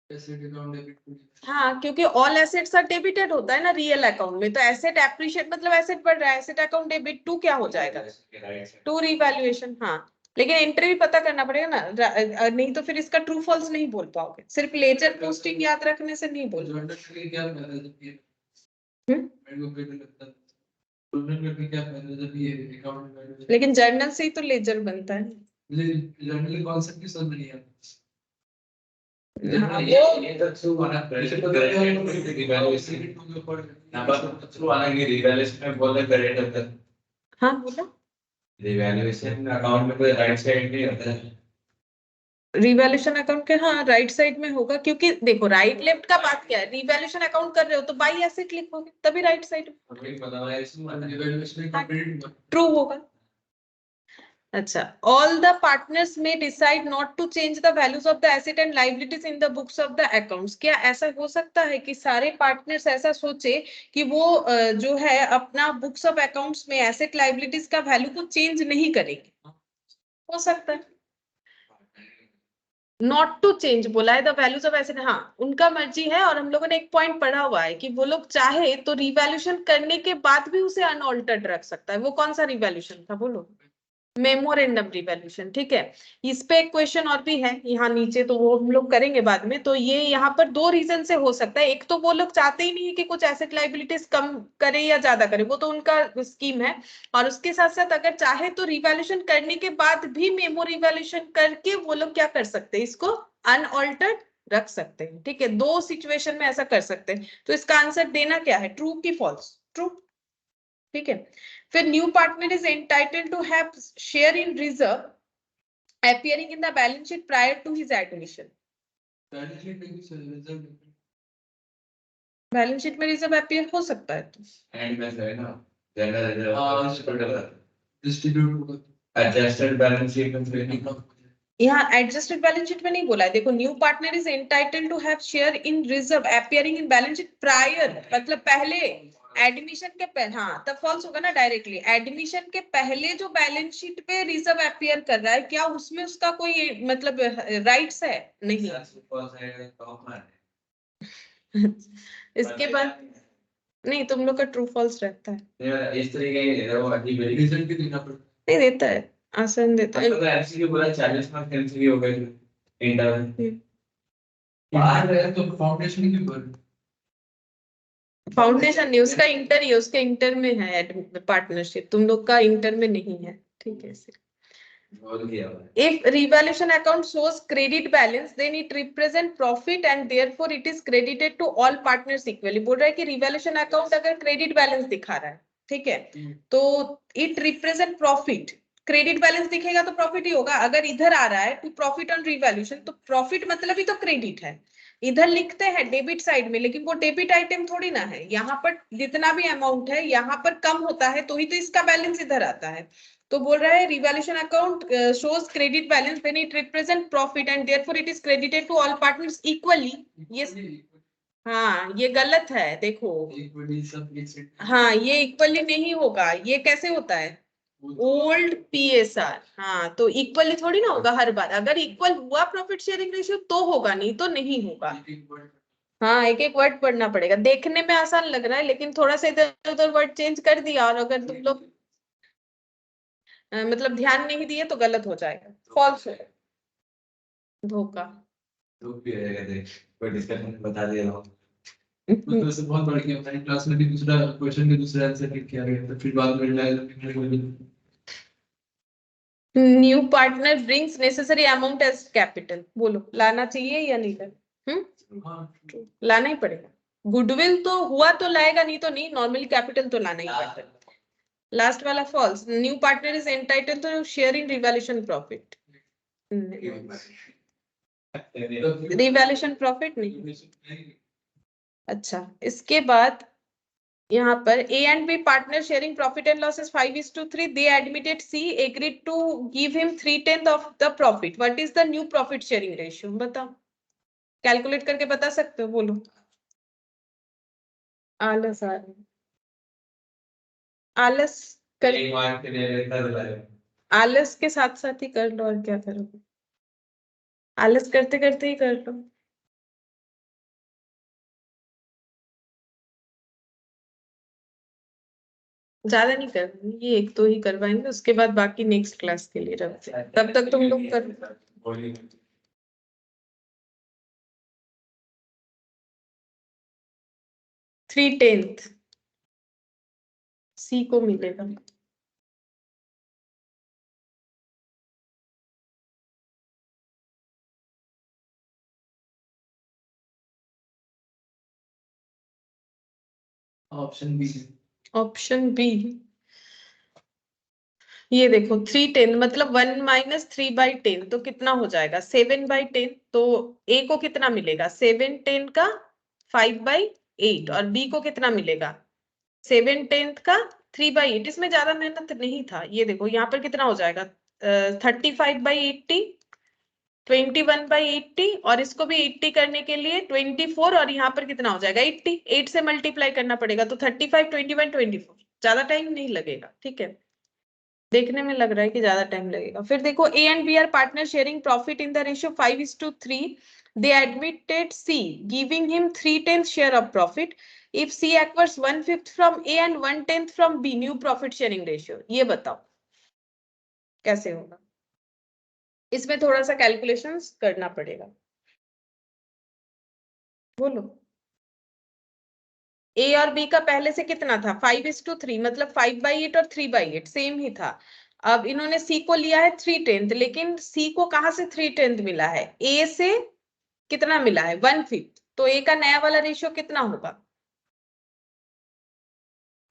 Speaker 3: asset account debit
Speaker 1: हाँ, क्योंकि ऑल एसेट्स आर डेबिटेड होता है ना रियल अकाउंट में, तो एसेट एप्रिशिएट मतलब एसेट बढ़ रहा है, एसेट अकाउंट डेबिट टू क्या हो जाएगा, टू रिवैल्यूएशन। हाँ, लेकिन एंट्री भी पता करना पड़ेगा ना, नहीं तो फिर इसका ट्रू फॉल्स नहीं बोल पाओगे, सिर्फ लेजर पोस्टिंग याद रखने से नहीं बोल
Speaker 3: जर्नल के क्या फायदा जब ये
Speaker 1: हम्म?
Speaker 3: मेरे को पेपर लगता है, जर्नल का क्या फायदा जब ये अकाउंट में,
Speaker 1: लेकिन जर्नल से ही तो लेजर बनता है।
Speaker 3: जर्नल के कॉन्सेप्ट की समझ नहीं आता।
Speaker 1: हाँ,
Speaker 2: ये तो थ्रू आना क्रेडिट रिवैल्यूएशन नंबर थ्रू आना कि रिवैल्यूएशन में बोल रहे क्रेडिट होता है।
Speaker 1: हाँ बोला,
Speaker 2: रिवैल्यूएशन अकाउंट में कोई राइट साइड नहीं होता है।
Speaker 1: रिवैल्यूएशन अकाउंट के हाँ राइट साइड में होगा, क्योंकि देखो राइट लेफ्ट का बात क्या है, रिवैल्यूएशन अकाउंट कर रहे हो तो बाई एसेट लिखोगे तभी राइट साइड
Speaker 2: हमें पता है इसमें
Speaker 3: रिवैल्यूएशन का क्रेडिट
Speaker 1: ट्रू होगा। अच्छा, all the partners may decide not to change the values of the asset and liabilities in the books of the accounts। क्या ऐसा हो सकता है कि सारे पार्टनर्स ऐसा सोचे कि वो जो है अपना बुक्स ऑफ अकाउंट्स में एसेट लाइबिलिटीज का वैल्यू को चेंज नहीं करेंगे? हो सकता है, नॉट टू चेंज बोला है द वैल्यूज ऑफ एसेट, हाँ उनका मर्जी है, और हम लोगों ने एक पॉइंट पढ़ा हुआ है कि वो लोग चाहे तो रिवैल्यूएशन करने के बाद भी उसे अनऑल्टर्ड रख सकता है। वो कौन सा रिवैल्यूएशन था बोलो? मेमोरेंडम रिवैल्यूएशन, ठीक है। इस पे एक क्वेश्चन और भी है यहाँ नीचे, तो वो हम लोग करेंगे बाद में। तो ये यहाँ पर दो रीजन से हो सकता है, एक तो वो लोग चाहते ही नहीं है कि कुछ एसेट लाइबिलिटीज कम करे या ज्यादा करे, वो तो उनका स्कीम है, और उसके साथ साथ अगर चाहे तो रिवैल्यूएशन करने के बाद भी मेमो रिवैल्यूएशन करके वो लोग क्या कर सकते हैं, इसको अनऑल्टर्ड रख सकते हैं, ठीक है। दो सिचुएशन में ऐसा कर सकते हैं, तो इसका आंसर देना क्या है, ट्रू की फॉल्स? ट्रू, ठीक है। फिर new partner is entitled to have share in reserve appearing in the balance sheet prior to his admission.
Speaker 3: Balance sheet में भी रिजर्व
Speaker 1: बैलेंस शीट में रिजर्व अपीयर हो सकता है तो
Speaker 2: एंड में है ना जनरल रिजर्व
Speaker 3: डिस्ट्रीब्यूट होगा
Speaker 2: एडजस्टेड बैलेंस शीट में फिर
Speaker 1: यहाँ एडजस्टेड बैलेंस शीट में नहीं बोला है। देखो new partner is entitled to have share in reserve appearing in balance sheet prior, मतलब पहले एडमिशन के पहले, हाँ तब फॉल्स होगा ना डायरेक्टली। एडमिशन के पहले जो बैलेंस शीट पे रिजर्व अपीयर कर रहा है, क्या उसमें उसका कोई मतलब राइट्स है? नहीं। इसके बाद नहीं, तुम लोग का ट्रू फॉल्स रहता है।
Speaker 2: इस तरीके के वो
Speaker 3: रिजल्ट भी देना पड़ता
Speaker 1: नहीं देता है, आसान देता है।
Speaker 2: मतलब एमसीक्यू बोला 40 मार्क्स एमसीक्यू हो गए इंटरनल
Speaker 3: है बाहर है तो फाउंडेशन की पर
Speaker 1: फाउंडेशन नहीं, उसका इंटर ही है, उसके इंटर में है पार्टनरशिप, तुम लोग का इंटर में नहीं है, ठीक है।
Speaker 2: बोल दिया
Speaker 1: If revaluation account shows credit balance, then it represent profit and therefore it is credited to all partners equally. बोल रहा है कि revaluation account अगर credit balance दिखा रहा है, ठीक है, तो it represent profit. Credit balance दिखेगा तो प्रॉफिट ही होगा। अगर इधर आ रहा है टू प्रॉफिट ऑन रिवैल्यूएशन, तो प्रॉफिट मतलब ही तो क्रेडिट है। इधर लिखते हैं डेबिट साइड में, लेकिन वो डेबिट आइटम थोड़ी ना है। यहाँ पर जितना भी अमाउंट है यहाँ पर कम होता है तो ही तो इसका बैलेंस इधर आता है। तो बोल रहा है revaluation account shows credit balance when it represent profit and therefore it is credited to all partners equally. ये हाँ ये गलत है, देखो हाँ ये इक्वली नहीं होगा। ये कैसे होता है? ओल्ड पीएसआर, हाँ तो इक्वली थोड़ी ना होगा हर बार। अगर इक्वल हुआ प्रॉफिट शेयरिंग रेशियो तो होगा, नहीं तो नहीं होगा। हाँ एक एक वर्ड पढ़ना पड़ेगा। देखने में आसान लग रहा है लेकिन थोड़ा सा इधर उधर वर्ड चेंज कर दिया और अगर तुम लोग मतलब ध्यान नहीं दिए तो गलत हो जाएगा, फॉल्स है, धोखा।
Speaker 2: तो भी रहेगा देख कोई डिस्कशन बता दे रहा हूं
Speaker 3: तो से बहुत बढ़ गया। हमारी क्लास में भी दूसरा क्वेश्चन में दूसरा आंसर लिख किया गया था, फिर बाद में लाया
Speaker 1: new partner brings necessary amount as capital, बोलो लाना चाहिए या नहीं लाना?
Speaker 3: हाँ
Speaker 1: लाना ही पड़ेगा। गुडविल तो हुआ तो लाएगा, नहीं तो नहीं। नॉर्मली कैपिटल तो लाना ही पड़ता है। लास्ट वाला false. New partner is entitled to share in revaluation profit. Revaluation profit नहीं। अच्छा इसके बाद यहाँ पर A and B partner sharing profit and losses 5:3. They admitted C agreed to give him 3/10 of the profit. What is the new profit sharing ratio? बताओ, calculate करके बता सकते हो, बोलो। आलस आ रहा है, आलस कर,
Speaker 2: एक मार्क के लिए लेता है
Speaker 1: आलस के साथ साथ ही कर लो और क्या करोगे, आलस करते करते ही कर लो। ज्यादा नहीं करवाएंगे, ये एक तो ही करवाएंगे, उसके बाद बाकी नेक्स्ट क्लास के लिए रखते हैं। तब तक तुम लोग कर 3/10 सी को मिलेगा।
Speaker 3: ऑप्शन बी
Speaker 1: ऑप्शन बी, ये देखो 3/10 मतलब 1 - 3/10 तो कितना हो जाएगा 7/10। तो ए को कितना मिलेगा 7/10 का 5/8 और बी को कितना मिलेगा 7/10 का 3/8। इसमें ज्यादा मेहनत नहीं था। ये देखो यहाँ पर कितना हो जाएगा 35/80, 21/80 और इसको भी 80 करने के लिए 24 और यहाँ पर कितना हो जाएगा 80। 8 से मल्टीप्लाई करना पड़ेगा तो 35, 21, 24। ज्यादा टाइम नहीं लगेगा, ठीक है। देखने में लग रहा है कि ज्यादा टाइम लगेगा। फिर देखो A and B are partner sharing profit in the ratio 5:3. They admitted C giving him 3/10 share of profit. If C acquires 1/5 from A and 1/10 from B, new profit sharing ratio, ये बताओ कैसे होगा। इसमें थोड़ा सा कैलकुलेशंस करना पड़ेगा, बोलो। A और B का पहले से कितना था 5:3 मतलब 5/8 और 3/8 सेम ही था। अब इन्होंने C को लिया है 3/10, लेकिन C को कहां से 3/10 मिला है A से कितना मिला है 1/5। तो A का नया वाला रेशियो कितना होगा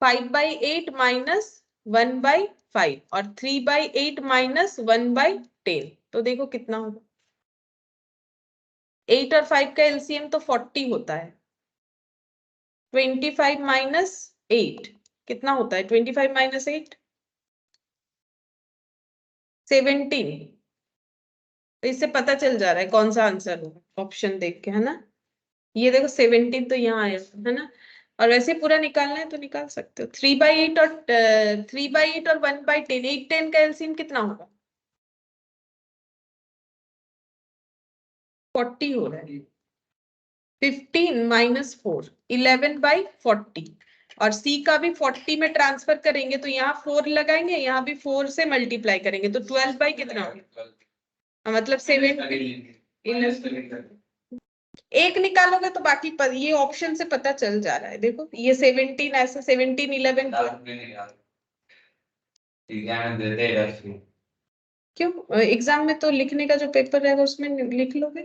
Speaker 1: 5/8 - 1/5 और 3/8 - 1/10। तो देखो कितना होगा। 8 और 5 का एलसीएम तो 40 होता है। 25 माइनस 8 कितना होता है? 25 माइनस 8 17। तो इससे पता चल जा रहा है कौन सा आंसर होगा ऑप्शन देख के, है ना। ये देखो 17 तो यहाँ आया है ना। और वैसे पूरा निकालना है तो निकाल सकते हो। 3/8 और 3/8 और 1/10, 8/10 का एलसीएम कितना होगा? 40 हो रहा है। 15 माइनस 4 11/40। और सी का भी 40 में ट्रांसफर करेंगे तो यहाँ 4 लगाएंगे, यहाँ भी 4 से मल्टीप्लाई करेंगे तो 12 बाई कितना होगा? मतलब 7 एक निकालोगे तो बाकी ये ऑप्शन से पता चल जा रहा है। देखो ये 17 ऐसे 17 11 क्यों? एग्जाम में तो लिखने का जो पेपर रहेगा उसमें लिख लोगे।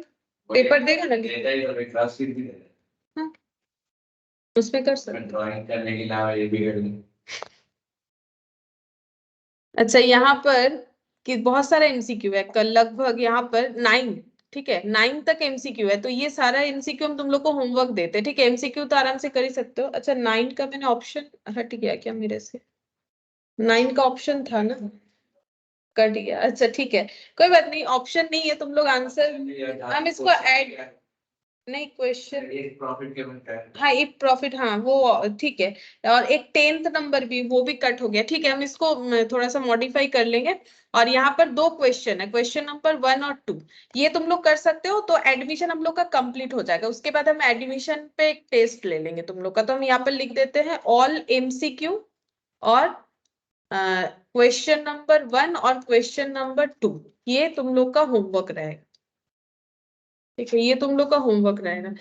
Speaker 1: पेपर देगा ना हाँ, उसमें कर सकते।
Speaker 2: ड्राइंग करने के अलावा ये भी
Speaker 1: अच्छा यहाँ पर कि बहुत सारा एमसीक्यू है कल, लगभग यहाँ पर 9, ठीक है 9 तक एमसीक्यू है। तो ये सारा एमसीक्यू हम तुम लोग को होमवर्क देते हैं, ठीक है। एमसीक्यू तो आराम से कर ही सकते हो। अच्छा 9 का मैंने ऑप्शन हट गया क्या मेरे से? 9 का ऑप्शन था ना, कट गया। अच्छा ठीक है, कोई बात नहीं, ऑप्शन नहीं है, तुम लोग आंसर हम इसको ऐड नहीं क्वेश्चन
Speaker 2: एक प्रॉफिट के बनता है।
Speaker 1: हाँ एक प्रॉफिट, हाँ वो ठीक है। और एक 10th नंबर भी वो भी कट हो गया, ठीक है। हम इसको थोड़ा सा मॉडिफाई कर लेंगे। और यहाँ पर 2 क्वेश्चन है, क्वेश्चन नंबर 1 और 2, ये तुम लोग कर सकते हो। तो एडमिशन हम लोग का कंप्लीट हो जाएगा। उसके बाद हम एडमिशन पे एक टेस्ट ले लेंगे तुम लोग का। तो हम यहाँ पर लिख देते हैं ऑल एमसीक्यू और क्वेश्चन नंबर 1 और क्वेश्चन नंबर 2 ये तुम लोग का होमवर्क रहेगा, ठीक है। ये तुम लोग का होमवर्क रहेगा।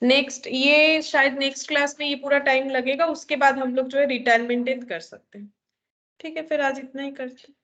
Speaker 1: नेक्स्ट ये शायद नेक्स्ट क्लास में ये पूरा टाइम लगेगा, उसके बाद हम लोग जो है रिटायरमेंट कर सकते हैं, ठीक है। फिर आज इतना ही करते हैं।